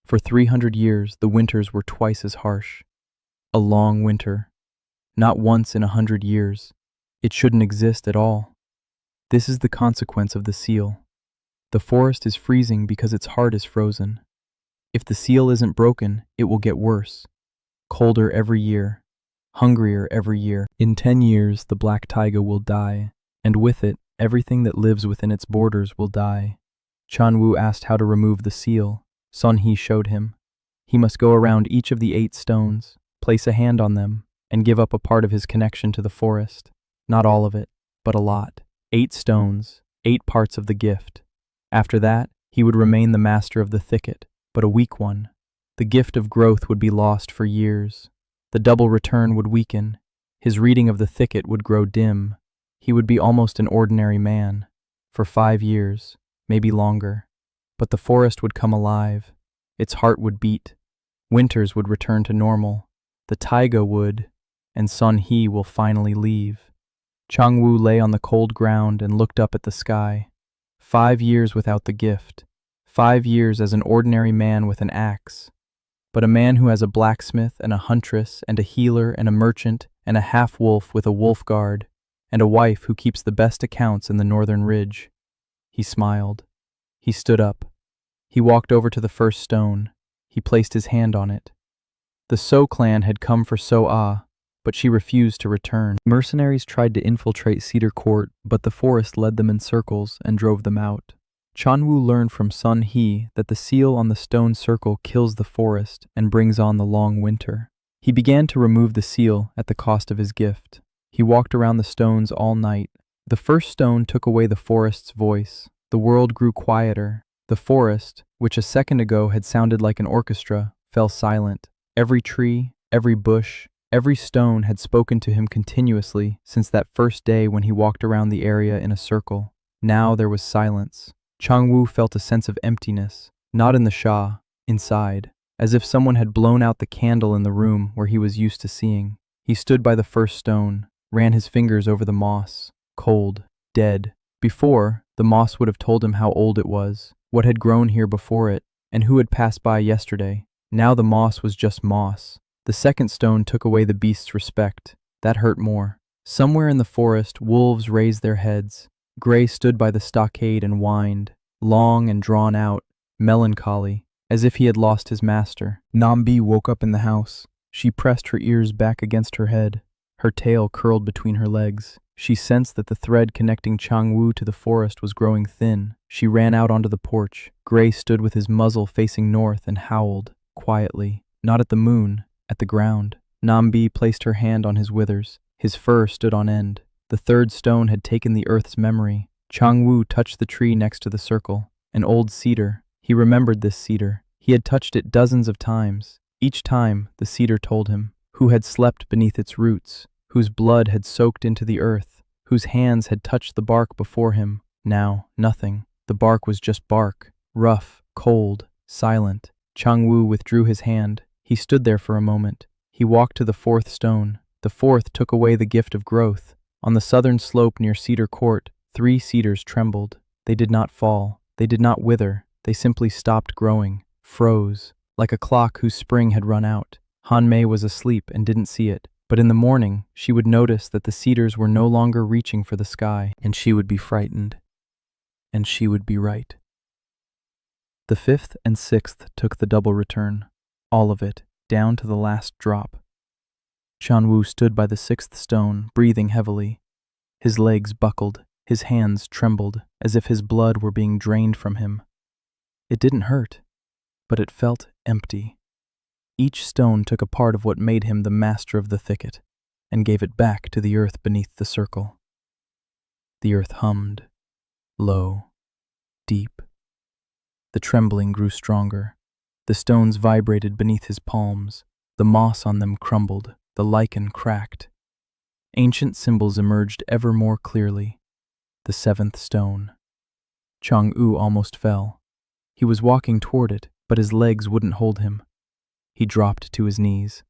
For 300 years, the winters were twice as harsh. A long winter. Not once in 100 years. It shouldn't exist at all. This is the consequence of the seal. The forest is freezing because its heart is frozen. If the seal isn't broken, it will get worse. Colder every year. Hungrier every year. In 10 years, the black taiga will die, and with it, everything that lives within its borders will die. Chanwu asked how to remove the seal. Sun He showed him. He must go around each of the 8 stones, place a hand on them, and give up a part of his connection to the forest. Not all of it, but a lot. 8 stones, 8 parts of the gift. After that, he would remain the master of the thicket, but a weak one. The gift of growth would be lost for years. The double return would weaken. His reading of the thicket would grow dim. He would be almost an ordinary man. For 5 years, maybe longer. But the forest would come alive. Its heart would beat. Winters would return to normal. The taiga would, and Sun He will finally leave. Changwu lay on the cold ground and looked up at the sky. 5 years without the gift. 5 years as an ordinary man with an axe. But a man who has a blacksmith and a huntress and a healer and a merchant and a half-wolf with a wolf guard and a wife who keeps the best accounts in the northern ridge. He smiled. He stood up. He walked over to the first stone. He placed his hand on it. The So clan had come for So-ah, but she refused to return. Mercenaries tried to infiltrate Cedar Court, but the forest led them in circles and drove them out. Chanwu learned from Sun He that the seal on the stone circle kills the forest and brings on the long winter. He began to remove the seal at the cost of his gift. He walked around the stones all night. The first stone took away the forest's voice. The world grew quieter. The forest, which a second ago had sounded like an orchestra, fell silent. Every tree, every bush, every stone had spoken to him continuously since that first day when he walked around the area in a circle. Now there was silence. Changwu felt a sense of emptiness, not in the Shah, inside, as if someone had blown out the candle in the room where he was used to seeing. He stood by the first stone, ran his fingers over the moss, cold, dead. Before, the moss would have told him how old it was, what had grown here before it, and who had passed by yesterday. Now the moss was just moss. The second stone took away the beast's respect. That hurt more. Somewhere in the forest, wolves raised their heads. Gray stood by the stockade and whined, long and drawn out, melancholy, as if he had lost his master. Nambi woke up in the house. She pressed her ears back against her head. Her tail curled between her legs. She sensed that the thread connecting Changwu to the forest was growing thin. She ran out onto the porch. Gray stood with his muzzle facing north and howled, quietly, not at the moon, at the ground. Nambi placed her hand on his withers. His fur stood on end. The third stone had taken the earth's memory. Changwu touched the tree next to the circle, an old cedar. He remembered this cedar. He had touched it dozens of times. Each time, the cedar told him, who had slept beneath its roots, whose blood had soaked into the earth, whose hands had touched the bark before him. Now, nothing. The bark was just bark, rough, cold, silent. Changwu withdrew his hand. He stood there for a moment. He walked to the fourth stone. The fourth took away the gift of growth. On the southern slope near Cedar Court, 3 cedars trembled. They did not fall. They did not wither. They simply stopped growing, froze, like a clock whose spring had run out. Han Mei was asleep and didn't see it, but in the morning she would notice that the cedars were no longer reaching for the sky, and she would be frightened. And she would be right. The 5th and 6th took the double return, all of it, down to the last drop. Chanwu stood by the 6th stone, breathing heavily. His legs buckled, his hands trembled, as if his blood were being drained from him. It didn't hurt, but it felt empty. Each stone took a part of what made him the master of the thicket, and gave it back to the earth beneath the circle. The earth hummed, low, deep. The trembling grew stronger. The stones vibrated beneath his palms. The moss on them crumbled. The lichen cracked. Ancient symbols emerged ever more clearly. The 7th stone. Changwu almost fell. He was walking toward it, but his legs wouldn't hold him. He dropped to his knees.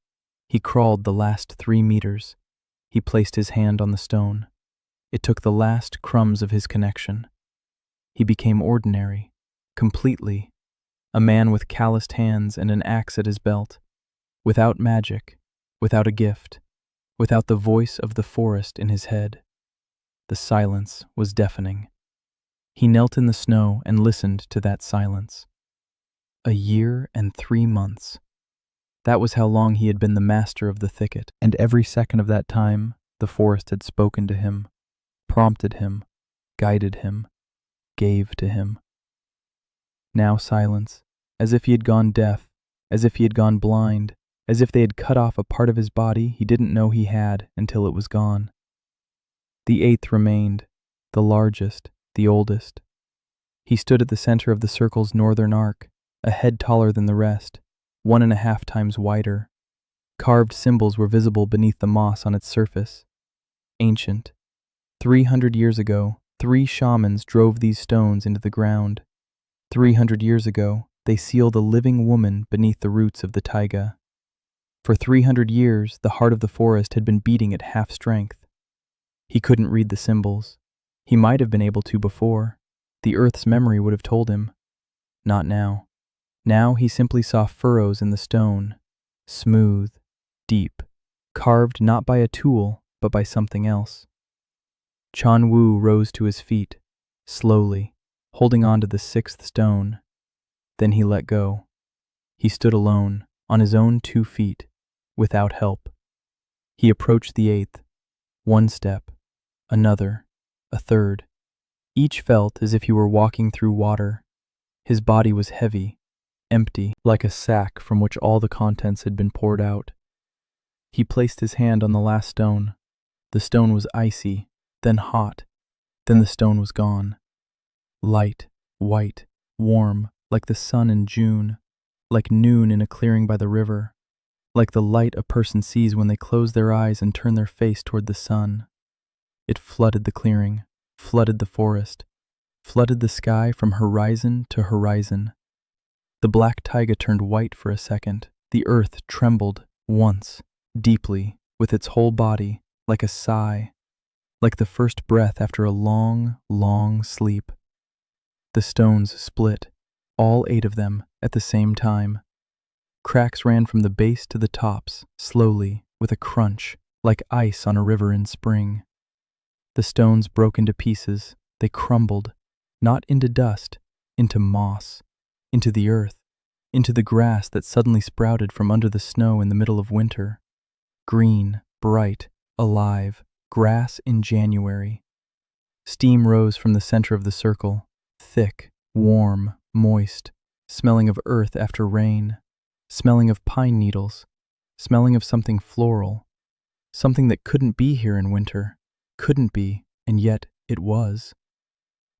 He crawled the last 3 meters. He placed his hand on the stone. It took the last crumbs of his connection. he became ordinary, completely, a man with calloused hands and an axe at his belt, without magic, without a gift, without the voice of the forest in his head. The silence was deafening. He knelt in the snow and listened to that silence. 1 year and 3 months. That was how long he had been the master of the thicket, and every second of that time the forest had spoken to him, prompted him, guided him, gave to him. Now silence, as if he had gone deaf, as if he had gone blind, as if they had cut off a part of his body he didn't know he had until it was gone. The eighth remained, the largest, the oldest. He stood at the center of the circle's northern arc, a head taller than the rest, 1.5 times wider. Carved symbols were visible beneath the moss on its surface. Ancient. 300 years ago, 3 shamans drove these stones into the ground. 300 years ago, they sealed a living woman beneath the roots of the taiga. For 300 years, the heart of the forest had been beating at half strength. He couldn't read the symbols. He might have been able to before. The earth's memory would have told him. Not now. Now he simply saw furrows in the stone, smooth, deep, carved not by a tool, but by something else. Chan Wu rose to his feet, slowly, holding on to the 6th stone. Then he let go. He stood alone, on his own 2 feet, without help. He approached the 8th, 1 step, another, a third. Each felt as if he were walking through water. His body was heavy, empty, like a sack from which all the contents had been poured out. He placed his hand on the last stone. The stone was icy, then hot, then the stone was gone. Light, white, warm, like the sun in June, like noon in a clearing by the river, like the light a person sees when they close their eyes and turn their face toward the sun. It flooded the clearing, flooded the forest, flooded the sky from horizon to horizon. The black taiga turned white for a second. The earth trembled once, deeply, with its whole body, like a sigh, like the first breath after a long, long sleep. The stones split, all 8 of them, at the same time. Cracks ran from the base to the tops, slowly, with a crunch, like ice on a river in spring. The stones broke into pieces. They crumbled, not into dust, into moss, into the earth, into the grass that suddenly sprouted from under the snow in the middle of winter. Green, bright, alive, grass in January. Steam rose from the center of the circle, thick, warm, moist, smelling of earth after rain, smelling of pine needles, smelling of something floral, something that couldn't be here in winter, couldn't be, and yet it was.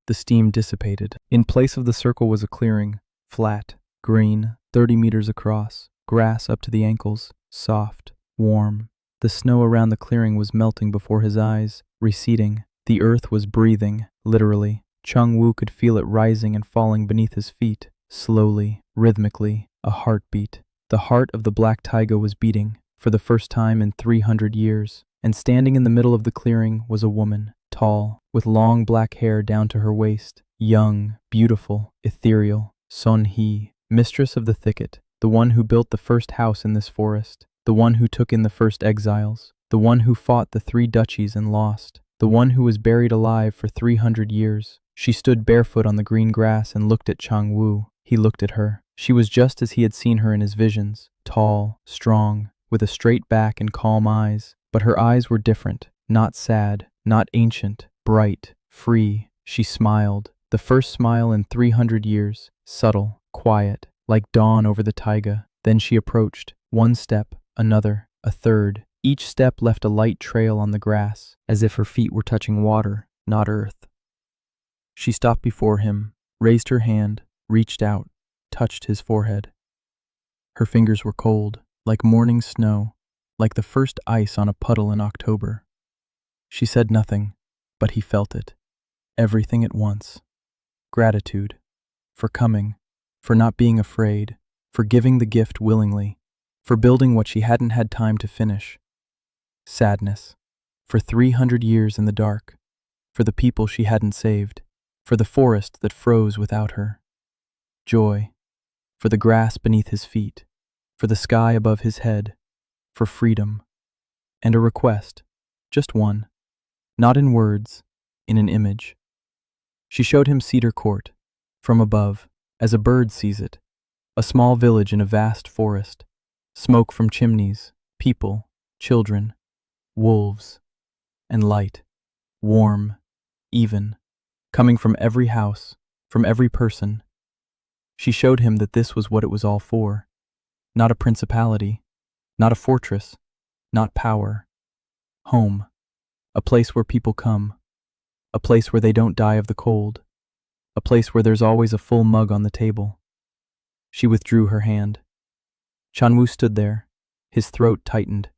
The steam dissipated. In place of the circle was a clearing, flat, green, 30 meters across, grass up to the ankles, soft, warm. The snow around the clearing was melting before his eyes, receding. The earth was breathing, literally. Chung Wu could feel it rising and falling beneath his feet, slowly, rhythmically, a heartbeat. The heart of the black taiga was beating, for the first time in 300 years, and standing in the middle of the clearing was a woman, tall, with long black hair down to her waist, young, beautiful, ethereal, Son He, mistress of the thicket, the one who built the first house in this forest, the one who took in the first exiles, the one who fought the 3 duchies and lost, the one who was buried alive for 300 years. She stood barefoot on the green grass and looked at Chang Wu. He looked at her. She was just as he had seen her in his visions, tall, strong, with a straight back and calm eyes. But her eyes were different, not sad, not ancient, bright, free. She smiled, the first smile in 300 years, subtle, quiet, like dawn over the taiga. Then she approached, 1 step, another, a third. Each step left a light trail on the grass, as if her feet were touching water, not earth. She stopped before him, raised her hand, reached out, touched his forehead. Her fingers were cold, like morning snow, like the first ice on a puddle in October. She said nothing, but he felt it. Everything at once. Gratitude. For coming. For not being afraid. For giving the gift willingly. For building what she hadn't had time to finish. Sadness. For 300 years in the dark. For the people she hadn't saved. for the forest that froze without her. Joy, for the grass beneath his feet, for the sky above his head, for freedom. And a request, just one, not in words, in an image. She showed him Cedar Court, from above, as a bird sees it, a small village in a vast forest, smoke from chimneys, people, children, wolves, and light, warm, even, coming from every house, from every person. She showed him that this was what it was all for, not a principality, not a fortress, not power. Home, a place where people come, a place where they don't die of the cold, a place where there's always a full mug on the table. She withdrew her hand. Chang-Woo stood there, his throat tightened,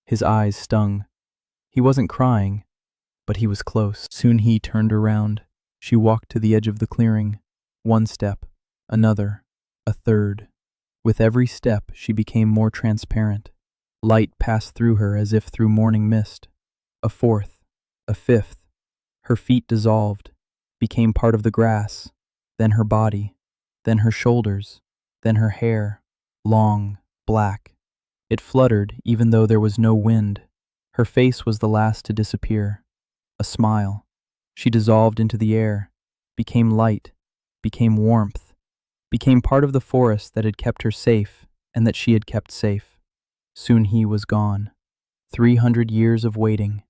his eyes stung. He wasn't crying, but he was close. Soon he turned around. She walked to the edge of the clearing. One step, another, a third. With every step, she became more transparent. Light passed through her as if through morning mist. A fourth, a fifth. Her feet dissolved, became part of the grass, then her body, then her shoulders, then her hair, long, black. It fluttered even though there was no wind. Her face was the last to disappear. A smile. She dissolved into the air, became light, became warmth, became part of the forest that had kept her safe and that she had kept safe. Soon he was gone. 300 years of waiting,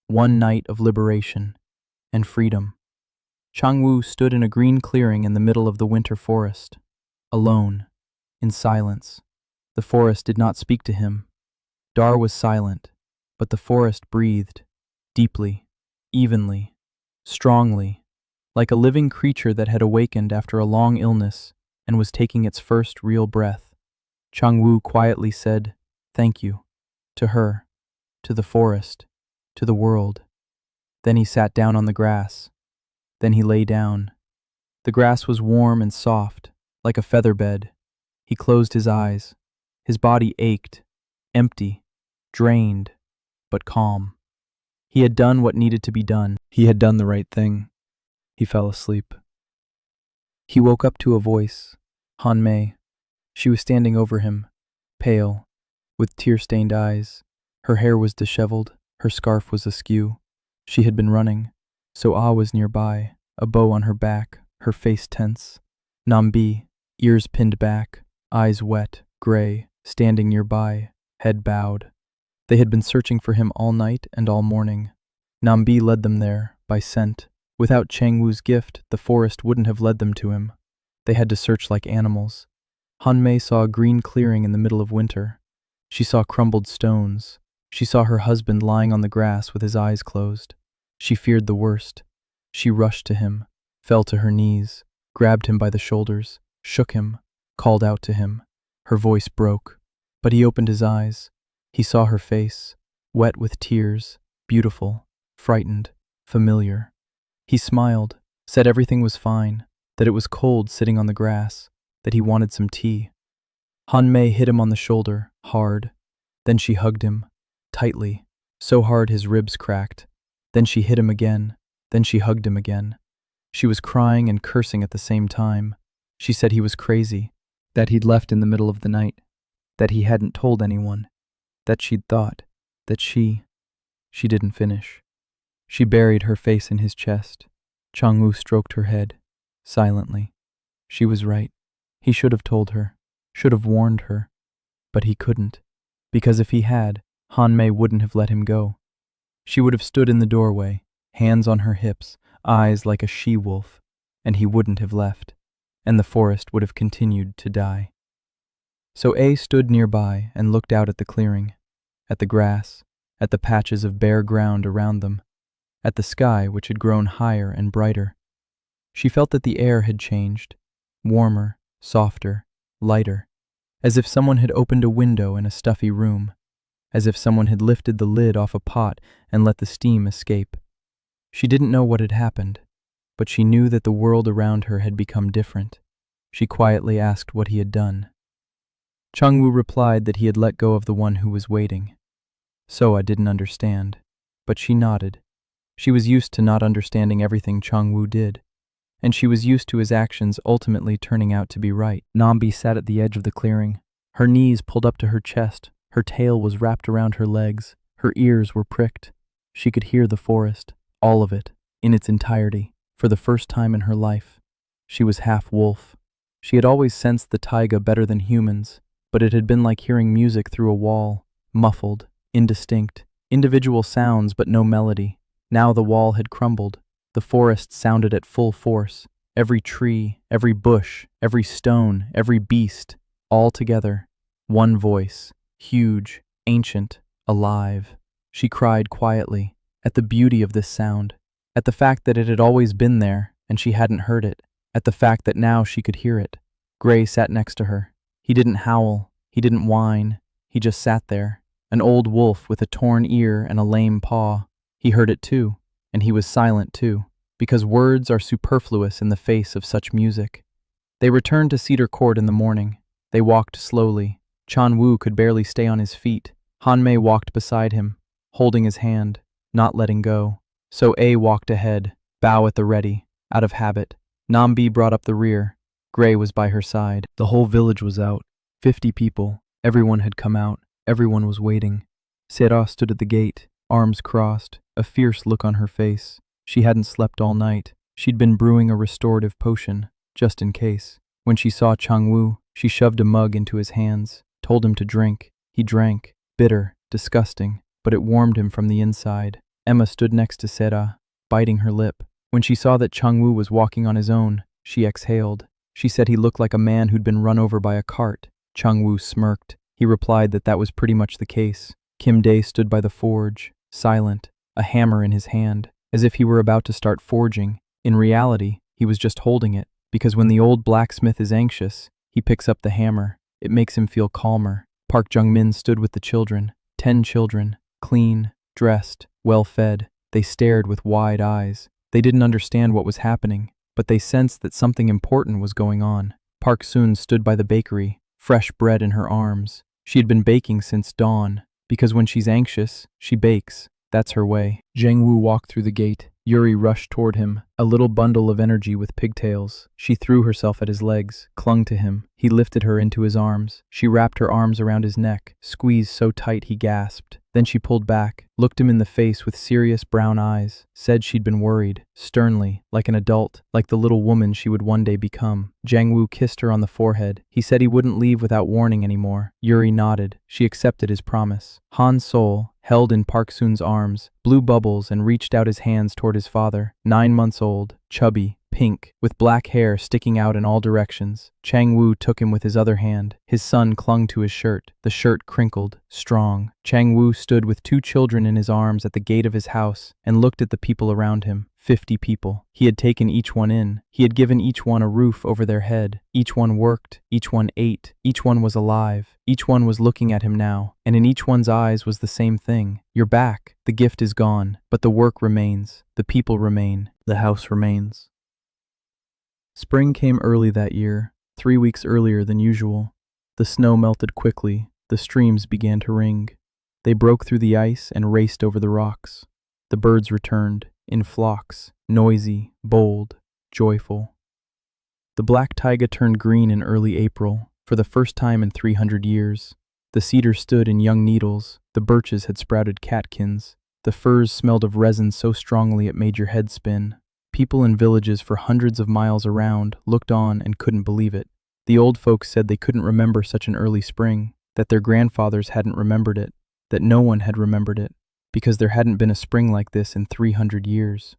one night of liberation and freedom. Chang-Woo stood in a green clearing in the middle of the winter forest, alone, in silence. The forest did not speak to him. Dar was silent, but the forest breathed, deeply, evenly, strongly, like a living creature that had awakened after a long illness and was taking its first real breath. Chang-Woo quietly said, "Thank you," to her, to the forest, to the world. Then he sat down on the grass. Then he lay down. The grass was warm and soft, like a feather bed. He closed his eyes. His body ached, empty, drained, but calm. He had done what needed to be done. He had done the right thing. He fell asleep. He woke up to a voice, Han-mei. She was standing over him, pale, with tear-stained eyes. Her hair was disheveled, her scarf was askew. She had been running, so Ah was nearby, a bow on her back, her face tense. Nambi, ears pinned back, eyes wet, gray, standing nearby, head bowed. They had been searching for him all night and all morning. Nambi led them there, by scent. Without Chang-Woo's gift, the forest wouldn't have led them to him. They had to search like animals. Han-mei saw a green clearing in the middle of winter. She saw crumbled stones. She saw her husband lying on the grass with his eyes closed. She feared the worst. She rushed to him, fell to her knees, grabbed him by the shoulders, shook him, called out to him. Her voice broke, but he opened his eyes. He saw her face, wet with tears, beautiful, frightened, familiar. He smiled, said everything was fine, that it was cold sitting on the grass, that he wanted some tea. Han-mei hit him on the shoulder, hard. Then she hugged him, tightly, so hard his ribs cracked. Then she hit him again. Then she hugged him again. She was crying and cursing at the same time. She said he was crazy, that he'd left in the middle of the night, that he hadn't told anyone, that she'd thought, that she didn't finish. She buried her face in his chest. Chang-Woo stroked her head, silently. She was right. He should have told her, should have warned her. But he couldn't, because if he had, Han-mei wouldn't have let him go. She would have stood in the doorway, hands on her hips, eyes like a she-wolf, and he wouldn't have left, and the forest would have continued to die. So A stood nearby and looked out at the clearing, at the grass, at the patches of bare ground around them, at the sky which had grown higher and brighter. She felt that the air had changed, warmer, softer, lighter, as if someone had opened a window in a stuffy room, as if someone had lifted the lid off a pot and let the steam escape. She didn't know what had happened, but she knew that the world around her had become different. She quietly asked what he had done. Chang-Woo replied that he had let go of the one who was waiting. Soa didn't understand, but she nodded. She was used to not understanding everything Chang-Woo did. and she was used to his actions ultimately turning out to be right. Nambi sat at the edge of the clearing, her knees pulled up to her chest, her tail was wrapped around her legs, her ears were pricked. She could hear the forest, all of it, in its entirety, for the first time in her life. She was half wolf. She had always sensed the taiga better than humans, but it had been like hearing music through a wall, muffled, indistinct, individual sounds but no melody. Now the wall had crumbled. The forest sounded at full force. Every tree, every bush, every stone, every beast, all together. One voice, huge, ancient, alive. She cried quietly, at the beauty of this sound, at the fact that it had always been there and she hadn't heard it, at the fact that now she could hear it. Gray sat next to her. He didn't howl, he didn't whine, he just sat there, an old wolf with a torn ear and a lame paw. He heard it too, and he was silent too, because words are superfluous in the face of such music. They returned to Cedar Court in the morning. They walked slowly. Chan Wu could barely stay on his feet. Han Mei walked beside him, holding his hand, not letting go. So A walked ahead, bow at the ready, out of habit. Nambi brought up the rear. Gray was by her side. The whole village was out. 50 people. Everyone had come out. Everyone was waiting. Sera stood at the gate, arms crossed, a fierce look on her face. She hadn't slept all night. She'd been brewing a restorative potion, just in case. When she saw Chang Wu, she shoved a mug into his hands, told him to drink. He drank, bitter, disgusting, but it warmed him from the inside. Emma stood next to Sera, biting her lip. When she saw that Chang Wu was walking on his own, she exhaled. She said he looked like a man who'd been run over by a cart. Chang Wu smirked. He replied that that was pretty much the case. Kim Dae stood by the forge, silent, a hammer in his hand, as if he were about to start forging. In reality, he was just holding it, because when the old blacksmith is anxious, he picks up the hammer. It makes him feel calmer. Park Jung-min stood with the children, 10 children, clean, dressed, well-fed. They stared with wide eyes. They didn't understand what was happening, but they sensed that something important was going on. Park Soon stood by the bakery, fresh bread in her arms. She had been baking since dawn, because when she's anxious, she bakes. That's her way. Zheng Wu walked through the gate. Yuri rushed toward him, a little bundle of energy with pigtails. She threw herself at his legs, clung to him. He lifted her into his arms. She wrapped her arms around his neck, squeezed so tight he gasped. Then she pulled back, looked him in the face with serious brown eyes, said she'd been worried, sternly, like an adult, like the little woman she would one day become. Zhang Wu kissed her on the forehead. He said he wouldn't leave without warning anymore. Yuri nodded. She accepted his promise. Han Sol, held in Park Soon's arms, blew bubbles and reached out his hands toward his father, 9 months old, chubby, pink, with black hair sticking out in all directions. Chang Wu took him with his other hand. His son clung to his shirt. The shirt crinkled, strong. Chang Wu stood with 2 children in his arms at the gate of his house and looked at the people around him. 50 people. He had taken each one in. He had given each one a roof over their head. Each one worked. Each one ate. Each one was alive. Each one was looking at him now, and in each one's eyes was the same thing. You're back. The gift is gone, but the work remains. The people remain. The house remains. Spring came early that year, 3 weeks earlier than usual. The snow melted quickly. The streams began to ring. They broke through the ice and raced over the rocks. The birds returned, in flocks, noisy, bold, joyful. The black taiga turned green in early April, for the first time in 300 years. The cedar stood in young needles, the birches had sprouted catkins, the firs smelled of resin so strongly it made your head spin. People in villages for hundreds of miles around looked on and couldn't believe it. The old folks said they couldn't remember such an early spring, that their grandfathers hadn't remembered it, that no one had remembered it, because there hadn't been a spring like this in 300 years.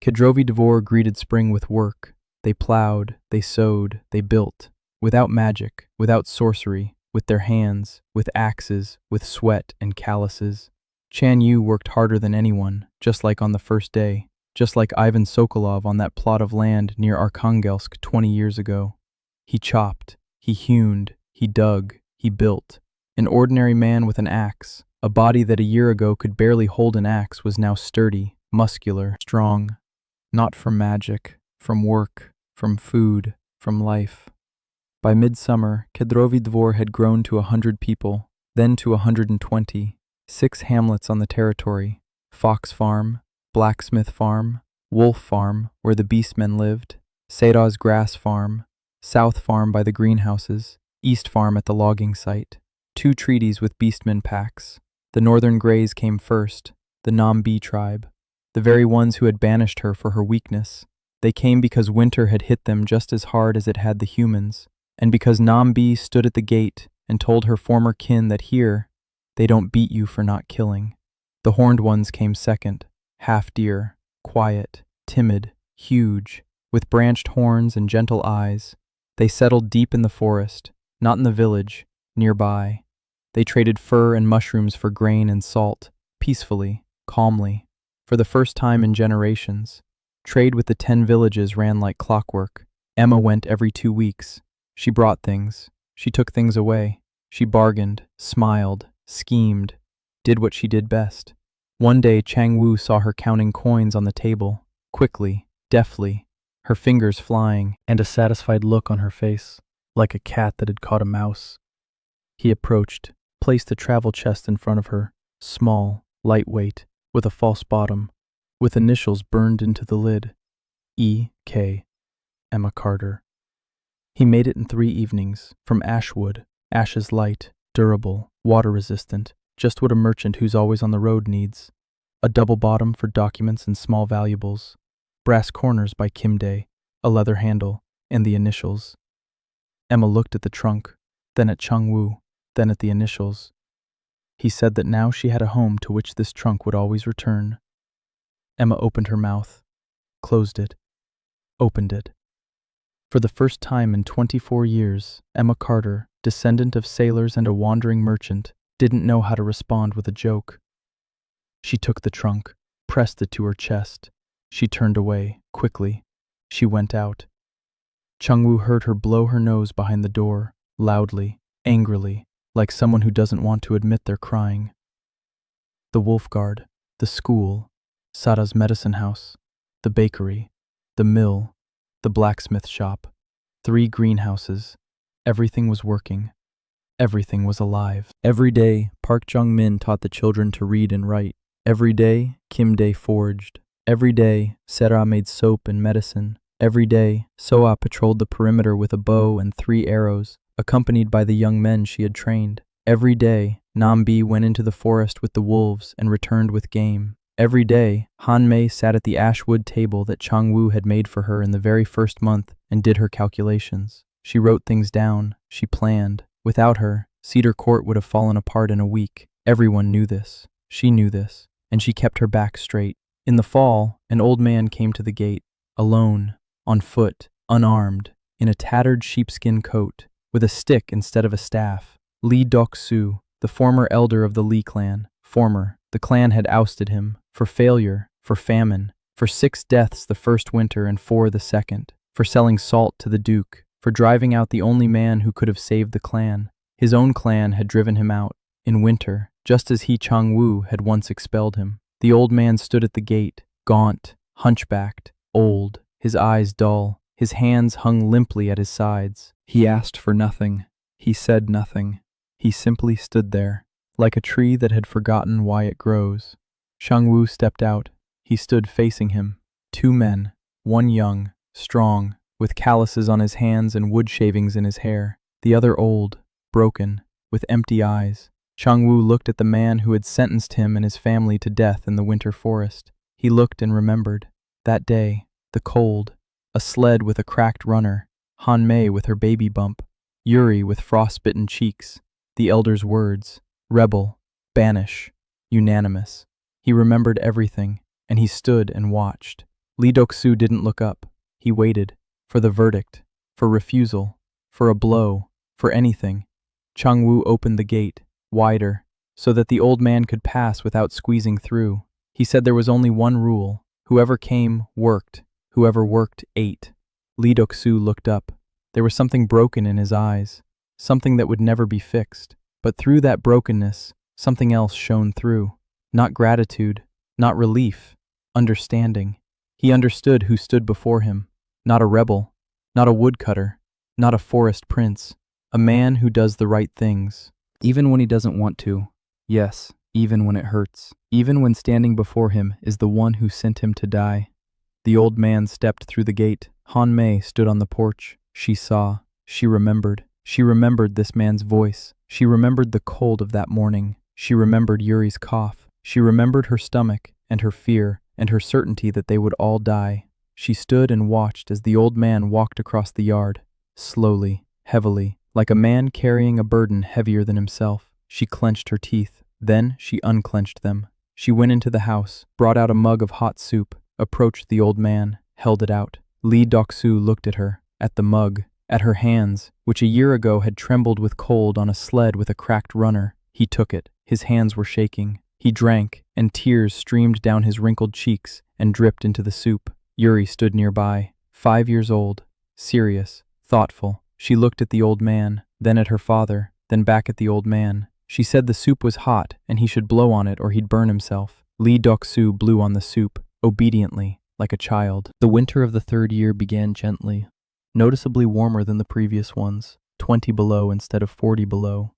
Kedrovi Dvor greeted spring with work. They plowed, they sowed, they built, without magic, without sorcery, with their hands, with axes, with sweat and calluses. Chan Yu worked harder than anyone, just like on the first day, just like Ivan Sokolov on that plot of land near Arkhangelsk 20 years ago. He chopped, he hewn, he dug, he built. An ordinary man with an axe, a body that a year ago could barely hold an axe was now sturdy, muscular, strong. Not from magic, from work, from food, from life. By midsummer, Kedrovi Dvor had grown to 100 people, then to 120, 6 hamlets on the territory, Fox Farm, Blacksmith Farm, Wolf Farm, where the beastmen lived, Cedar's Grass Farm, South Farm by the greenhouses, East Farm at the logging site. 2 treaties with beastmen packs. The Northern Greys came first, the Nambi tribe, the very ones who had banished her for her weakness. They came because winter had hit them just as hard as it had the humans, and because Nambi stood at the gate and told her former kin that here, they don't beat you for not killing. The horned ones came second, half deer, quiet, timid, huge, with branched horns and gentle eyes. They settled deep in the forest, not in the village, nearby. They traded fur and mushrooms for grain and salt, peacefully, calmly. For the first time in generations, trade with the 10 villages ran like clockwork. Emma went every 2 weeks. She brought things. She took things away. She bargained, smiled, schemed, did what she did best. One day Chang Wu saw her counting coins on the table, quickly, deftly, her fingers flying, and a satisfied look on her face, like a cat that had caught a mouse. He approached, placed a travel chest in front of her, small, lightweight, with a false bottom, with initials burned into the lid. E.K. Emma Carter. He made it in 3 evenings, from ash wood, ashes light, durable, water-resistant, just what a merchant who's always on the road needs. A double bottom for documents and small valuables, brass corners by Kim Day, a leather handle, and the initials. Emma looked at the trunk, then at Chang Wu, then at the initials. He said that now she had a home to which this trunk would always return. Emma opened her mouth, closed it, opened it. For the first time in 24 years, Emma Carter, descendant of sailors and a wandering merchant, didn't know how to respond with a joke. She took the trunk, pressed it to her chest. She turned away, quickly. She went out. Chang Wu heard her blow her nose behind the door, loudly, angrily, like someone who doesn't want to admit they're crying. The wolf guard, the school, Sada's medicine house, the bakery, the mill, the blacksmith shop, 3 greenhouses. Everything was working. Everything was alive. Every day, Park Jung-min taught the children to read and write. Every day, Kim Dae forged. Every day, Sera made soap and medicine. Every day, Soa patrolled the perimeter with a bow and 3 arrows, accompanied by the young men she had trained. Every day, Nambi went into the forest with the wolves and returned with game. Every day, Han Mei sat at the ashwood table that Chang Wu had made for her in the very first month and did her calculations. She wrote things down. She planned. Without her, Cedar Court would have fallen apart in a week. Everyone knew this. She knew this. And she kept her back straight. In the fall, an old man came to the gate, alone, on foot, unarmed, in a tattered sheepskin coat, with a stick instead of a staff. Lee Dok-soo, the former elder of the Lee clan. The clan had ousted him, for failure, for famine, for 6 deaths the first winter and 4 the second, for selling salt to the Duke, for driving out the only man who could have saved the clan. His own clan had driven him out, in winter, just as he, Chang Wu, had once expelled him. The old man stood at the gate, gaunt, hunchbacked, old, his eyes dull, his hands hung limply at his sides. He asked for nothing. He said nothing. He simply stood there, like a tree that had forgotten why it grows. Chang Wu stepped out. He stood facing him. 2 men, one young, strong, with calluses on his hands and wood shavings in his hair, the other old, broken, with empty eyes. Chang Wu looked at the man who had sentenced him and his family to death in the winter forest. He looked and remembered. That day, the cold, a sled with a cracked runner, Han Mei with her baby bump, Yuri with frostbitten cheeks, the elder's words, rebel, banish, unanimous. He remembered everything, and he stood and watched. Lee Dok-soo didn't look up. He waited, for the verdict, for refusal, for a blow, for anything. Chang Wu opened the gate, wider, so that the old man could pass without squeezing through. He said there was only one rule. Whoever came, worked. Whoever worked, ate. Lee Dok-soo looked up. There was something broken in his eyes, something that would never be fixed. But through that brokenness, something else shone through. Not gratitude, not relief, understanding. He understood who stood before him. Not a rebel, not a woodcutter, not a forest prince. A man who does the right things, even when he doesn't want to. Yes, even when it hurts. Even when standing before him is the one who sent him to die. The old man stepped through the gate. Han Mei stood on the porch. She saw. She remembered. She remembered this man's voice. She remembered the cold of that morning. She remembered Yuri's cough. She remembered her stomach and her fear and her certainty that they would all die. She stood and watched as the old man walked across the yard, slowly, heavily, like a man carrying a burden heavier than himself. She clenched her teeth. Then she unclenched them. She went into the house, brought out a mug of hot soup, approached the old man, held it out. Li Doksu looked at her, at the mug, at her hands, which a year ago had trembled with cold on a sled with a cracked runner. He took it. His hands were shaking. He drank, and tears streamed down his wrinkled cheeks and dripped into the soup. Yuri stood nearby, 5 years old, serious, thoughtful. She looked at the old man, then at her father, then back at the old man. She said the soup was hot and he should blow on it or he'd burn himself. Li Doksu blew on the soup, obediently, like a child. The winter of the 3rd year began gently, noticeably warmer than the previous ones, 20 below instead of 40 below.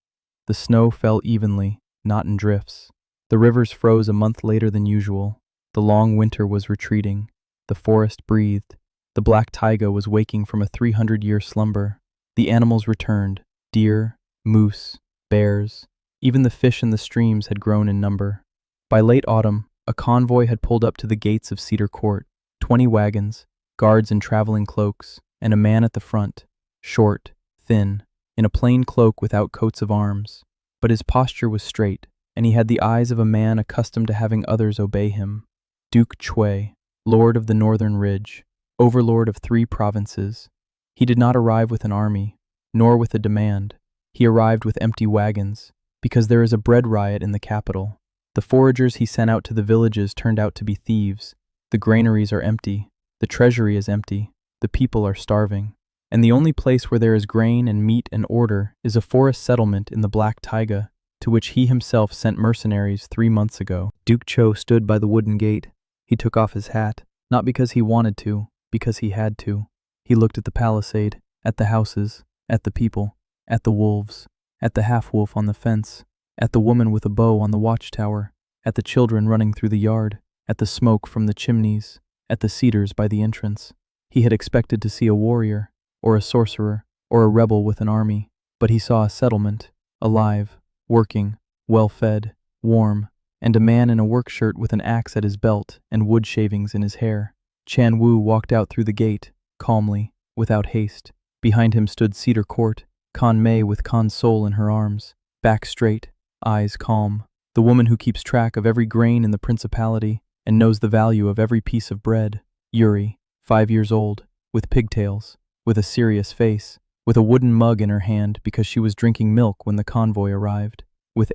The snow fell evenly, not in drifts. The rivers froze a month later than usual. The long winter was retreating. The forest breathed. The black taiga was waking from a 300-year slumber. The animals returned. Deer, moose, bears. Even the fish in the streams had grown in number. By late autumn, a convoy had pulled up to the gates of Cedar Court. 20 wagons, guards in traveling cloaks, and a man at the front, short, thin, in a plain cloak without coats of arms. But his posture was straight, and he had the eyes of a man accustomed to having others obey him. Duke Chui, Lord of the Northern Ridge, overlord of 3 provinces. He did not arrive with an army, nor with a demand. He arrived with empty wagons, because there is a bread riot in the capital. The foragers he sent out to the villages turned out to be thieves. The granaries are empty. The treasury is empty. The people are starving. And the only place where there is grain and meat and order is a forest settlement in the Black Taiga, to which he himself sent mercenaries 3 months ago. Duke Cho stood by the wooden gate. He took off his hat, not because he wanted to, because he had to. He looked at the palisade, at the houses, at the people, at the wolves, at the half-wolf on the fence, at the woman with a bow on the watchtower, at the children running through the yard, at the smoke from the chimneys, at the cedars by the entrance. He had expected to see a warrior, or a sorcerer, or a rebel with an army, but he saw a settlement, alive, working, well-fed, warm, and a man in a work shirt with an axe at his belt and wood shavings in his hair. Chan Wu walked out through the gate, calmly, without haste. Behind him stood Cedar Court, Con Mei with Con Sol in her arms, back straight, eyes calm. The woman who keeps track of every grain in the principality and knows the value of every piece of bread. Yuri, 5 years old, with pigtails, with a serious face, with a wooden mug in her hand because she was drinking milk when the convoy arrived. With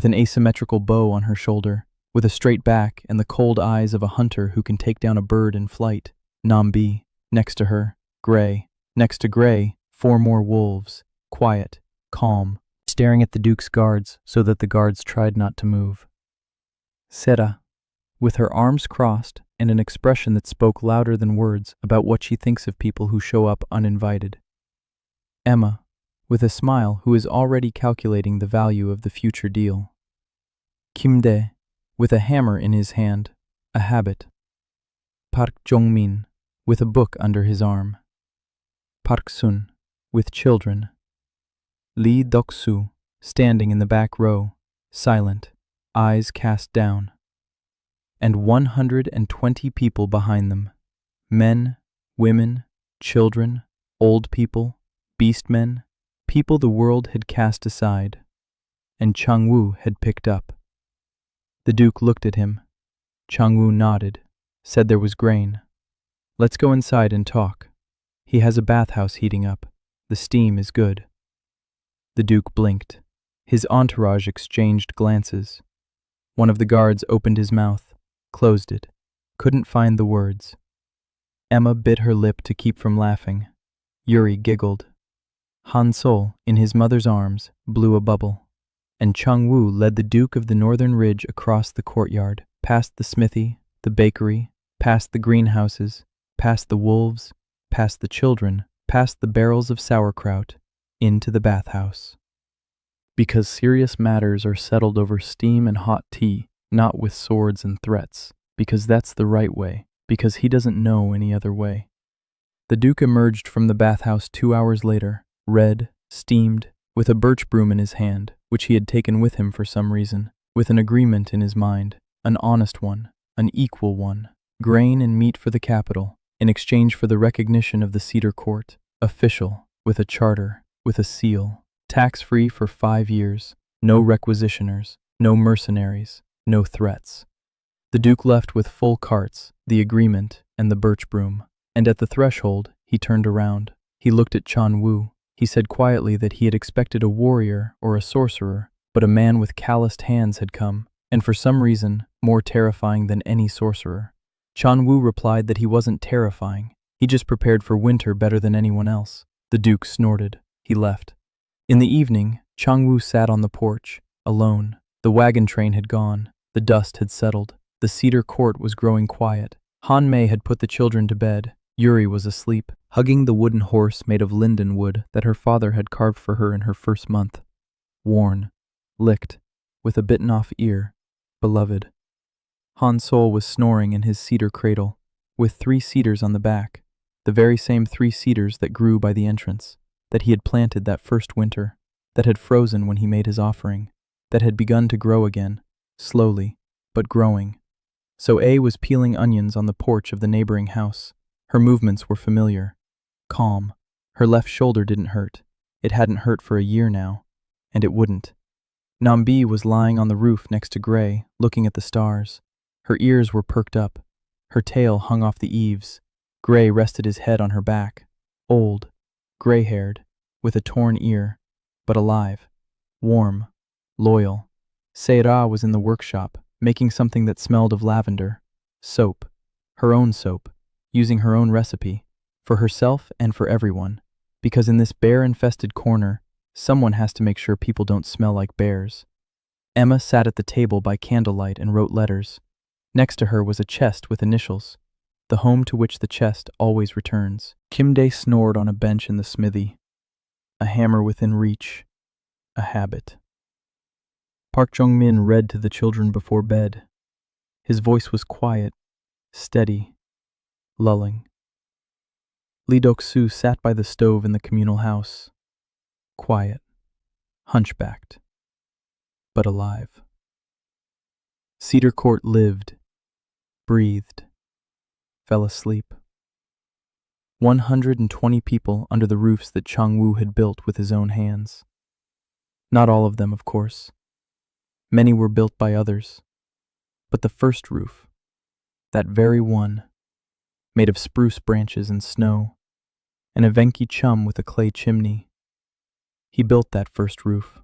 an asymmetrical bow on her shoulder, with a straight back and the cold eyes of a hunter who can take down a bird in flight. Nambi, next to her, Gray. Next to Gray, 4 more wolves, quiet, calm, staring at the Duke's guards so that the guards tried not to move. Sera, with her arms crossed and an expression that spoke louder than words about what she thinks of people who show up uninvited. Emma, with a smile, who is already calculating the value of the future deal. Kimde, with a hammer in his hand, a habit. Park Jongmin, with a book under his arm. Park Sun, with children. Li Doksu, standing in the back row, silent, eyes cast down. And 120 people behind them. Men, women, children, old people, beastmen, people the world had cast aside, and Changwu had picked up. The Duke looked at him. Changwu nodded, said there was grain. Let's go inside and talk. He has a bathhouse heating up. The steam is good. The Duke blinked. His entourage exchanged glances. One of the guards opened his mouth, closed it, couldn't find the words. Emma bit her lip to keep from laughing. Yuri giggled. Han Sol, in his mother's arms, blew a bubble, and Changwu led the Duke of the Northern Ridge across the courtyard, past the smithy, the bakery, past the greenhouses, past the wolves, past the children, past the barrels of sauerkraut, into the bathhouse. Because serious matters are settled over steam and hot tea, not with swords and threats, because that's the right way, because he doesn't know any other way. The Duke emerged from the bathhouse 2 hours later, red, steamed, with a birch broom in his hand, which he had taken with him for some reason, with an agreement in his mind, an honest one, an equal one, grain and meat for the capital, in exchange for the recognition of the Cedar Court, official, with a charter, with a seal, tax-free for 5 years, no requisitioners, no mercenaries, no threats. The Duke left with full carts, the agreement, and the birch broom, and at the threshold, he turned around. He looked at Chan Wu. He said quietly that he had expected a warrior or a sorcerer, but a man with calloused hands had come, and for some reason, more terrifying than any sorcerer. Chan Wu replied that he wasn't terrifying, he just prepared for winter better than anyone else. The Duke snorted. He left. In the evening, Chan Wu sat on the porch, alone. The wagon train had gone, the dust had settled, the Cedar Court was growing quiet. Han Mei had put the children to bed. Yuri was asleep, hugging the wooden horse made of linden wood that her father had carved for her in her first month. Worn, licked, with a bitten-off ear, beloved. Han Sol was snoring in his cedar cradle, with 3 cedars on the back, the very same 3 cedars that grew by the entrance, that he had planted that first winter, that had frozen when he made his offering, that had begun to grow again, slowly, but growing. So A was peeling onions on the porch of the neighboring house. Her movements were familiar, calm. Her left shoulder didn't hurt. It hadn't hurt for a year now, and it wouldn't. Nambi was lying on the roof next to Gray, looking at the stars. Her ears were perked up. Her tail hung off the eaves. Gray rested his head on her back, old, gray-haired, with a torn ear, but alive, warm, loyal. Seira was in the workshop, making something that smelled of lavender, soap, her own soap, using her own recipe, for herself and for everyone, because in this bear-infested corner, someone has to make sure people don't smell like bears. Emma sat at the table by candlelight and wrote letters. Next to her was a chest with initials, the home to which the chest always returns. Kim Dae snored on a bench in the smithy. A hammer within reach, a habit. Park Jong-min read to the children before bed. His voice was quiet, steady, lulling. Lee Dok-soo sat by the stove in the communal house, quiet, hunchbacked, but alive. Cedar Court lived, breathed, fell asleep. 120 people under the roofs that Chang-woo had built with his own hands. Not all of them, of course. Many were built by others. But the first roof, that very one, made of spruce branches and snow, and a Venki chum with a clay chimney. He built that first roof,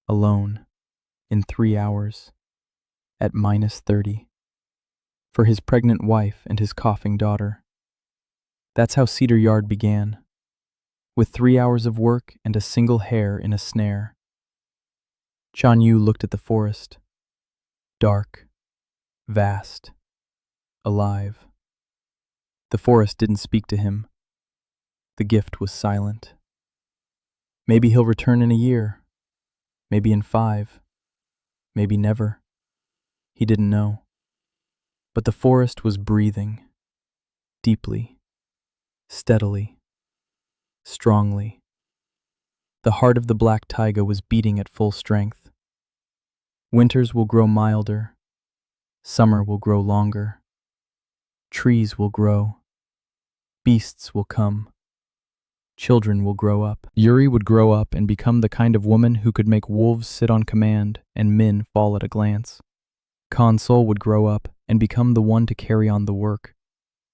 alone, in 3 hours, at -30, for his pregnant wife and his coughing daughter. That's how Cedar Yard began, with 3 hours of work and a single hair in a snare. Chan Yu looked at the forest, dark, vast, alive. The forest didn't speak to him. The gift was silent. Maybe he'll return in a year, maybe in 5, maybe never. He didn't know. But the forest was breathing, deeply, steadily, strongly. The heart of the black taiga was beating at full strength. Winters will grow milder, summer will grow longer, trees will grow, beasts will come, children will grow up. Yuri would grow up and become the kind of woman who could make wolves sit on command and men fall at a glance. Consol would grow up and become the one to carry on the work.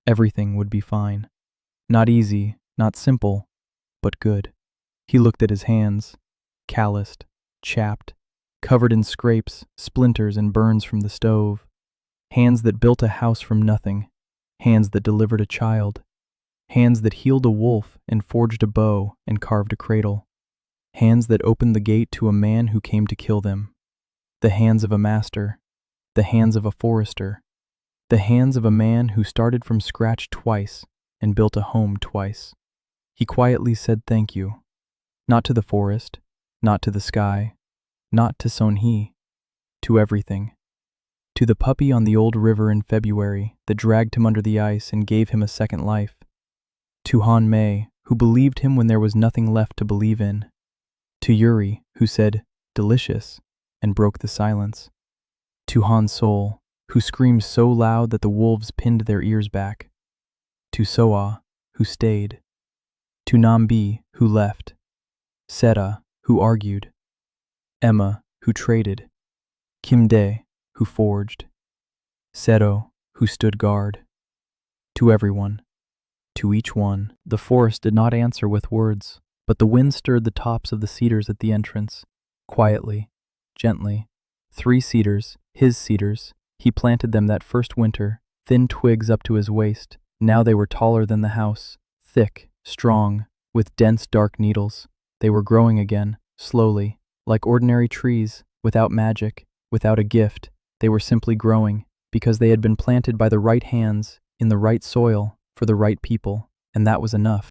Everything would be fine. Not easy, not simple, but good. He looked at his hands, calloused, chapped, covered in scrapes, splinters, and burns from the stove. Hands that built a house from nothing. Hands that delivered a child. Hands that healed a wolf and forged a bow and carved a cradle. Hands that opened the gate to a man who came to kill them. The hands of a master. The hands of a forester. The hands of a man who started from scratch twice and built a home twice. He quietly said thank you. Not to the forest, not to the sky, not to Son-hee, to everything, To the puppy on the old river in February that dragged him under the ice and gave him a second life. To Han Mei, who believed him when there was nothing left to believe in. To Yuri, who said, "Delicious," and broke the silence. To Han Sol, who screamed so loud that the wolves pinned their ears back. To Soa, who stayed. To Nambi, who left. Seta, who argued. Emma, who traded. Kim Dae, who forged. Seto, who stood guard. To everyone, to each one, the forest did not answer with words, but the wind stirred the tops of the cedars at the entrance, quietly, gently. 3 cedars, his cedars, he planted them that first winter, thin twigs up to his waist. Now they were taller than the house, thick, strong, with dense dark needles. They were growing again, slowly, like ordinary trees, without magic, without a gift. They were simply growing, because they had been planted by the right hands, in the right soil, for the right people, and that was enough.